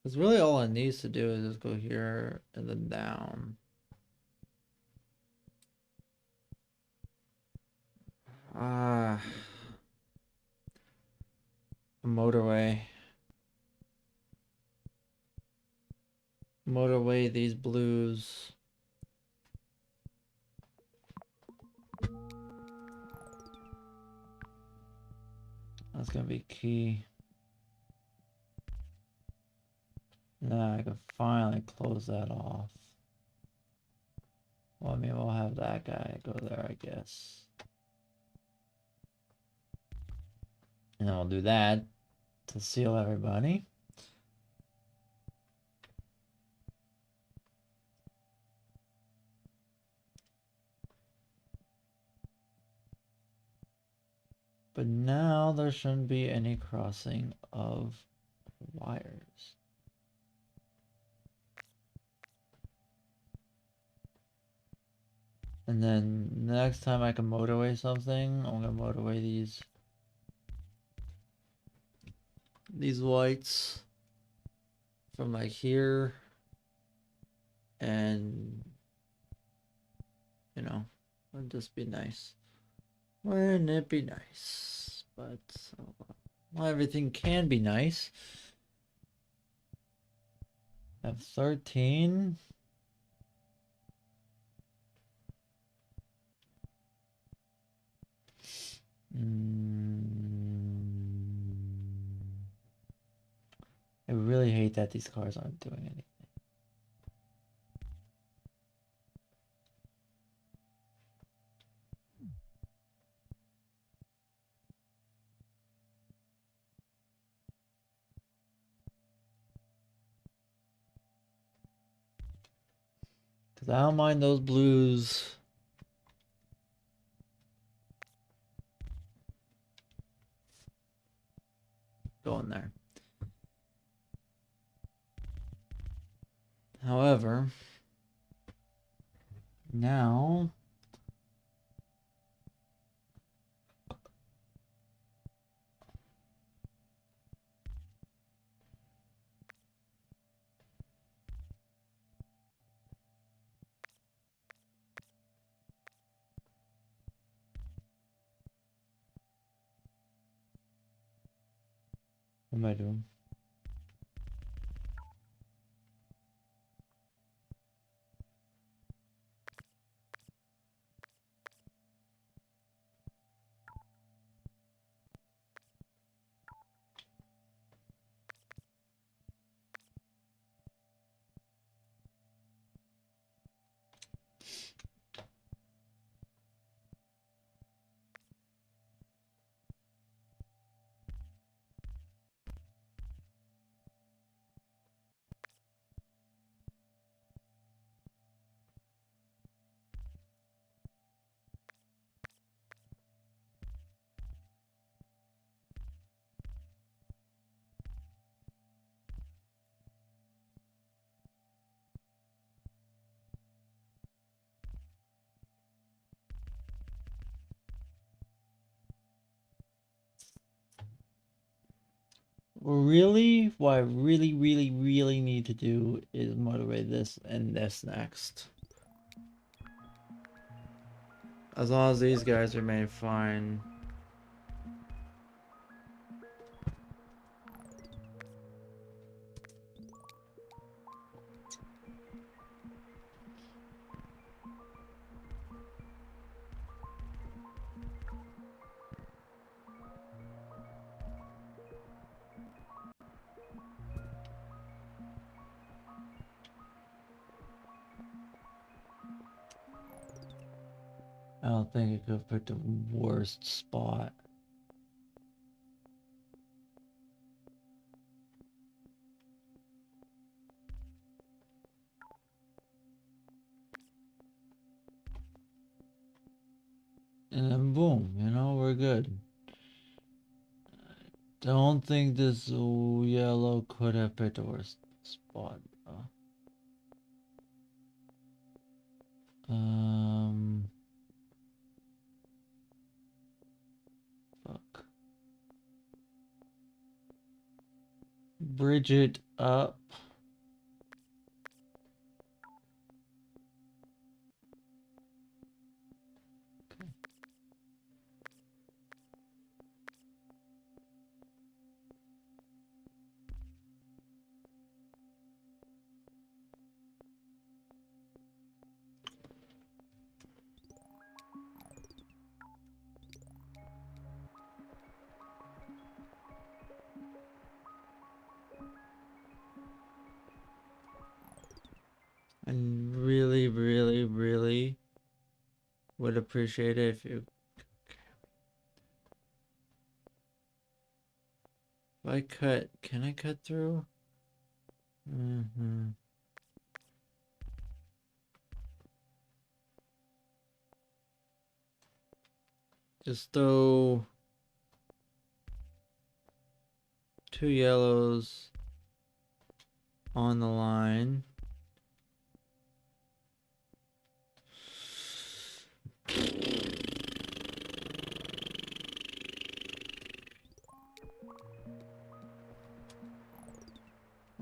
[SPEAKER 1] Because really all it needs to do is just go here and then down. Ah, a motorway. Motorway these blues. That's gonna be key. Now I can finally close that off. Well, I mean, we'll have that guy go there, I guess. And I'll do that to seal everybody. But now there shouldn't be any crossing of wires. And then next time I can motorway something, I'm gonna motorway these whites from like here, and you know, it'd just be nice. Wouldn't it be nice? But well, everything can be nice. I have 13. I really hate that these cars aren't doing anything. Because I don't mind those blues. Going there. However, now what am I doing? Really, what I really need to do is motivate this and this next. As long as these guys remain fine. I don't think it could have picked the worst spot. And then boom, you know, we're good. Don't think this yellow could have picked the worst spot. Fuck. Bridge it up. And really, really, really would appreciate it if you... If I cut, can I cut through? Just throw 2 yellows on the line.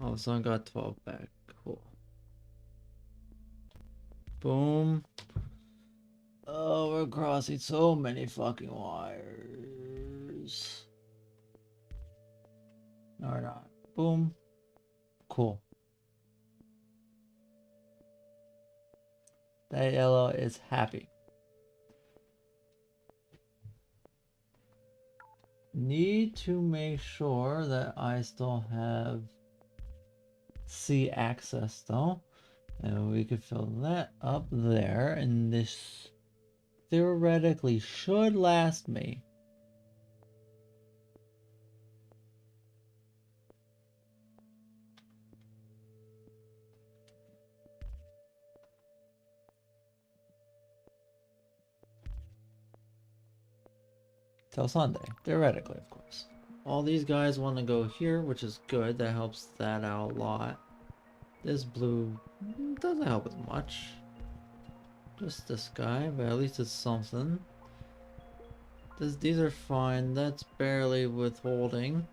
[SPEAKER 1] Oh, someone got 12 back. Cool. Boom. Oh, we're crossing so many fucking wires. No, we're not. Boom. Cool. That yellow is happy. Need to make sure that I still have C access though. And we could fill that up there, and this theoretically should last me. Till Sunday, theoretically, of course. All these guys want to go here, which is good. That helps that out a lot. This blue doesn't help as much. Just this guy, but at least it's something. These are fine. That's barely withholding.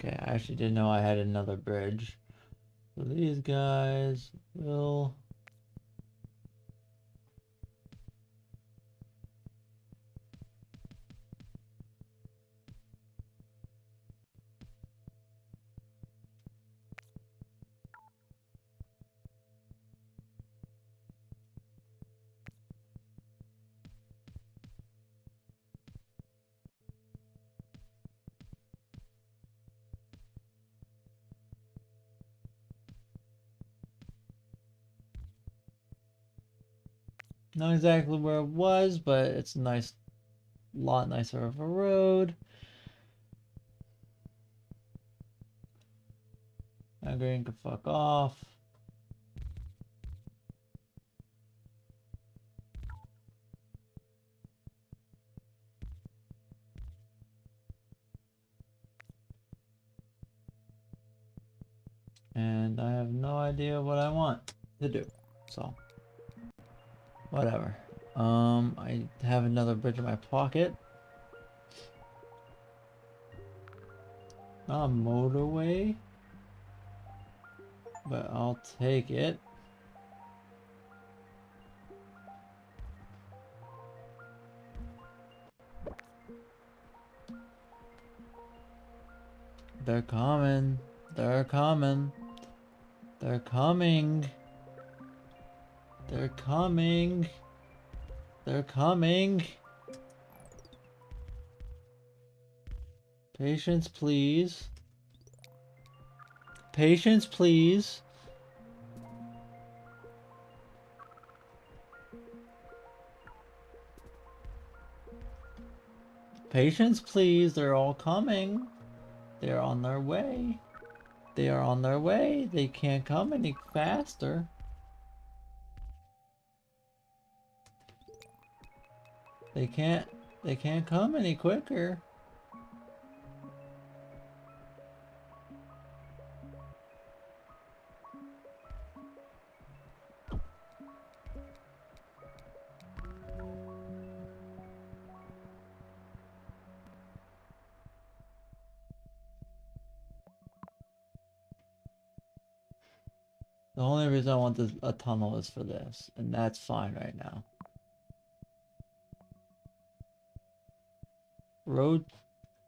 [SPEAKER 1] Okay, I actually didn't know I had another bridge. So these guys will... Not exactly where it was, but it's a nice, lot nicer of a road. That green can fuck off. And I have no idea what I want to do, so whatever. I have another bridge in my pocket. Not a motorway, but I'll take it. They're coming. They're coming. They're coming. They're coming. They're coming. Patience, please. Patience, please. Patience, please. They're all coming. They're on their way. They are on their way. They can't come any faster. They can't come any quicker. The only reason I want a tunnel is for this, and that's fine right now. Road,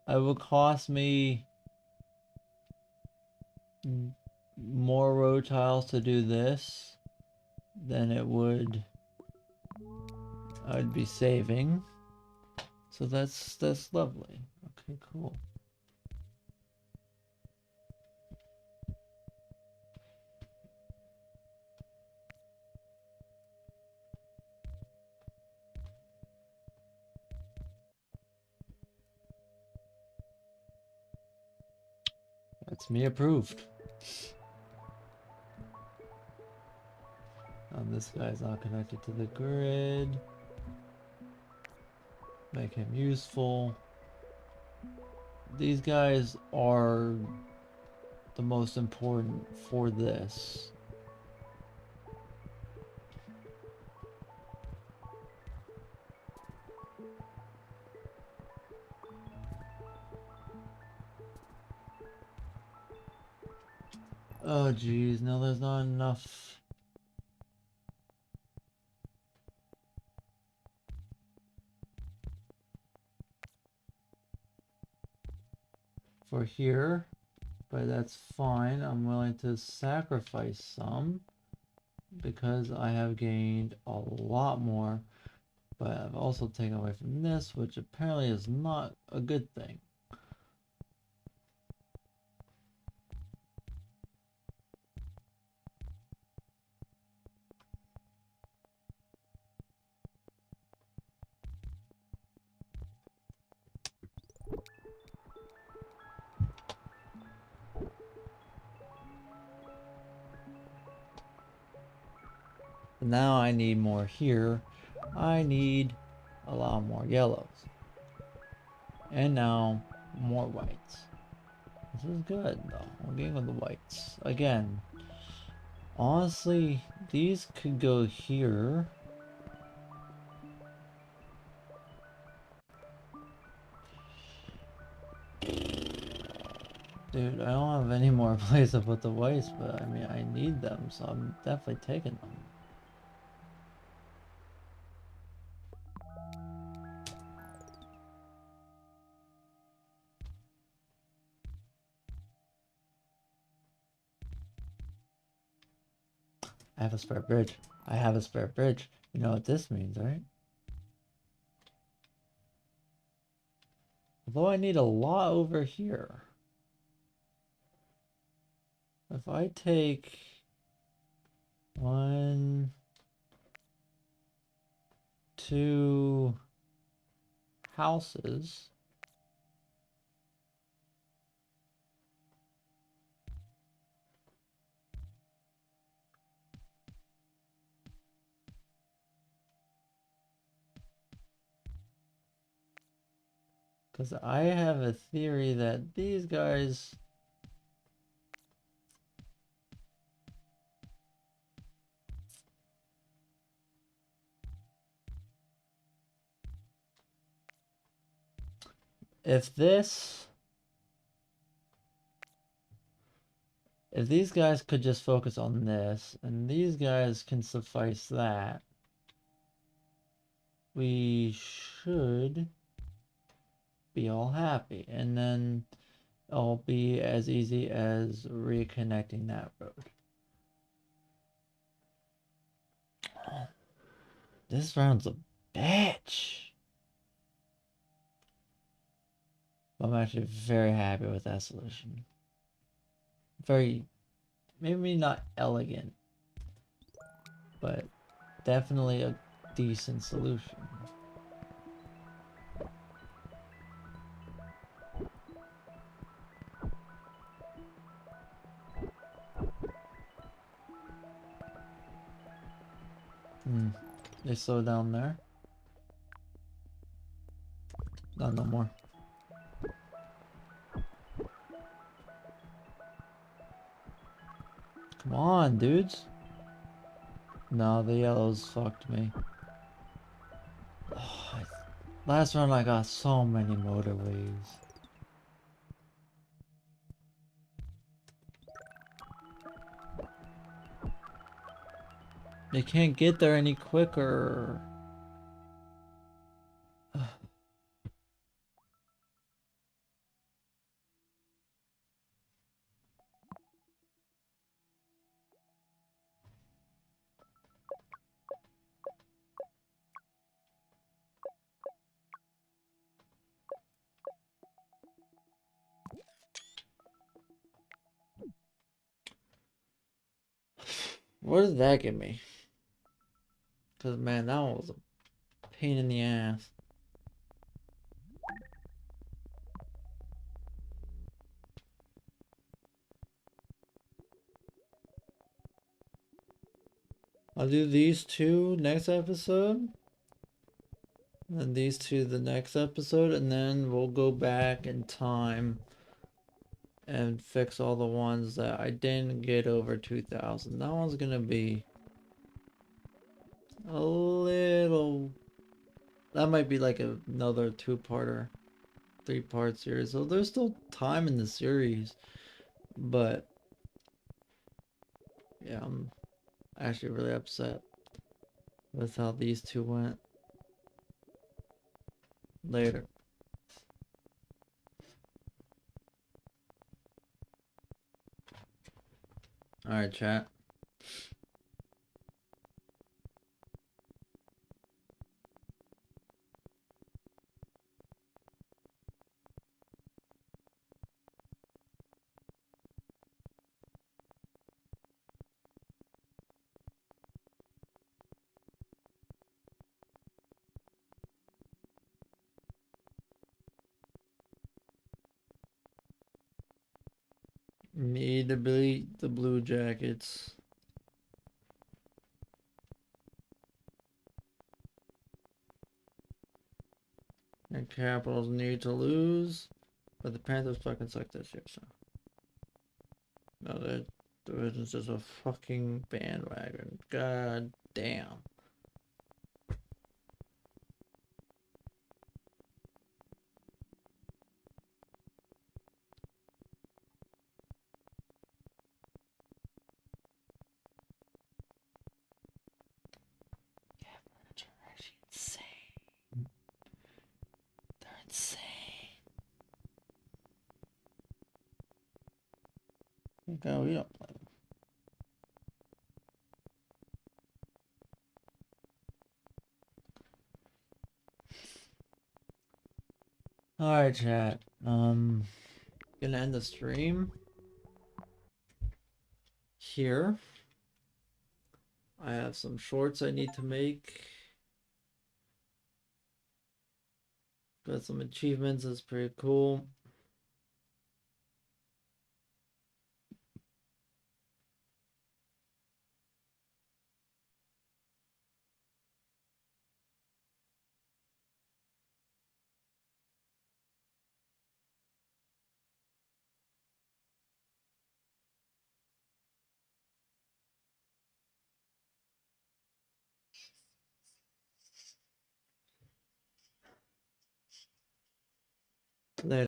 [SPEAKER 1] it would cost me more road tiles to do this than it would I'd be saving. So that's lovely. Okay, cool. That's me approved. This guy's not connected to the grid. Make him useful. These guys are the most important for this. Oh geez, no, there's not enough. For here, but that's fine. I'm willing to sacrifice some because I have gained a lot more, but I've also taken away from this, which apparently is not a good thing. Now I need more here. I need a lot more yellows. And now more whites. This is good though. I'm getting with the whites. Again, honestly, these could go here. Dude, I don't have any more place to put the whites, but I mean, I need them, so I'm definitely taking them. I have a spare bridge. I have a spare bridge. You know what this means, right? Although I need a lot over here. If I take 1, 2 houses. Because I have a theory that these guys... If these guys could just focus on this, and these guys can suffice that, we should be all happy. And then it'll be as easy as reconnecting that road. This round's a bitch. I'm actually very happy with that solution. Very, maybe not elegant, but definitely a decent solution. They slow down there. No more. Come on, dudes. No, the yellows fucked me. Oh, last round I got so many motorways. They can't get there any quicker. What did that give me? Because, man, that one was a pain in the ass. I'll do these two next episode. And these two the next episode. And then we'll go back in time and fix all the ones that I didn't get over 2,000. That one's gonna be a little... That might be like another two-parter, three-part series. So there's still time in the series. But yeah, I'm actually really upset with how these two went. Later. Alright, chat. Need to beat the Blue Jackets. And Capitals need to lose. But the Panthers fucking suck this year, so. No, the division's just a fucking bandwagon. God damn. Capitals are actually insane. They're insane. God, we don't play them. Alright, chat. Gonna end the stream here. I have some shorts I need to make. Got some achievements, that's pretty cool.